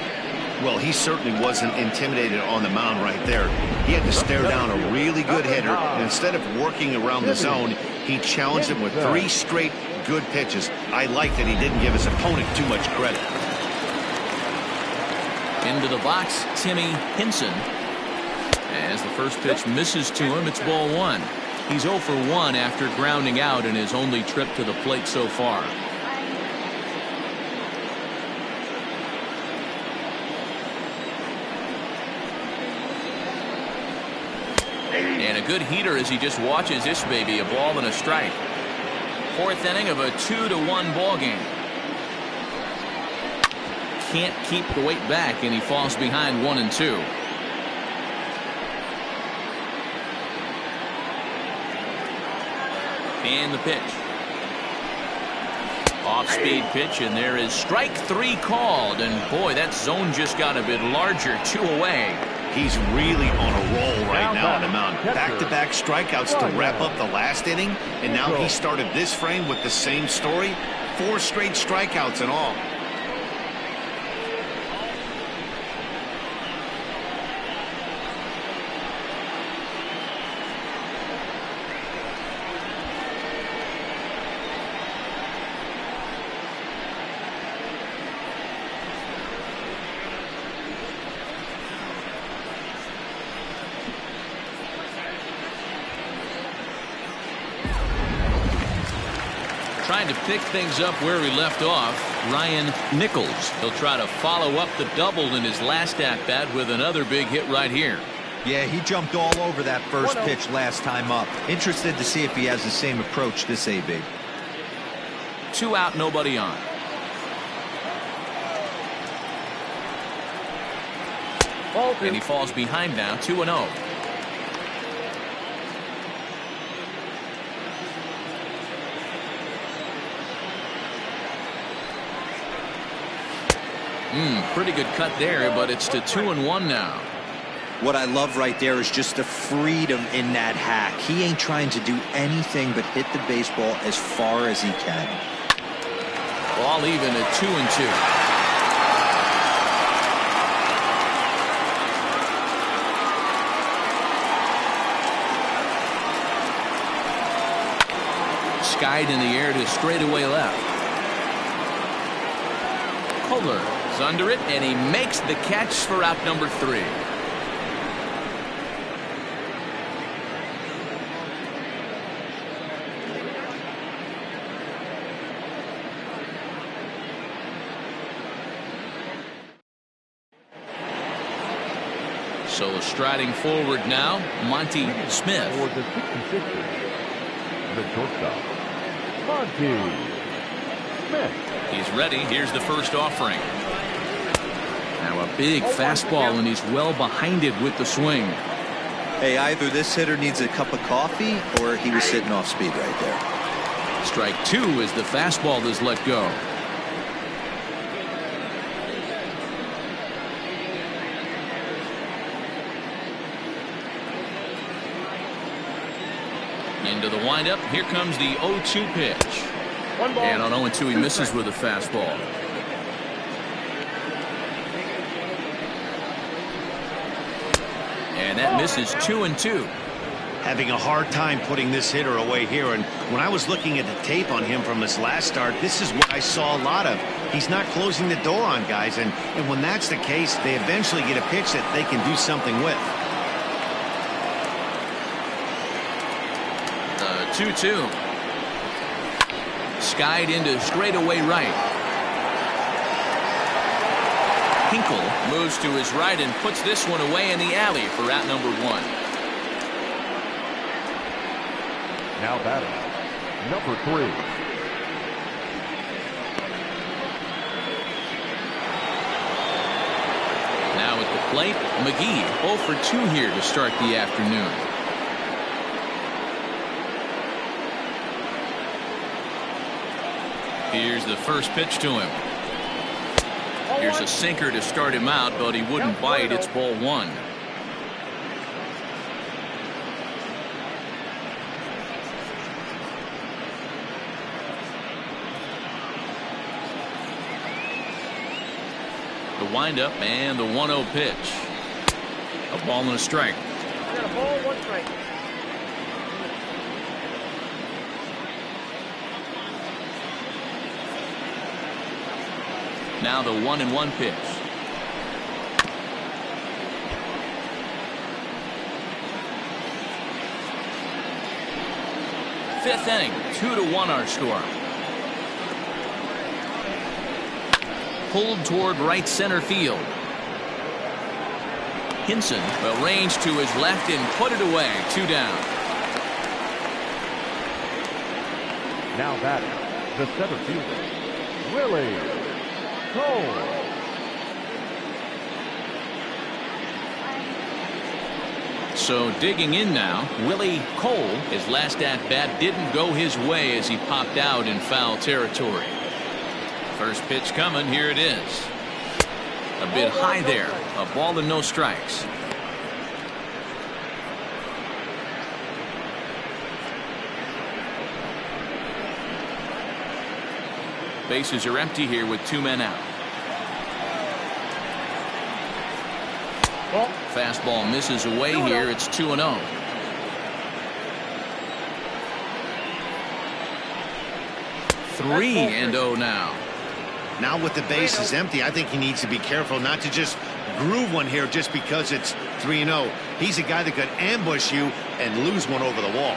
Well, he certainly wasn't intimidated on the mound right there. He had to stare down a really good hitter, and instead of working around the zone, he challenged him with 3 straight good pitches. I like that he didn't give his opponent too much credit. Into the box, Timmy Hinson. As the first pitch misses to him, it's ball 1. He's 0 for 1 after grounding out in his only trip to the plate so far. And a good heater as he just watches this baby, a ball and a strike. 4th inning of a 2-1 ball game. Can't keep the weight back, and he falls behind 1-2. And the pitch. Off-speed pitch, and there is strike 3 called. And boy, that zone just got a bit larger. 2 away. He's really on a roll right now on the mound. Back-to-back strikeouts to wrap up the last inning, and now he started this frame with the same story. 4 straight strikeouts and all. Trying to pick things up where we left off, Ryan Nichols. He'll try to follow up the double in his last at-bat with another big hit right here. Yeah, he jumped all over that first pitch last time up. Interested to see if he has the same approach this AB. 2 out, nobody on. And he falls behind now, 2-0. Pretty good cut there, but it's to 2-1 now. What I love right there is just the freedom in that hack. He ain't trying to do anything but hit the baseball as far as he can. Ball even at 2-2. Skied in the air to straightaway left. Kohler is under it, and he makes the catch for out number 3. So striding forward now, Monty Smith. For the 66ers, the shortstop, Monty Smith. He's ready. Here's the first offering. Now a big fastball, and he's well behind it with the swing. Hey, either this hitter needs a cup of coffee or he was sitting off speed right there. Strike 2 as the fastball is let go. Into the windup. Here comes the 0-2 pitch. And on 0-2 he misses with a fastball. And that misses 2-2. Having a hard time putting this hitter away here, and when I was looking at the tape on him from his last start, this is what I saw a lot of. He's not closing the door on guys, and when that's the case, they eventually get a pitch that they can do something with. 2-2. Skied into straightaway right. Hinkle moves to his right and puts this one away in the alley for out number 1. Now batting, number 3. Now at the plate, McGee 0 for 2 here to start the afternoon. Here's the first pitch to him. Here's a sinker to start him out, but he wouldn't bite. It's ball 1. The windup and the 1-0 pitch. A ball and a strike. Got a ball, 1 strike. Now the 1-1 pitch. Fifth inning, 2-1 our score. Pulled toward right center field. Hinson will range to his left and put it away. 2 down. Now batting, the center fielder, Willie Cole. So digging in now, Willie Cole. His last at bat didn't go his way as he popped out in foul territory. First pitch coming. Here it is. A bit high there. A ball and no strikes. Bases are empty here with 2 men out. Fastball misses away here. It's 2-0. Three and 0 now. Now with the bases empty, I think he needs to be careful not to just groove one here just because it's 3-0. He's a guy that could ambush you and lose one over the wall.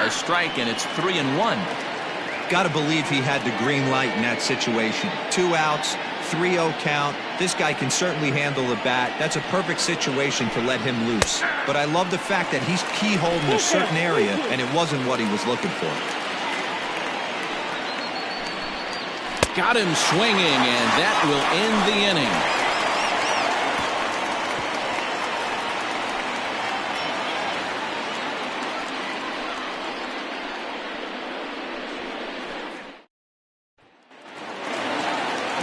A strike, and it's 3-1. Got to believe he had the green light in that situation. 2 outs, 3-0 count. This guy can certainly handle the bat. That's a perfect situation to let him loose. But I love the fact that he's keyholed in a certain area, and it wasn't what he was looking for. Got him swinging, and that will end the inning.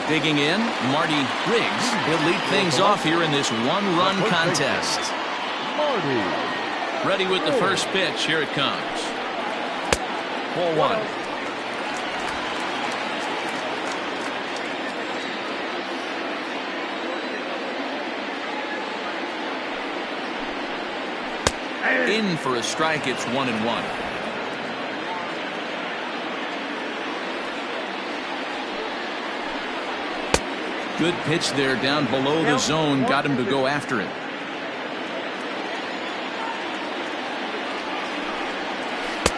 Digging in, Marty Riggs. He'll lead things off here in this one-run contest. Marty. Ready with the first pitch. Here it comes. Ball one. In for a strike. It's 1-1. Good pitch there down below the zone. Got him to go after it.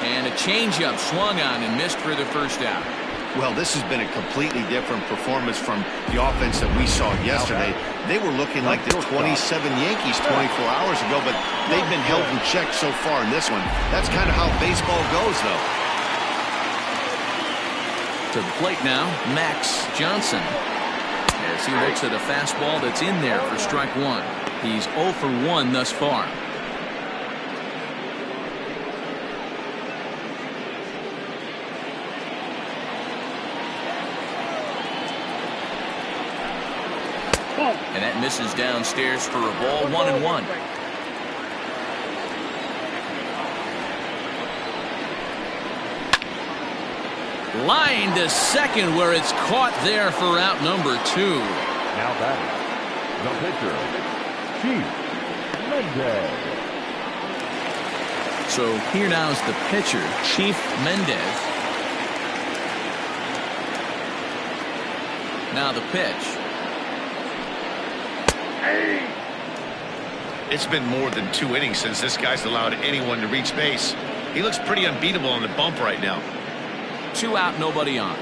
And a changeup swung on and missed for the first out. Well, this has been a completely different performance from the offense that we saw yesterday. They were looking like the 27 Yankees 24 hours ago, but they've been held in check so far in this one. That's kind of how baseball goes, though. To the plate now, Max Johnson. As he looks at a fastball that's in there for strike one. He's 0 for 1 thus far. And that misses downstairs for a ball. 1-1. Line to second where it's caught there for out number 2. Now batting, the pitcher, Chief Mendez. So here now is the pitcher, Chief Mendez. Now the pitch. It's been more than 2 innings since this guy's allowed anyone to reach base. He looks pretty unbeatable on the bump right now. 2 out, nobody on.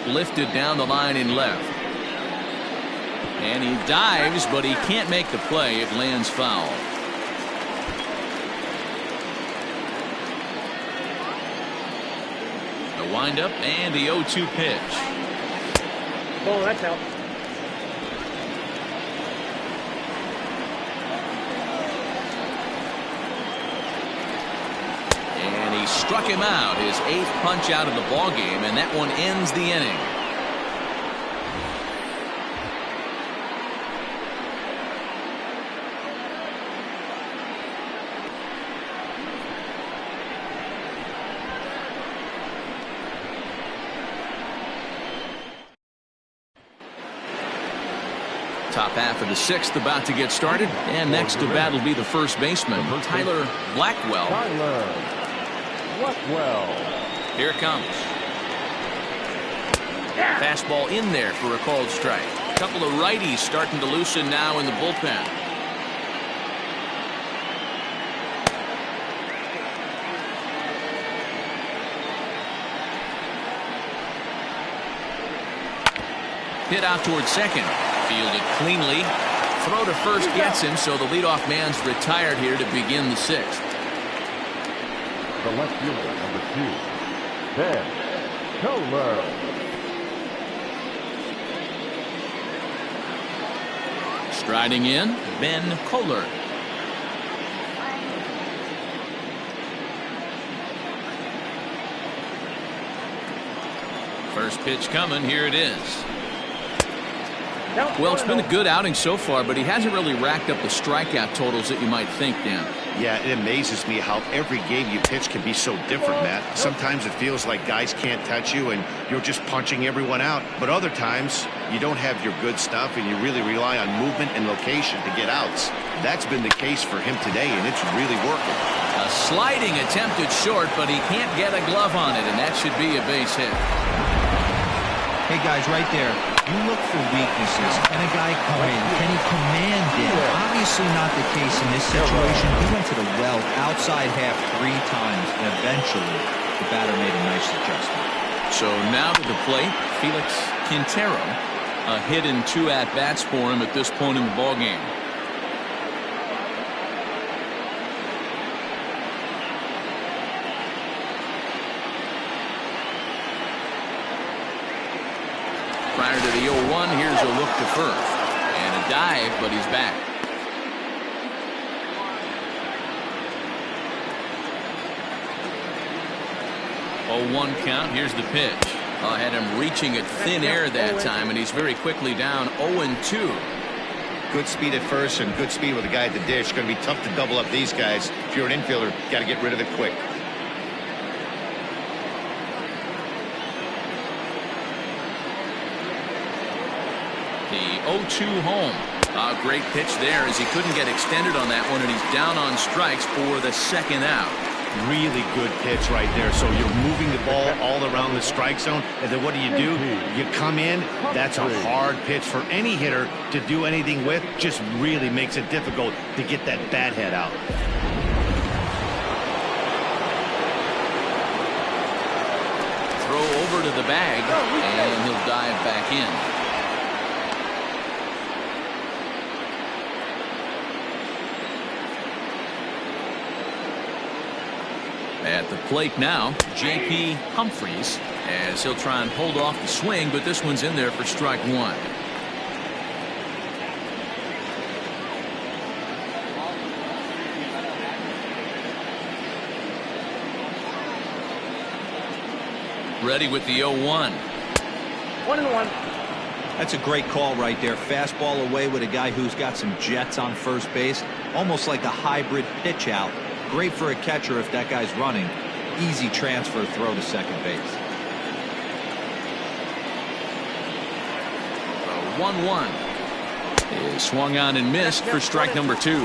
Lifted down the line in left. And he dives, but he can't make the play. It lands foul. The windup and the 0-2 pitch. Oh, that's out. And he struck him out, his 8th punch out of the ball game, and that one ends the inning. Top half of the 6th about to get started, and next to bat will be the first baseman, Tyler Blackwell. Here it comes. Fastball in there for a called strike. A couple of righties starting to loosen now in the bullpen. Hit out towards second. Fielded cleanly. Throw to first gets him, so the leadoff man's retired here to begin the 6th. The left fielder, number 2, Ben Kohler. Striding in, Ben Kohler. First pitch coming. Here it is. Well, it's been a good outing so far, but he hasn't really racked up the strikeout totals that you might think, Dan. Yeah, it amazes me how every game you pitch can be so different, Matt. Sometimes it feels like guys can't touch you and you're just punching everyone out. But other times, you don't have your good stuff and you really rely on movement and location to get outs. That's been the case for him today, and it's really working. A sliding attempted short, but he can't get a glove on it, and that should be a base hit. Hey, guys, right there, you look for weaknesses. Can a guy come in? Can he command in? Obviously not the case in this situation. He went to the well outside half 3 times, and eventually the batter made a nice adjustment. So now to the plate, Felix Quintero. A hit in 2 at-bats for him at this point in the ballgame. Prior to the 0-1, here's a look to first. And a dive, but he's back. 0-1 count. Here's the pitch. Had him reaching at thin air that time, and he's very quickly down 0-2. Good speed at first and good speed with the guy at the dish. Going to be tough to double up these guys. If you're an infielder, got to get rid of it quick. The 0-2 home. Great pitch there as he couldn't get extended on that one, and he's down on strikes for the second out. Really good pitch right there. So you're moving the ball all around the strike zone, and then what do? You come in. That's a hard pitch for any hitter to do anything with. Just really makes it difficult to get that bat head out. Throw over to the bag, and he'll dive back in. At the plate now, J.P. Humphries, as he'll try and hold off the swing, but this one's in there for strike one. Ready with the 0-1. 1-1. That's a great call right there. Fastball away with a guy who's got some jets on first base, almost like a hybrid pitch out. Great for a catcher if that guy's running. Easy transfer throw to second base. 1-1 is swung on and missed for strike number 2.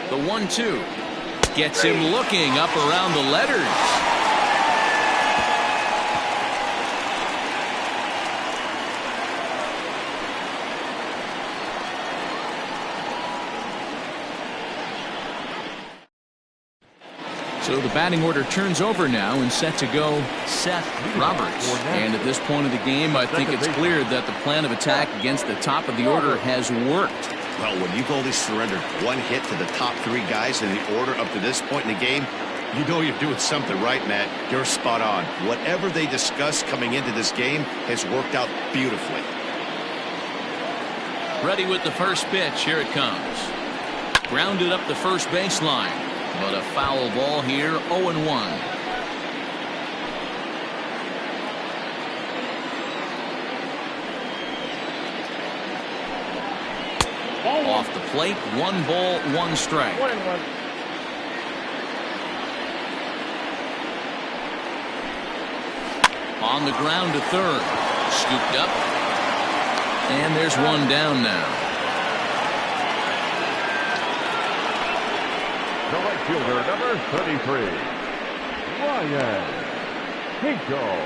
The 1-2 gets him looking up around the letters. So the batting order turns over now, and set to go Seth Roberts. And at this point of the game, I think it's clear that the plan of attack against the top of the order has worked. Well, when you've only surrendered one hit to the top 3 guys in the order up to this point in the game, you know you're doing something right, Matt. You're spot on. Whatever they discussed coming into this game has worked out beautifully. Ready with the first pitch. Here it comes. Grounded up the first baseline. But a foul ball here, 0-1. Off the plate, 1 ball, 1 strike. 1-1. On the ground to third. Scooped up. And there's 1 down now. The right fielder, number 33, Ryan Hinkle.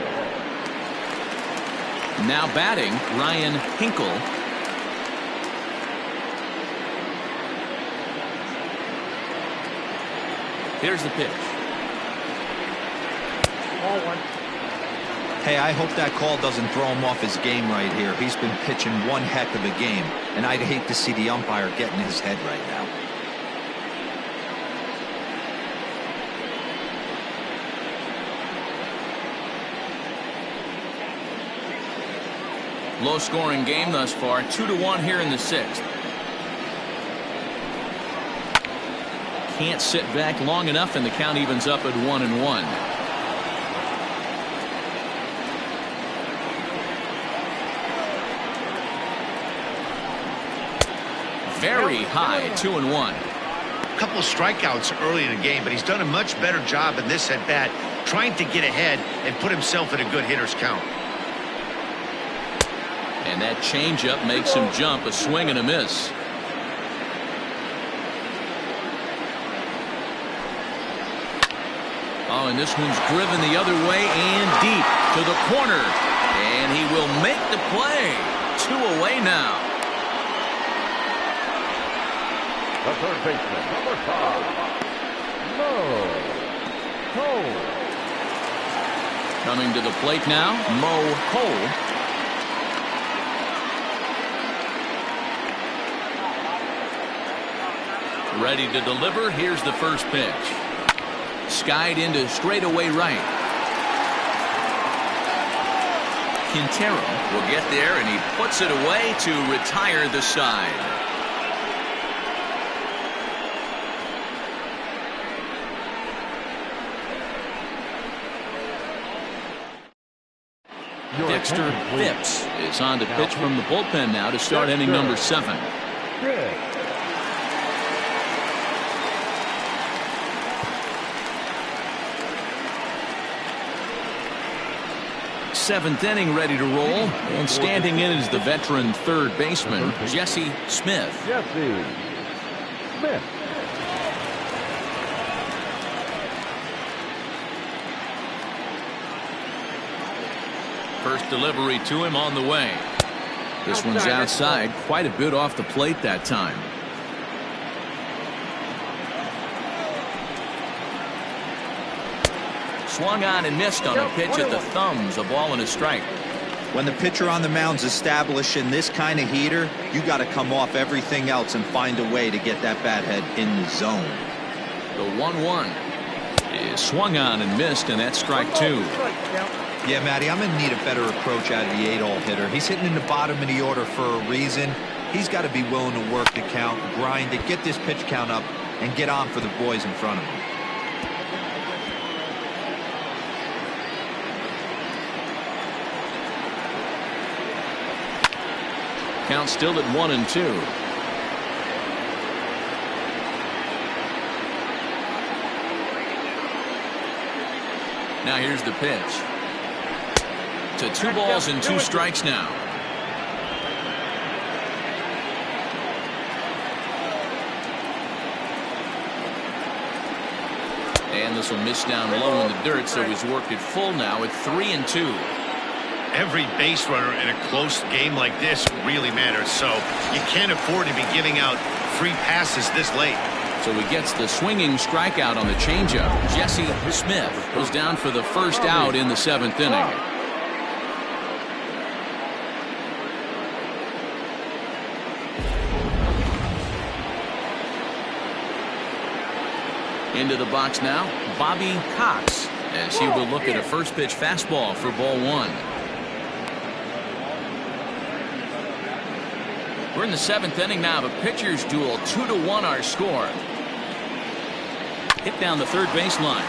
Now batting, Ryan Hinkle. Here's the pitch. Ball 1. Hey, I hope that call doesn't throw him off his game right here. He's been pitching one heck of a game, and I'd hate to see the umpire get in his head right now. Low-scoring game thus far, 2-1 here in the 6th. Can't sit back long enough, and the count evens up at 1-1. Very high, 2-1. A couple of strikeouts early in the game, but he's done a much better job in this at-bat trying to get ahead and put himself in a good hitter's count. And that changeup makes him jump, a swing and a miss. Oh, and this one's driven the other way and deep to the corner. And he will make the play. 2 away now. The third baseman, number 5, Mo Cole. Coming to the plate now, Mo Cole. Ready to deliver. Here's the first pitch. Skied into straightaway right. Quintero will get there, and he puts it away to retire the side. Dexter Phipps is on to pitch from the bullpen now to start inning number 7. Seventh inning ready to roll, and standing in is the veteran third baseman Jesse Smith. First delivery to him on the way. This one's outside, quite a bit off the plate that time. Swung on and missed on a pitch at the thumbs. A ball and a strike. When the pitcher on the mound's establishing this kind of heater, you got to come off everything else and find a way to get that bat head in the zone. The 1-1 is swung on and missed, and that's strike 2. Yeah, Matty, I'm going to need a better approach out of the 8-hole hitter. He's hitting in the bottom of the order for a reason. He's got to be willing to work the count, grind it, get this pitch count up, and get on for the boys in front of him. Count still at 1-2. Now here's the pitch. To 2 balls and 2 strikes now. And this will miss down low in the dirt, so he's worked it full now at 3-2. Every base runner in a close game like this really matters, so you can't afford to be giving out free passes this late. So he gets the swinging strikeout on the changeup. Jesse Smith goes down for the first out in the 7th inning. Into the box now, Bobby Cox, as he will look at a first pitch fastball for ball 1. We're in the 7th inning now of a pitcher's duel. 2-1 our score. Hit down the third baseline,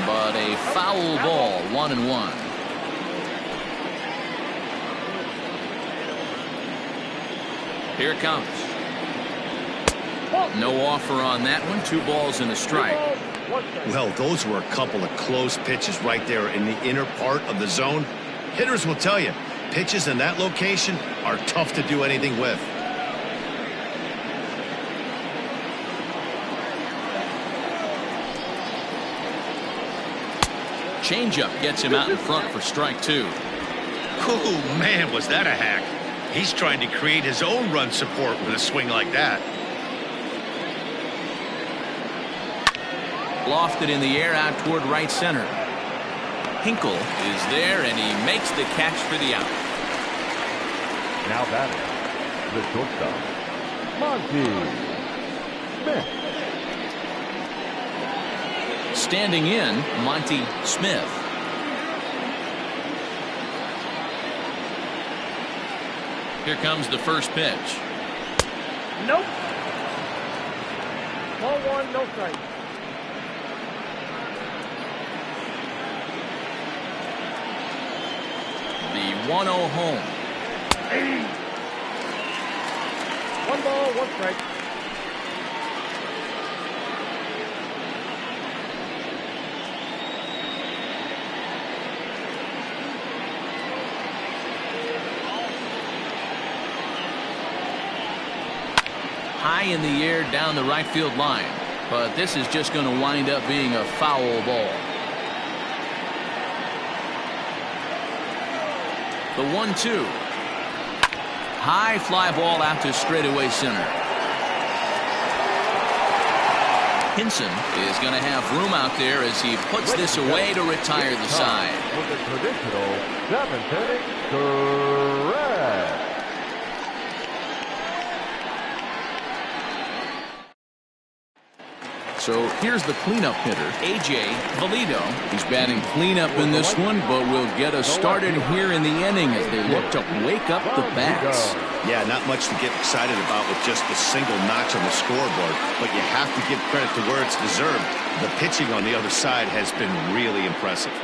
but a foul ball. 1-1. Here it comes. No offer on that one. 2 balls and a strike. Well, those were a couple of close pitches right there in the inner part of the zone. Hitters will tell you, pitches in that location are tough to do anything with. Changeup gets him out in front for strike 2. Oh, man, was that a hack. He's trying to create his own run support with a swing like that. Lofted in the air out toward right center. Hinkle is there, and he makes the catch for the out. Now batting, the shortstop, Monty Smith. Standing in, Monty Smith. Here comes the first pitch. Nope. Ball 1, no strike. The 1-0 home. 1 ball, 1 strike. High in the air down the right field line, but this is just going to wind up being a foul ball. The 1-2. High fly ball out to straightaway center. Hinson is going to have room out there as he puts this away to retire the side. With the traditional 7th inning correct. So So here's the cleanup hitter, A.J. Valido. He's batting cleanup in this one, but will get us started here in the inning as they look to wake up the bats. Yeah, not much to get excited about with just a single notch on the scoreboard, but you have to give credit to where it's deserved. The pitching on the other side has been really impressive.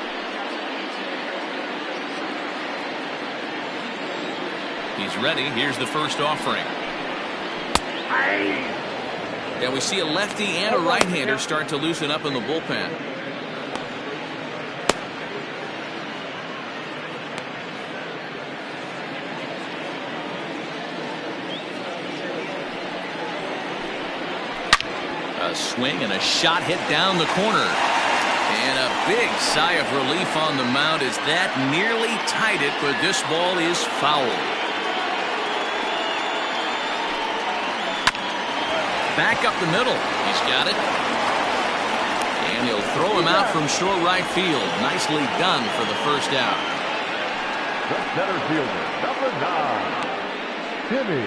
He's ready. Here's the first offering. And we see a lefty and a right-hander start to loosen up in the bullpen. A swing and a shot hit down the corner. And a big sigh of relief on the mound as that nearly tied it, but this ball is foul. Back up the middle. He's got it. And he'll throw him out from short right field. Nicely done for the first out. The center fielder, number 9, Timmy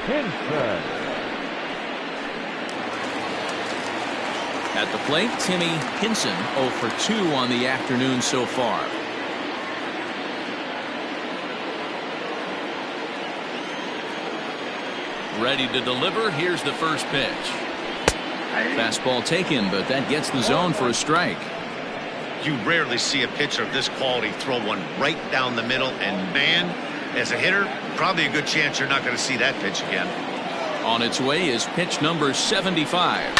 Hinson. At the plate, Timmy Hinson 0 for 2 on the afternoon so far. Ready to deliver. Here's the first pitch. Fastball taken, but that gets the zone for a strike. You rarely see a pitcher of this quality throw one right down the middle, and man, as a hitter, probably a good chance you're not going to see that pitch again. On its way is pitch number 75.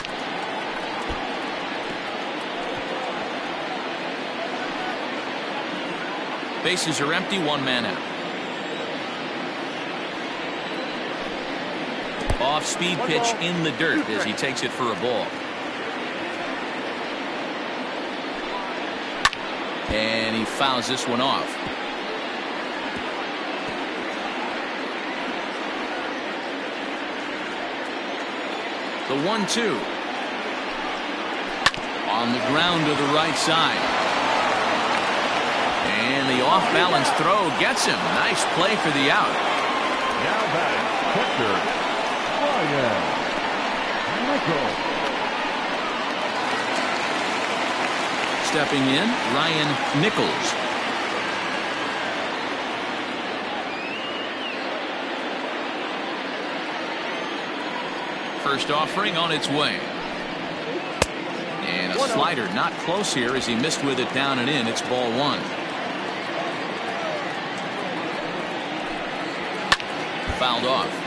Bases are empty, one man out. Off-speed pitch in the dirt as he takes it for a ball. And he fouls this one off. The 1-2. On the ground to the right side. And the off-balance throw gets him. Nice play for the out. Now batting, catcher, Ryan Nichols. Stepping in, Ryan Nichols. First offering on its way. And a slider not close here as he missed with it down and in. It's ball 1. Fouled off.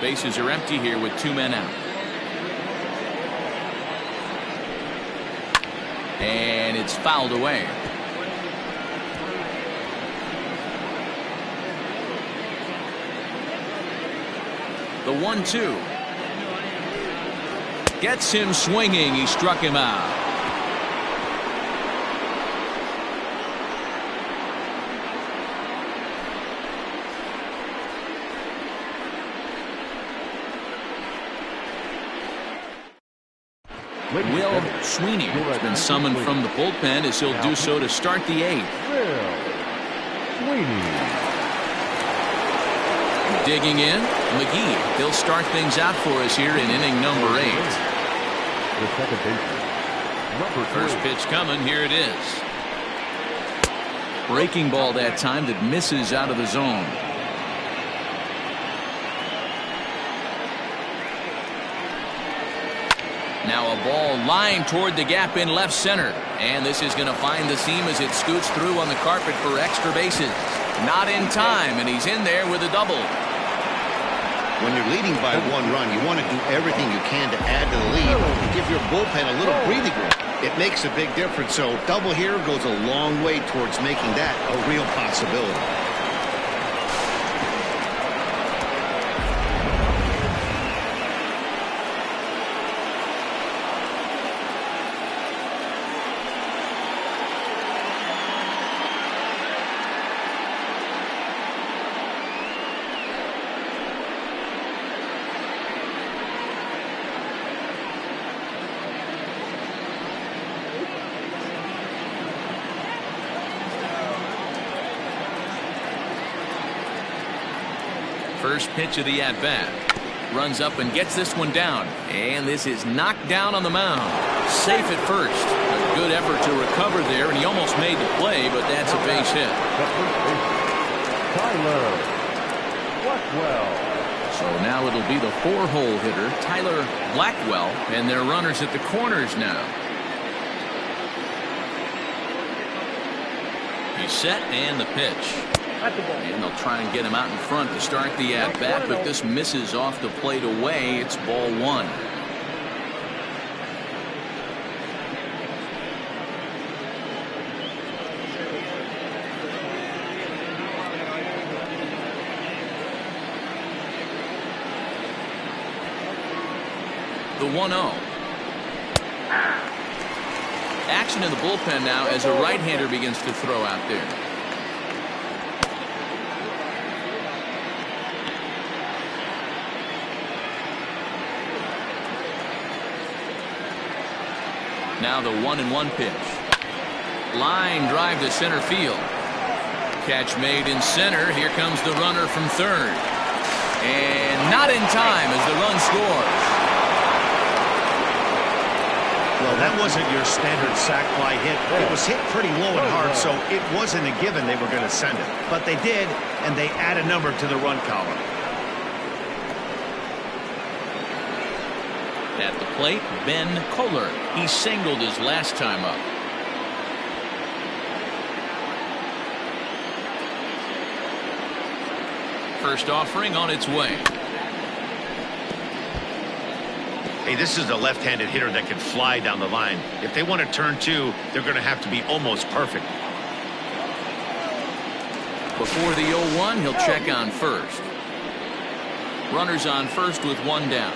Bases are empty here with 2 men out. And it's fouled away. The 1-2. Gets him swinging. He struck him out. Will Sweeney has been summoned from the bullpen as he'll do so to start the 8th. Will Sweeney. Digging in, McGee. He'll start things out for us here in inning number 8. The second baseman, number 3. First pitch coming. Here it is. Breaking ball that time that misses out of the zone. Now a ball lined toward the gap in left center. And this is going to find the seam as it scoots through on the carpet for extra bases. Not in time, and he's in there with a double. When you're leading by 1 run, you want to do everything you can to add to the lead and give your bullpen a little breathing room. It makes a big difference, so double here goes a long way towards making that a real possibility. First pitch of the at-bat. Runs up and gets this one down. And this is knocked down on the mound. Safe at first. A good effort to recover there, and he almost made the play, but that's a base hit. Tyler Blackwell. So now it'll be the 4-hole hitter, Tyler Blackwell, and their runners at the corners now. He's set, and the pitch. And they'll try and get him out in front to start the at-bat, but this misses off the plate away. It's ball 1. The 1-0. Action in the bullpen now as a right-hander begins to throw out there. Now the 1-1 pitch. Line drive to center field. Catch made in center. Here comes the runner from third. And not in time as the run scores. Well, that wasn't your standard sac fly hit. It was hit pretty low and hard, so it wasn't a given they were going to send it. But they did, and they add a number to the run column. At the plate, Ben Kohler. He singled his last time up. First offering on its way. Hey, this is a left-handed hitter that can fly down the line. If they want to turn 2, they're going to have to be almost perfect. Before the 0-1, he'll check on first. Runners on first with 1 down.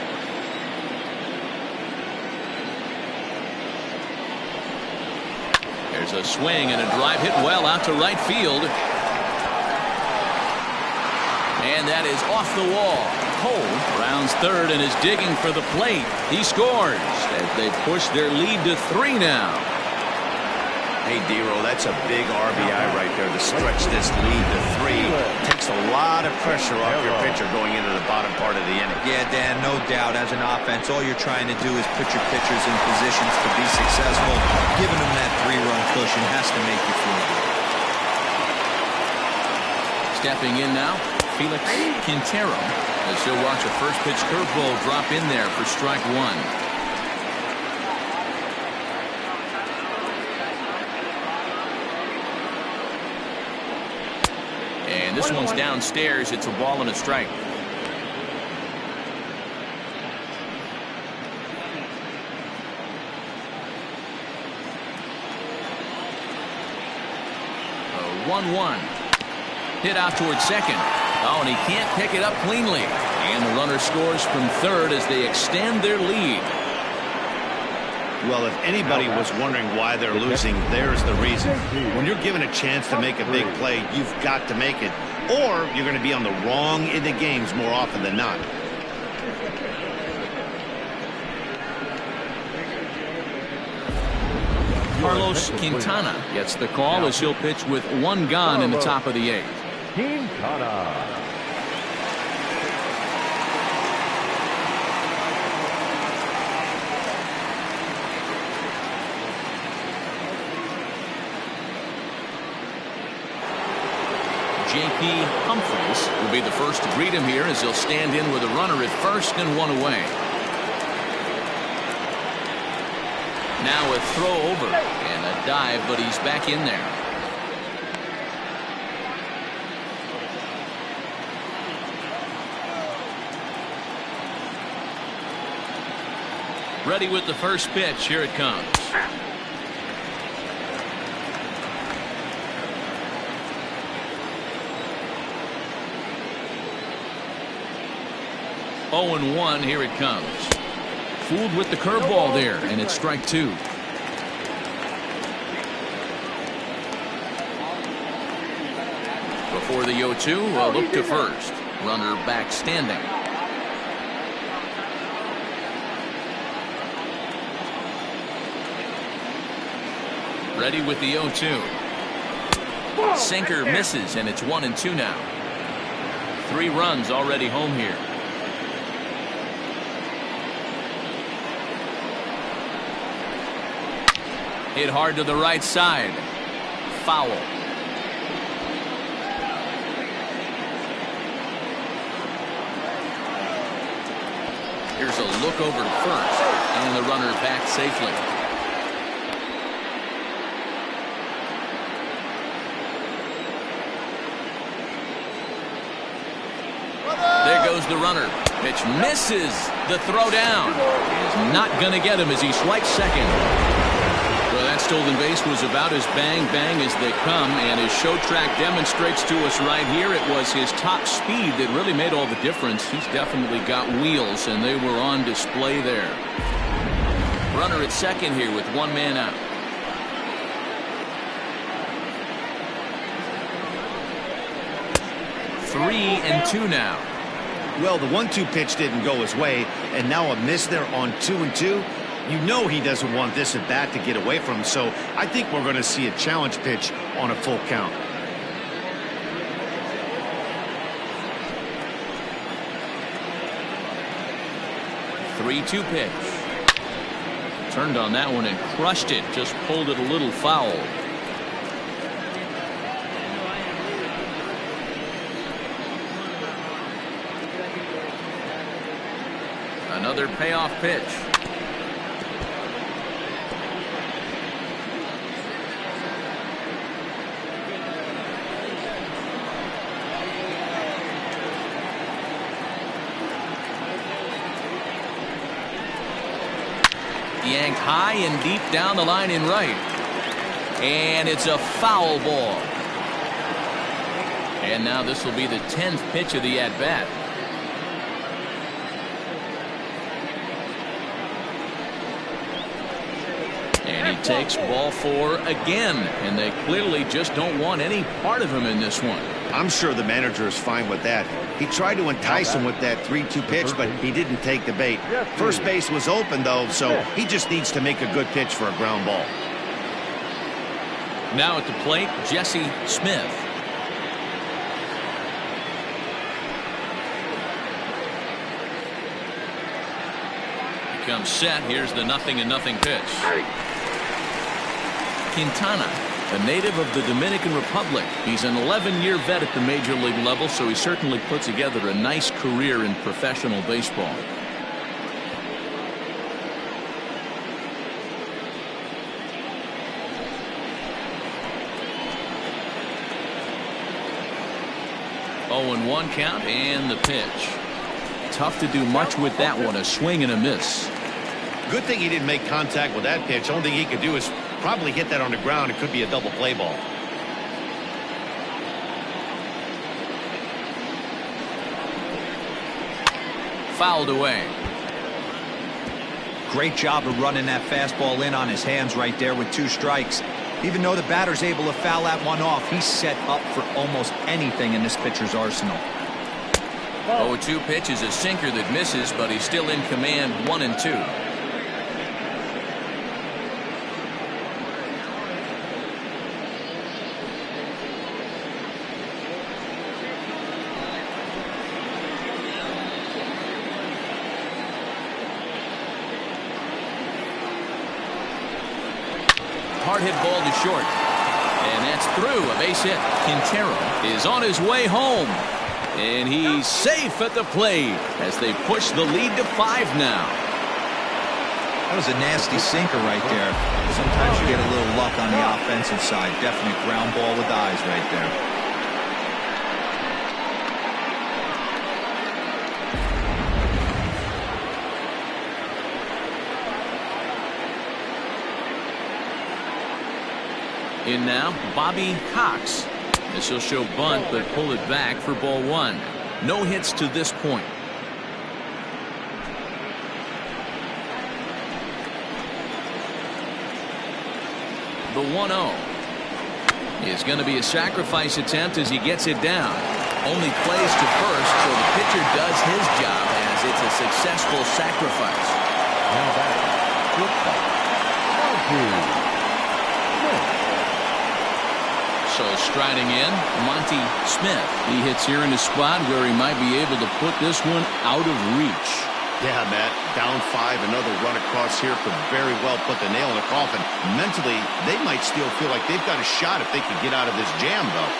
There's a swing and a drive hit well out to right field. And that is off the wall. Cole rounds third and is digging for the plate. He scores as they push their lead to 3 now. Hey, Dero, that's a big RBI right there to stretch this lead to 3. Takes a lot of pressure off your pitcher going into the bottom part of the inning. Yeah, Dan, no doubt. As an offense, all you're trying to do is put your pitchers in positions to be successful. Giving them that 3-run cushion has to make you feel good. Stepping in now, Felix Quintero, as he'll watch a first pitch curveball drop in there for strike 1. And this one's downstairs. It's a ball and a strike. A 1-1. Hit out towards second. Oh, and he can't pick it up cleanly. And the runner scores from third as they extend their lead. Well, if anybody was wondering why they're losing, there's the reason. When you're given a chance to make a big play, you've got to make it, or you're going to be on the wrong end of games more often than not. Carlos Quintana gets the call as he'll pitch with 1 gone in the top of the 8th. Quintana. J.P. Humphries will be the first to greet him here as he'll stand in with a runner at first and 1 away. Now a throw over and a dive, but he's back in there. Ready with the first pitch. Here it comes. Oh, and 1. Here it comes. Fooled with the curveball there, and it's strike 2. Before the 0-2, a look to first. Runner back standing. Ready with the 0-2. Sinker misses, and it's 1-2 now. 3 runs already home here. Hit hard to the right side. Foul. Here's a look over to first, and the runner back safely. There goes the runner. Pitch misses. The throw down is not going to get him as he swipes second. Well, that stolen base was about as bang-bang as they come, and as Show Track demonstrates to us right here, it was his top speed that really made all the difference. He's definitely got wheels, and they were on display there. Runner at second here with 1 man out. Three and two now. Well, the 1-2 pitch didn't go his way, and now a miss there on 2-2. You know he doesn't want this at bat to get away from him, so I think we're going to see a challenge pitch on a full count. Three-two pitch. Turned on that one and crushed it. Just pulled it a little foul. Another payoff pitch. Yanked high and deep down the line in right. And it's a foul ball. And now this will be the 10th pitch of the at-bat. And he takes ball 4 again. And they clearly just don't want any part of him in this one. I'm sure the manager is fine with that. He tried to entice him with that 3-2 pitch, but he didn't take the bait. First base was open, though, so he just needs to make a good pitch for a ground ball. Now at the plate, Jesse Smith. He comes set. Here's the 0-0 pitch. Quintana, a native of the Dominican Republic. He's an 11-year vet at the major league level, so he certainly put together a nice career in professional baseball. Oh, and 1 count, and the pitch. Tough to do much with that one, a swing and a miss. Good thing he didn't make contact with that pitch. Only thing he could do is probably hit that on the ground. It could be a double play ball. Fouled away. Great job of running that fastball in on his hands right there with 2 strikes. Even though the batter's able to foul that one off, he's set up for almost anything in this pitcher's arsenal. 0-2 pitch is a sinker that misses, but he's still in command. 1-2. Hard hit ball to short. And that's through. A base hit. Quintero is on his way home. And he's safe at the plate as they push the lead to 5 now. That was a nasty sinker right there. Sometimes you get a little luck on the offensive side. Definite ground ball with eyes right there. In now, Bobby Cox. This will show bunt, but pull it back for ball 1. No hits to this point. The 1-0 is going to be a sacrifice attempt as he gets it down. Only plays to first, so the pitcher does his job as it's a successful sacrifice. Now back, So striding in, Monty Smith. He hits here in a spot where he might be able to put this one out of reach. Yeah, Matt, down 5, another run across here could very well put the nail in the coffin. Mentally, they might still feel like they've got a shot if they can get out of this jam, though.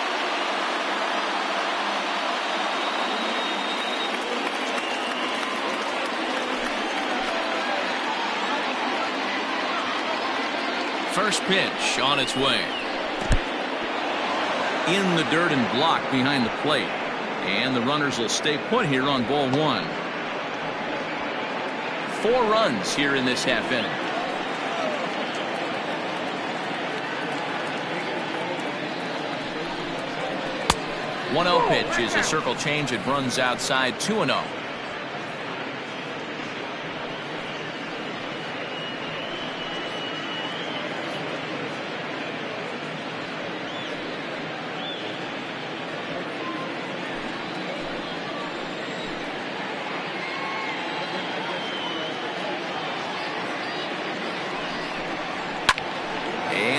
First pitch on its way. In the dirt and blocked behind the plate. And the runners will stay put here on ball 1. 4 runs here in this half inning. One 0 pitch is a circle change. It runs outside 2-0.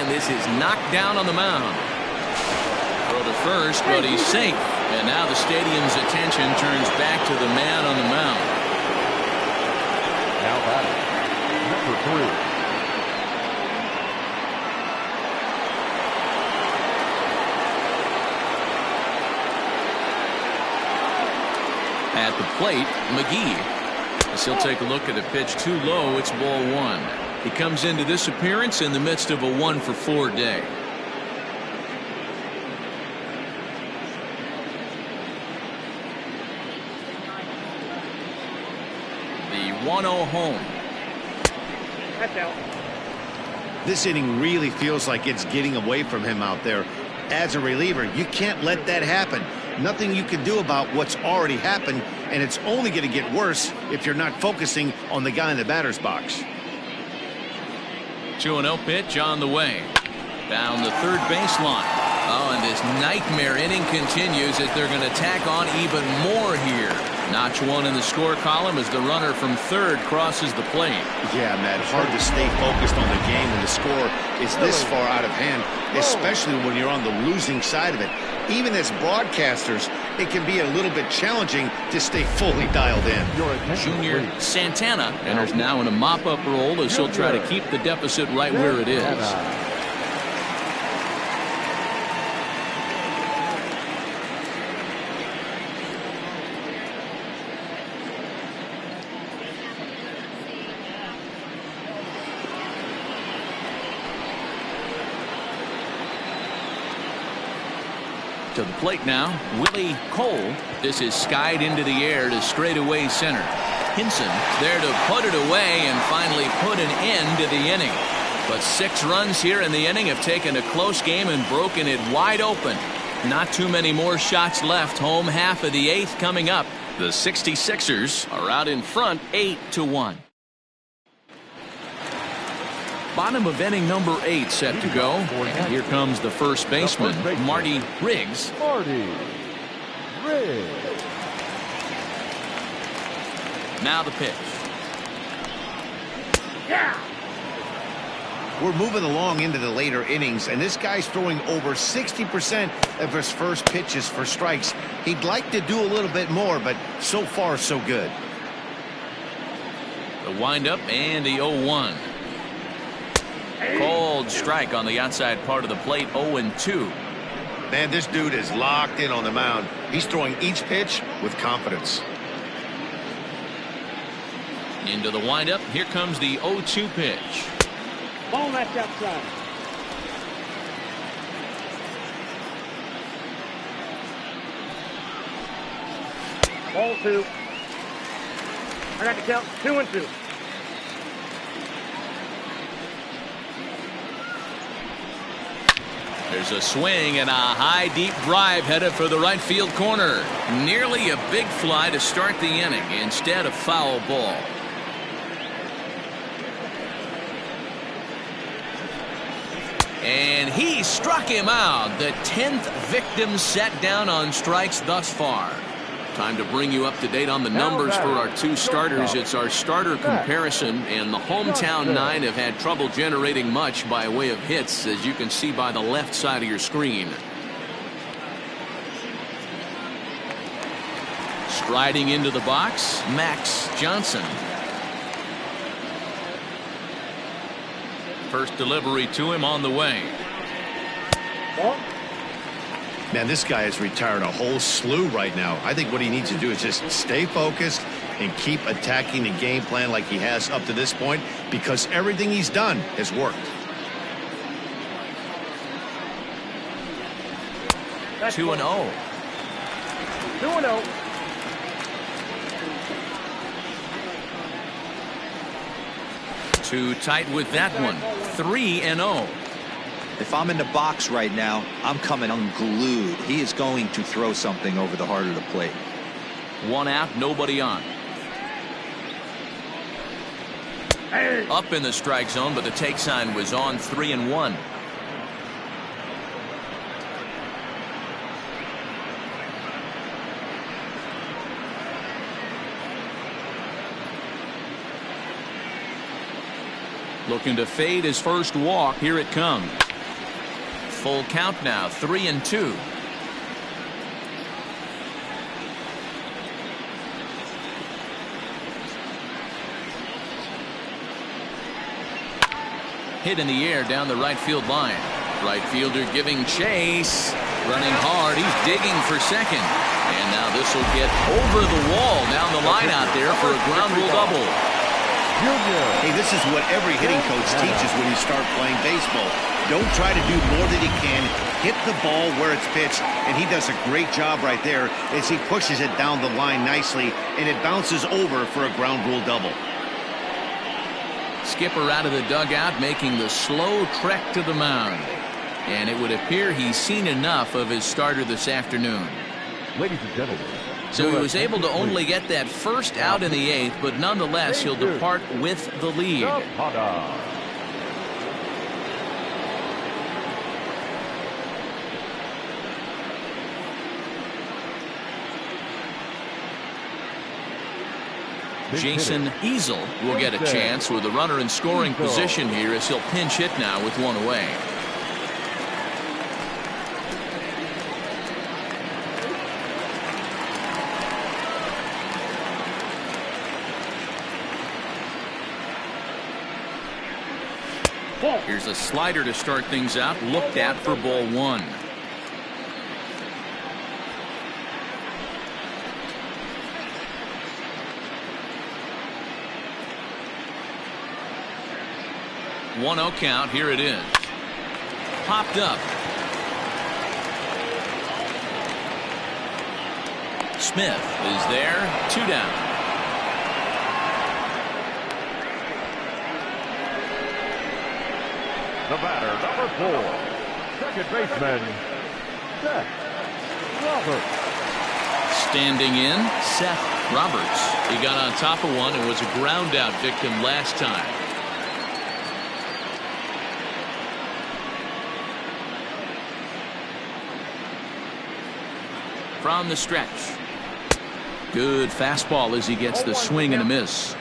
This is knocked down on the mound. Throw to first, but he's safe. And now the stadium's attention turns back to the man on the mound. Now batting, number 3. At the plate, McGee. As he'll take a look at a pitch too low. It's ball 1. He comes into this appearance in the midst of a 1-for-4 day. The 1-0 home. That's out. This inning really feels like it's getting away from him out there. As a reliever, you can't let that happen. Nothing you can do about what's already happened, and it's only going to get worse if you're not focusing on the guy in the batter's box. 2-0 pitch on the way. Down the third baseline. Oh, and this nightmare inning continues as they're going to tack on even more here. Notch 1 in the score column as the runner from third crosses the plate. Yeah, Matt, hard to stay focused on the game when the score is this far out of hand, especially when you're on the losing side of it. Even as broadcasters, it can be a little bit challenging to stay fully dialed in. Junior Santana enters now in a mop-up role as he'll try to keep the deficit right where it is. To the plate now, Willie Cole. This is skied into the air to straightaway center. Hinson there to put it away and finally put an end to the inning. But 6 runs here in the inning have taken a close game and broken it wide open. Not too many more shots left. Home half of the 8th coming up. The 66ers are out in front 8-1. Bottom of inning number 8 set to go. And here comes the first baseman, Marty Riggs. Marty Riggs. Now the pitch. Yeah. We're moving along into the later innings, and this guy's throwing over 60% of his first pitches for strikes. He'd like to do a little bit more, but so far so good. The windup and the 0-1. Cold strike on the outside part of the plate. 0-2. Man, this dude is locked in on the mound. He's throwing each pitch with confidence. Into the windup. Here comes the 0-2 pitch. Ball match outside. Ball 2. I got to count 2-2. There's a swing and a high deep drive headed for the right field corner. Nearly a big fly to start the inning. Instead, a foul ball. And he struck him out. The 10th victim set down on strikes thus far. Time to bring you up to date on the numbers for our two starters. It's our starter comparison, and the hometown nine have had trouble generating much by way of hits, as you can see by the left side of your screen. Striding into the box, Max Johnson. First delivery to him on the way. Man, this guy has retired a whole slew right now. I think what he needs to do is just stay focused and keep attacking the game plan like he has up to this point, because everything he's done has worked. 2-0. 2-0. Too tight with that one. 3-0. If I'm in the box right now, I'm coming unglued. He is going to throw something over the heart of the plate. One out, nobody on. Up in the strike zone, but the take sign was on. 3-1. Looking to fade his first walk. Here it comes. Full count now. 3-2. Hit in the air down the right field line. Right fielder giving chase. Running hard. He's digging for second. And now this will get over the wall down the line out there for a ground rule double. Hey, this is what every hitting coach teaches when you start playing baseball. Don't try to do more than he can. Hit the ball where it's pitched, and he does a great job right there as he pushes it down the line nicely, and it bounces over for a ground rule double. Skipper out of the dugout, making the slow trek to the mound. And it would appear he's seen enough of his starter this afternoon. Ladies and gentlemen. So he was able to only get that first out in the eighth, but nonetheless he'll depart with the lead. Jason Easel will get a chance with a runner in scoring position here as he'll pinch hit now with one away. Here's a slider to start things out, looked at for ball one. One 0 count. Here it is. Popped up. Smith is there. 2 down. The batter, number 4, second baseman, Seth Roberts. Standing in, Seth Roberts. He got on top of one and was a ground out victim last time. From the stretch. Good fastball as he gets the swing and a miss.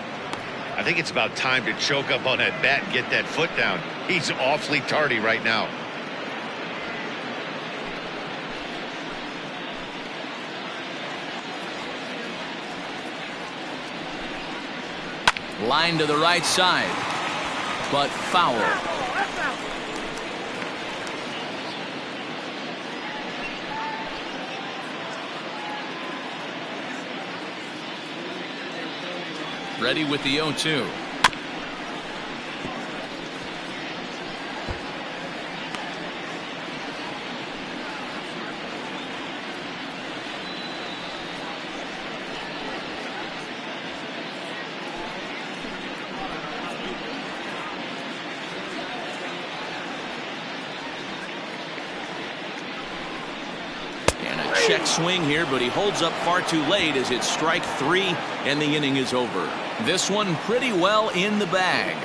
I think it's about time to choke up on that bat and get that foot down. He's awfully tardy right now. Line to the right side, but foul. Ready with the 0-2. Check swing here, but he holds up far too late as it's strike 3 and the inning is over. This one pretty well in the bag.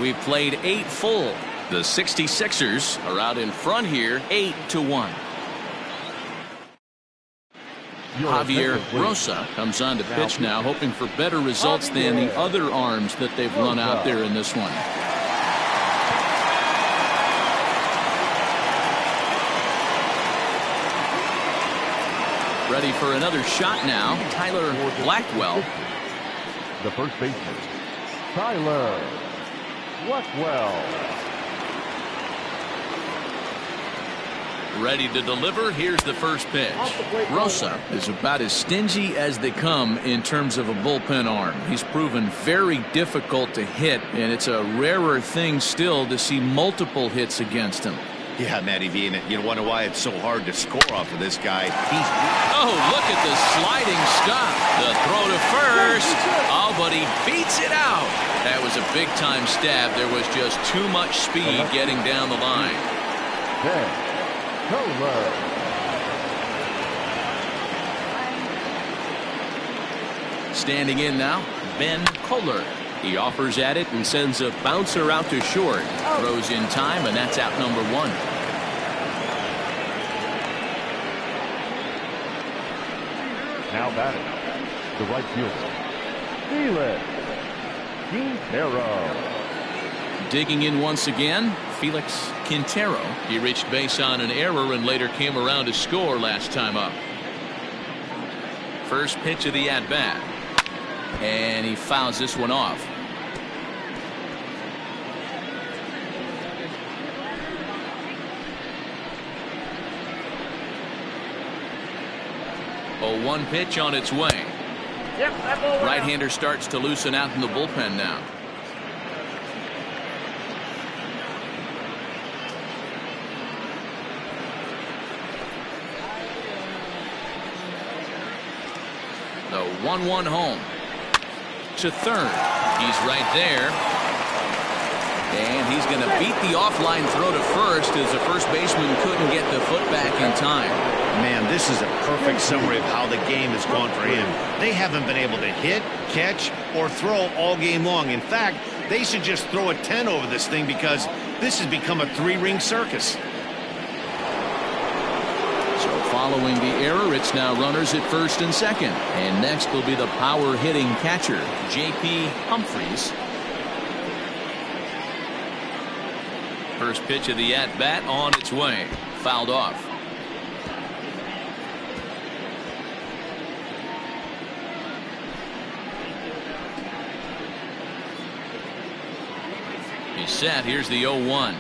We've played 8 full. The 66ers are out in front here 8-1. Javier Rosa comes on to pitch now, hoping for better results than the other arms that they've run out there in this one. Ready for another shot now, Tyler Blackwell. The first baseman, Tyler Blackwell. Ready to deliver. Here's the first pitch. Rosa is about as stingy as they come in terms of a bullpen arm. He's proven very difficult to hit, and it's a rarer thing still to see multiple hits against him. Yeah, Matty V, and you wonder why it's so hard to score off of this guy. Oh, look at the sliding stop. The throw to first. Oh, but he beats it out. That was a big-time stab. There was just too much speed getting down the line. Standing in now, Ben Kohler. He offers at it and sends a bouncer out to short. Throws in time, and that's out number one. Now batting, the right fielder, Felix Quintero. Digging in once again, Felix Quintero. He reached base on an error and later came around to score last time up. First pitch of the at-bat. And he fouls this one off. A 1 pitch on its way. Right-hander starts to loosen out in the bullpen now. The 1-1 home. To third. He's right there. And he's going to beat the offline throw to first as the first baseman couldn't get the foot back in time. Man, this is a perfect summary of how the game has gone for him. They haven't been able to hit, catch, or throw all game long. In fact, they should just throw a 10 over this thing because this has become a 3-ring circus. So following the error, it's now runners at first and second. And next will be the power-hitting catcher, J.P. Humphries. First pitch of the at-bat on its way. Fouled off. He's set. Here's the 0-1.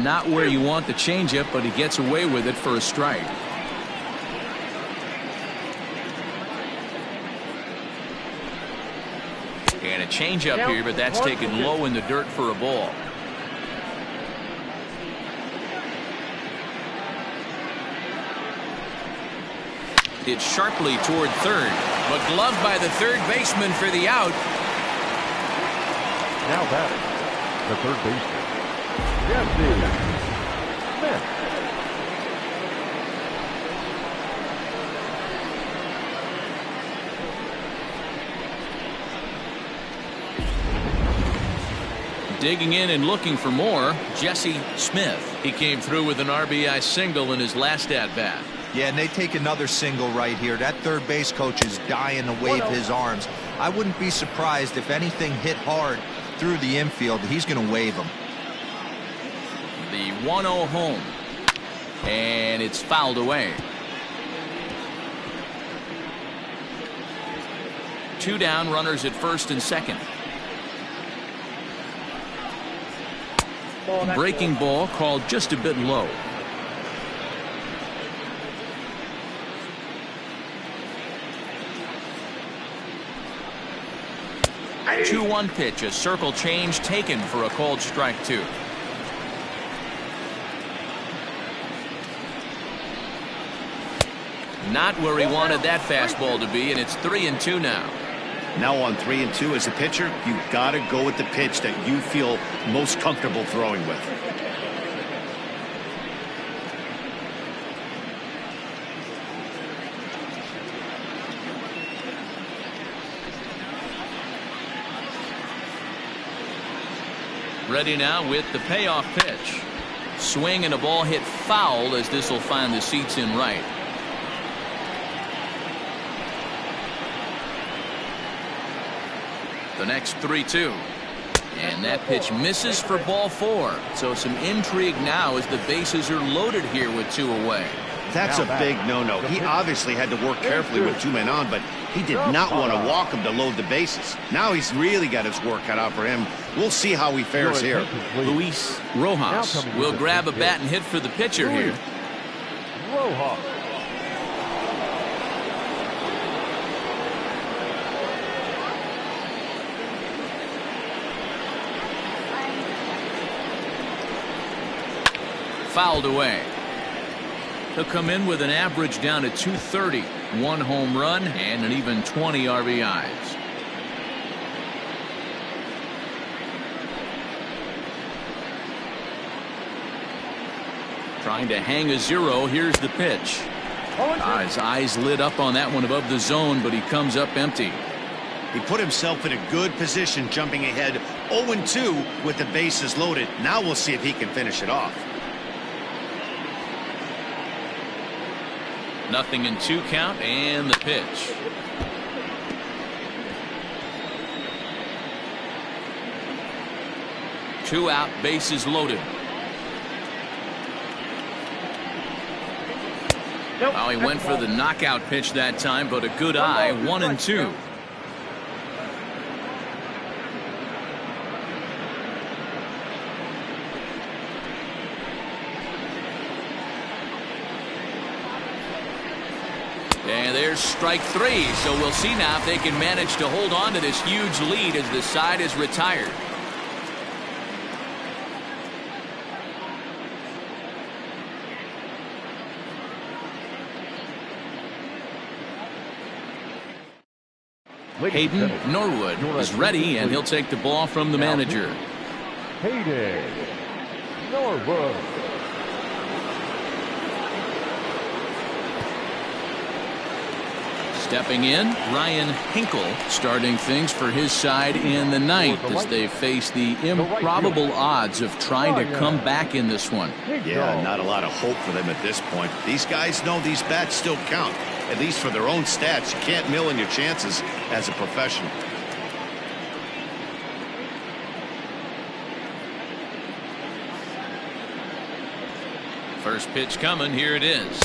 Not where you want the changeup, but he gets away with it for a strike. And a changeup here, but that's taken low in the dirt for a ball. It's sharply toward third, but gloved by the third baseman for the out. Now batting, the third baseman, Jesse Smith. Digging in and looking for more, Jesse Smith. He came through with an RBI single in his last at-bat. Yeah, and they take another single right here. That third base coach is dying to wave his arms. I wouldn't be surprised if anything hit hard through the infield. He's going to wave them. The 1-0 home. And it's fouled away. 2 down, runners at first and second. Breaking ball called just a bit low. A 2-1 pitch, a circle change taken for a called strike 2. Not where he wanted that fastball to be, and it's 3-2 now. Now on 3-2 as a pitcher, you've got to go with the pitch that you feel most comfortable throwing with. Ready now with the payoff pitch. Swing and a ball hit foul as this will find the seats in right. The next 3-2. And that pitch misses for ball 4. So some intrigue now as the bases are loaded here with 2 away. That's a big no-no. He obviously had to work carefully with 2 men on, but he did not want to walk him to load the bases. Now he's really got his work cut out for him. We'll see how he fares here. Luis Rojas will grab a bat and hit for the pitcher here. Rojas. Fouled away. He'll come in with an average down to 230, 1 home run, and an even 20 RBIs. Trying to hang a 0. Here's the pitch. His eyes lit up on that one above the zone, but he comes up empty. He put himself in a good position jumping ahead 0-2 with the bases loaded. Now we'll see if he can finish it off. Nothing in 2 count, and the pitch. Two out, bases loaded. Oh, he went for the knockout pitch that time, but a good eye, 1-2. And there's strike 3, so we'll see now if they can manage to hold on to this huge lead as the side is retired. Hayden Norwood is ready, and he'll take the ball from the manager. Hayden Norwood. Stepping in, Ryan Hinkle starting things for his side in the 9th as they face the improbable odds of trying to come back in this one. Yeah, not a lot of hope for them at this point. These guys know these bats still count, at least for their own stats. You can't mill in your chances as a professional. First pitch coming, here it is.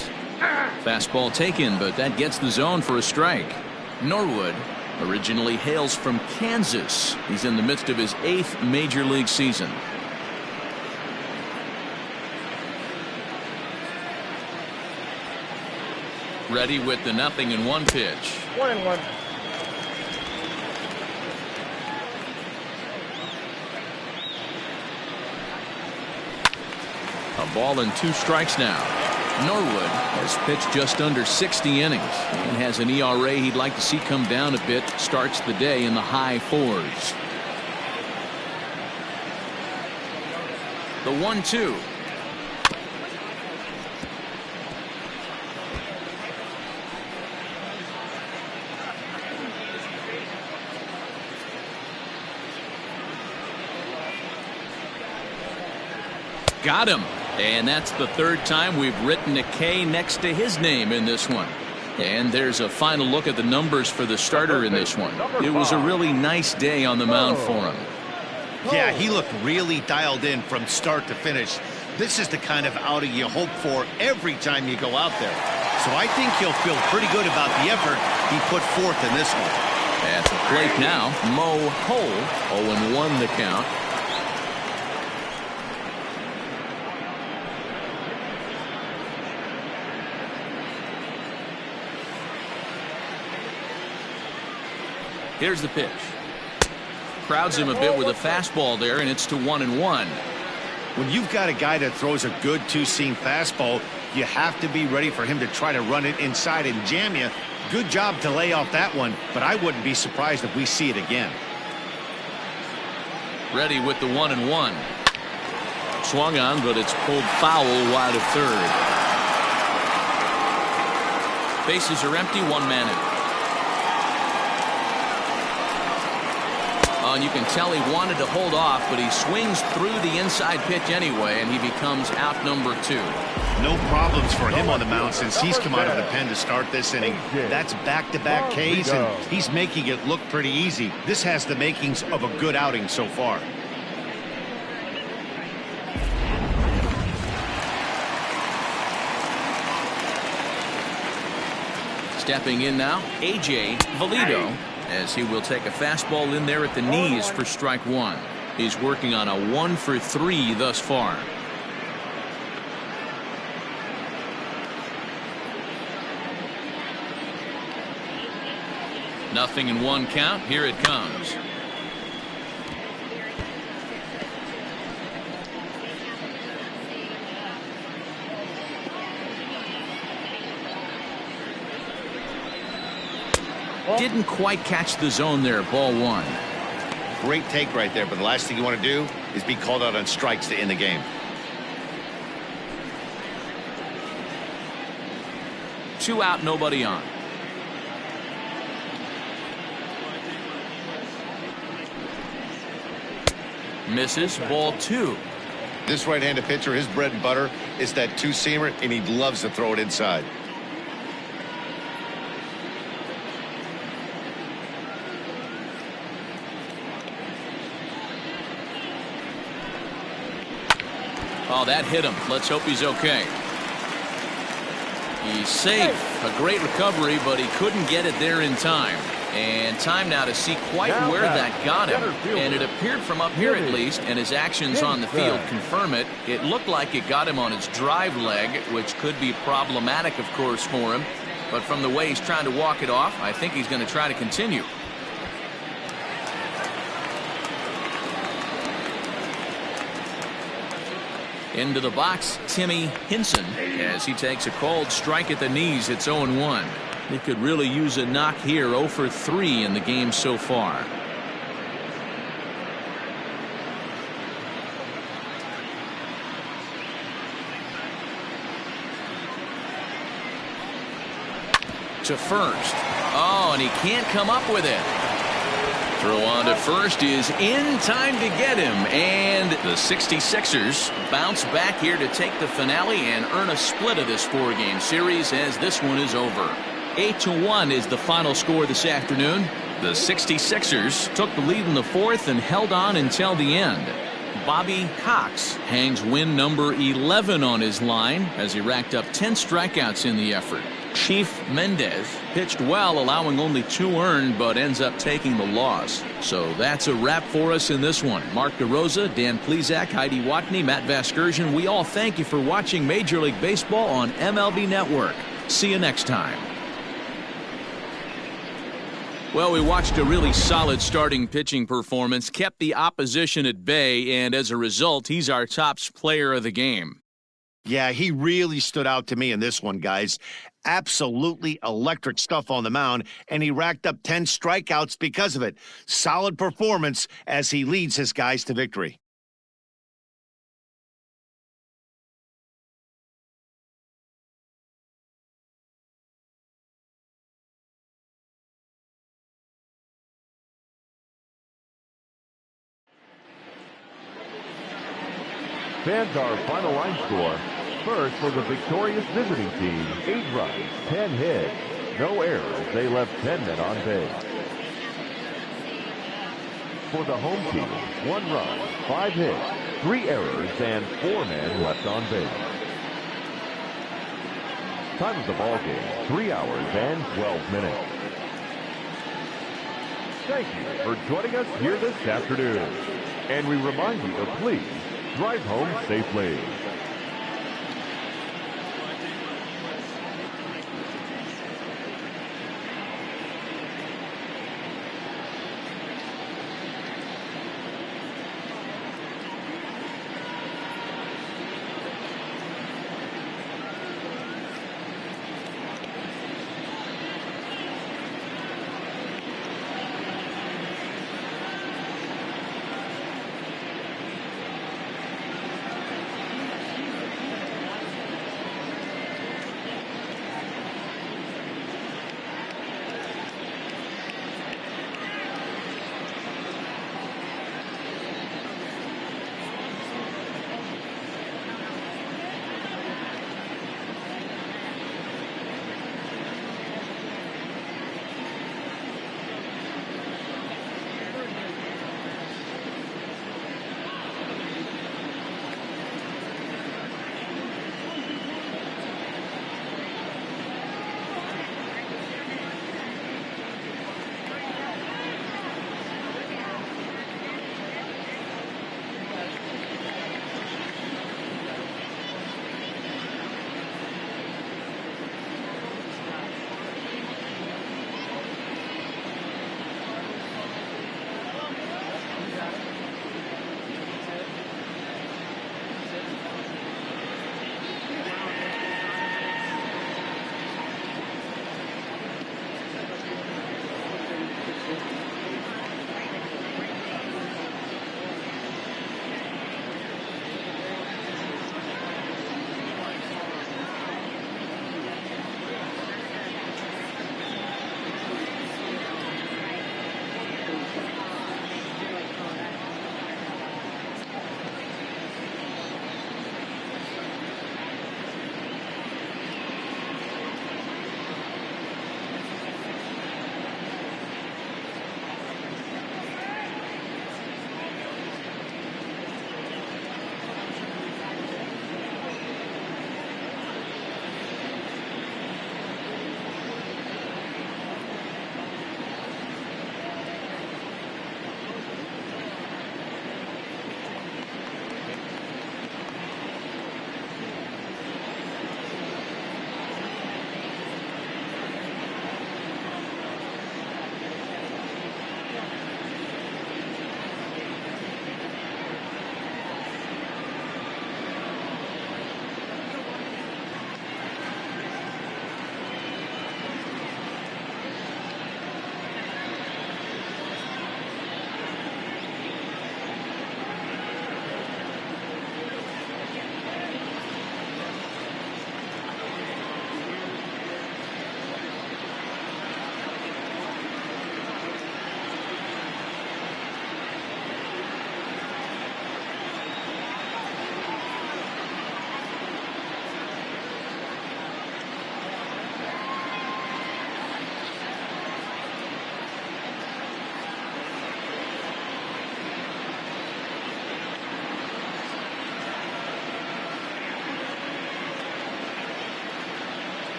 Fastball taken, but that gets the zone for a strike. Norwood originally hails from Kansas. He's in the midst of his 8th major league season. Ready with the 0-1 pitch. 1-1. A ball and 2 strikes now. Norwood has pitched just under 60 innings and has an ERA he'd like to see come down a bit. Starts the day in the high 4s. The 1-2. Got him. And that's the 3rd time we've written a K next to his name in this one. And there's a final look at the numbers for the starter in this one. It was a really nice day on the mound for him. Yeah, he looked really dialed in from start to finish. This is the kind of outing you hope for every time you go out there. So I think he'll feel pretty good about the effort he put forth in this one. At the plate now, Mo Hole, 0-1 the count. Here's the pitch. Crowds him a bit with a fastball there, and it's to 1-1. When you've got a guy that throws a good 2-seam fastball, you have to be ready for him to try to run it inside and jam you. Good job to lay off that one, but I wouldn't be surprised if we see it again. Ready with the 1-1. Swung on, but it's pulled foul wide of 3rd. Bases are empty, 1 man in. Oh, and you can tell he wanted to hold off, but he swings through the inside pitch anyway, and he becomes out number 2. No problems for him on the mound since he's come out of the pen to start this inning. That's back-to-back Ks, and he's making it look pretty easy. This has the makings of a good outing so far. Stepping in now, A.J. Valido, as he will take a fastball in there at the knees for strike 1. He's working on a 1-for-3 thus far. Nothing in 1 count. Here it comes. Didn't quite catch the zone there. Ball 1. Great take right there, but the last thing you want to do is be called out on strikes to end the game. 2 out, nobody on. Misses. Ball 2. This right-handed pitcher, his bread and butter is that two-seamer, and he loves to throw it inside. Oh, that hit him. Let's hope he's okay. He's safe. A great recovery, but he couldn't get it there in time. And time now to see quite where that got him. And it appeared from up here at least, and his actions on the field confirm it. It looked like it got him on his drive leg, which could be problematic, of course, for him. But from the way he's trying to walk it off, I think he's going to try to continue. Into the box, Timmy Hinson, as he takes a called strike at the knees. It's 0-1. He could really use a knock here. 0-for-3 in the game so far. To first. Oh, and he can't come up with it. Throw on to first is in time to get him, and the 66ers bounce back here to take the finale and earn a split of this 4-game series as this one is over. 8-1 is the final score this afternoon. The 66ers took the lead in the 4th and held on until the end. Bobby Cox hangs win number 11 on his line as he racked up 10 strikeouts in the effort. Chief Mendez pitched well, allowing only 2 earned, but ends up taking the loss. So that's a wrap for us in this one. Mark DeRosa, Dan Plesac, Heidi Watney, Matt Vasgersian, we all thank you for watching Major League Baseball on MLB Network. See you next time. Well, we watched a really solid starting pitching performance, kept the opposition at bay, and as a result, he's our top player of the game. Yeah, he really stood out to me in this one, guys. Absolutely electric stuff on the mound, and he racked up 10 strikeouts because of it. Solid performance as he leads his guys to victory. Fans, our final line score. First, for the victorious visiting team, 8 runs, 10 hits, no errors. They left 10 men on base. For the home team, 1 run, 5 hits, 3 errors, and 4 men left on base. Time of the ball game, 3 hours and 12 minutes. Thank you for joining us here this afternoon. And we remind you to please drive home safely.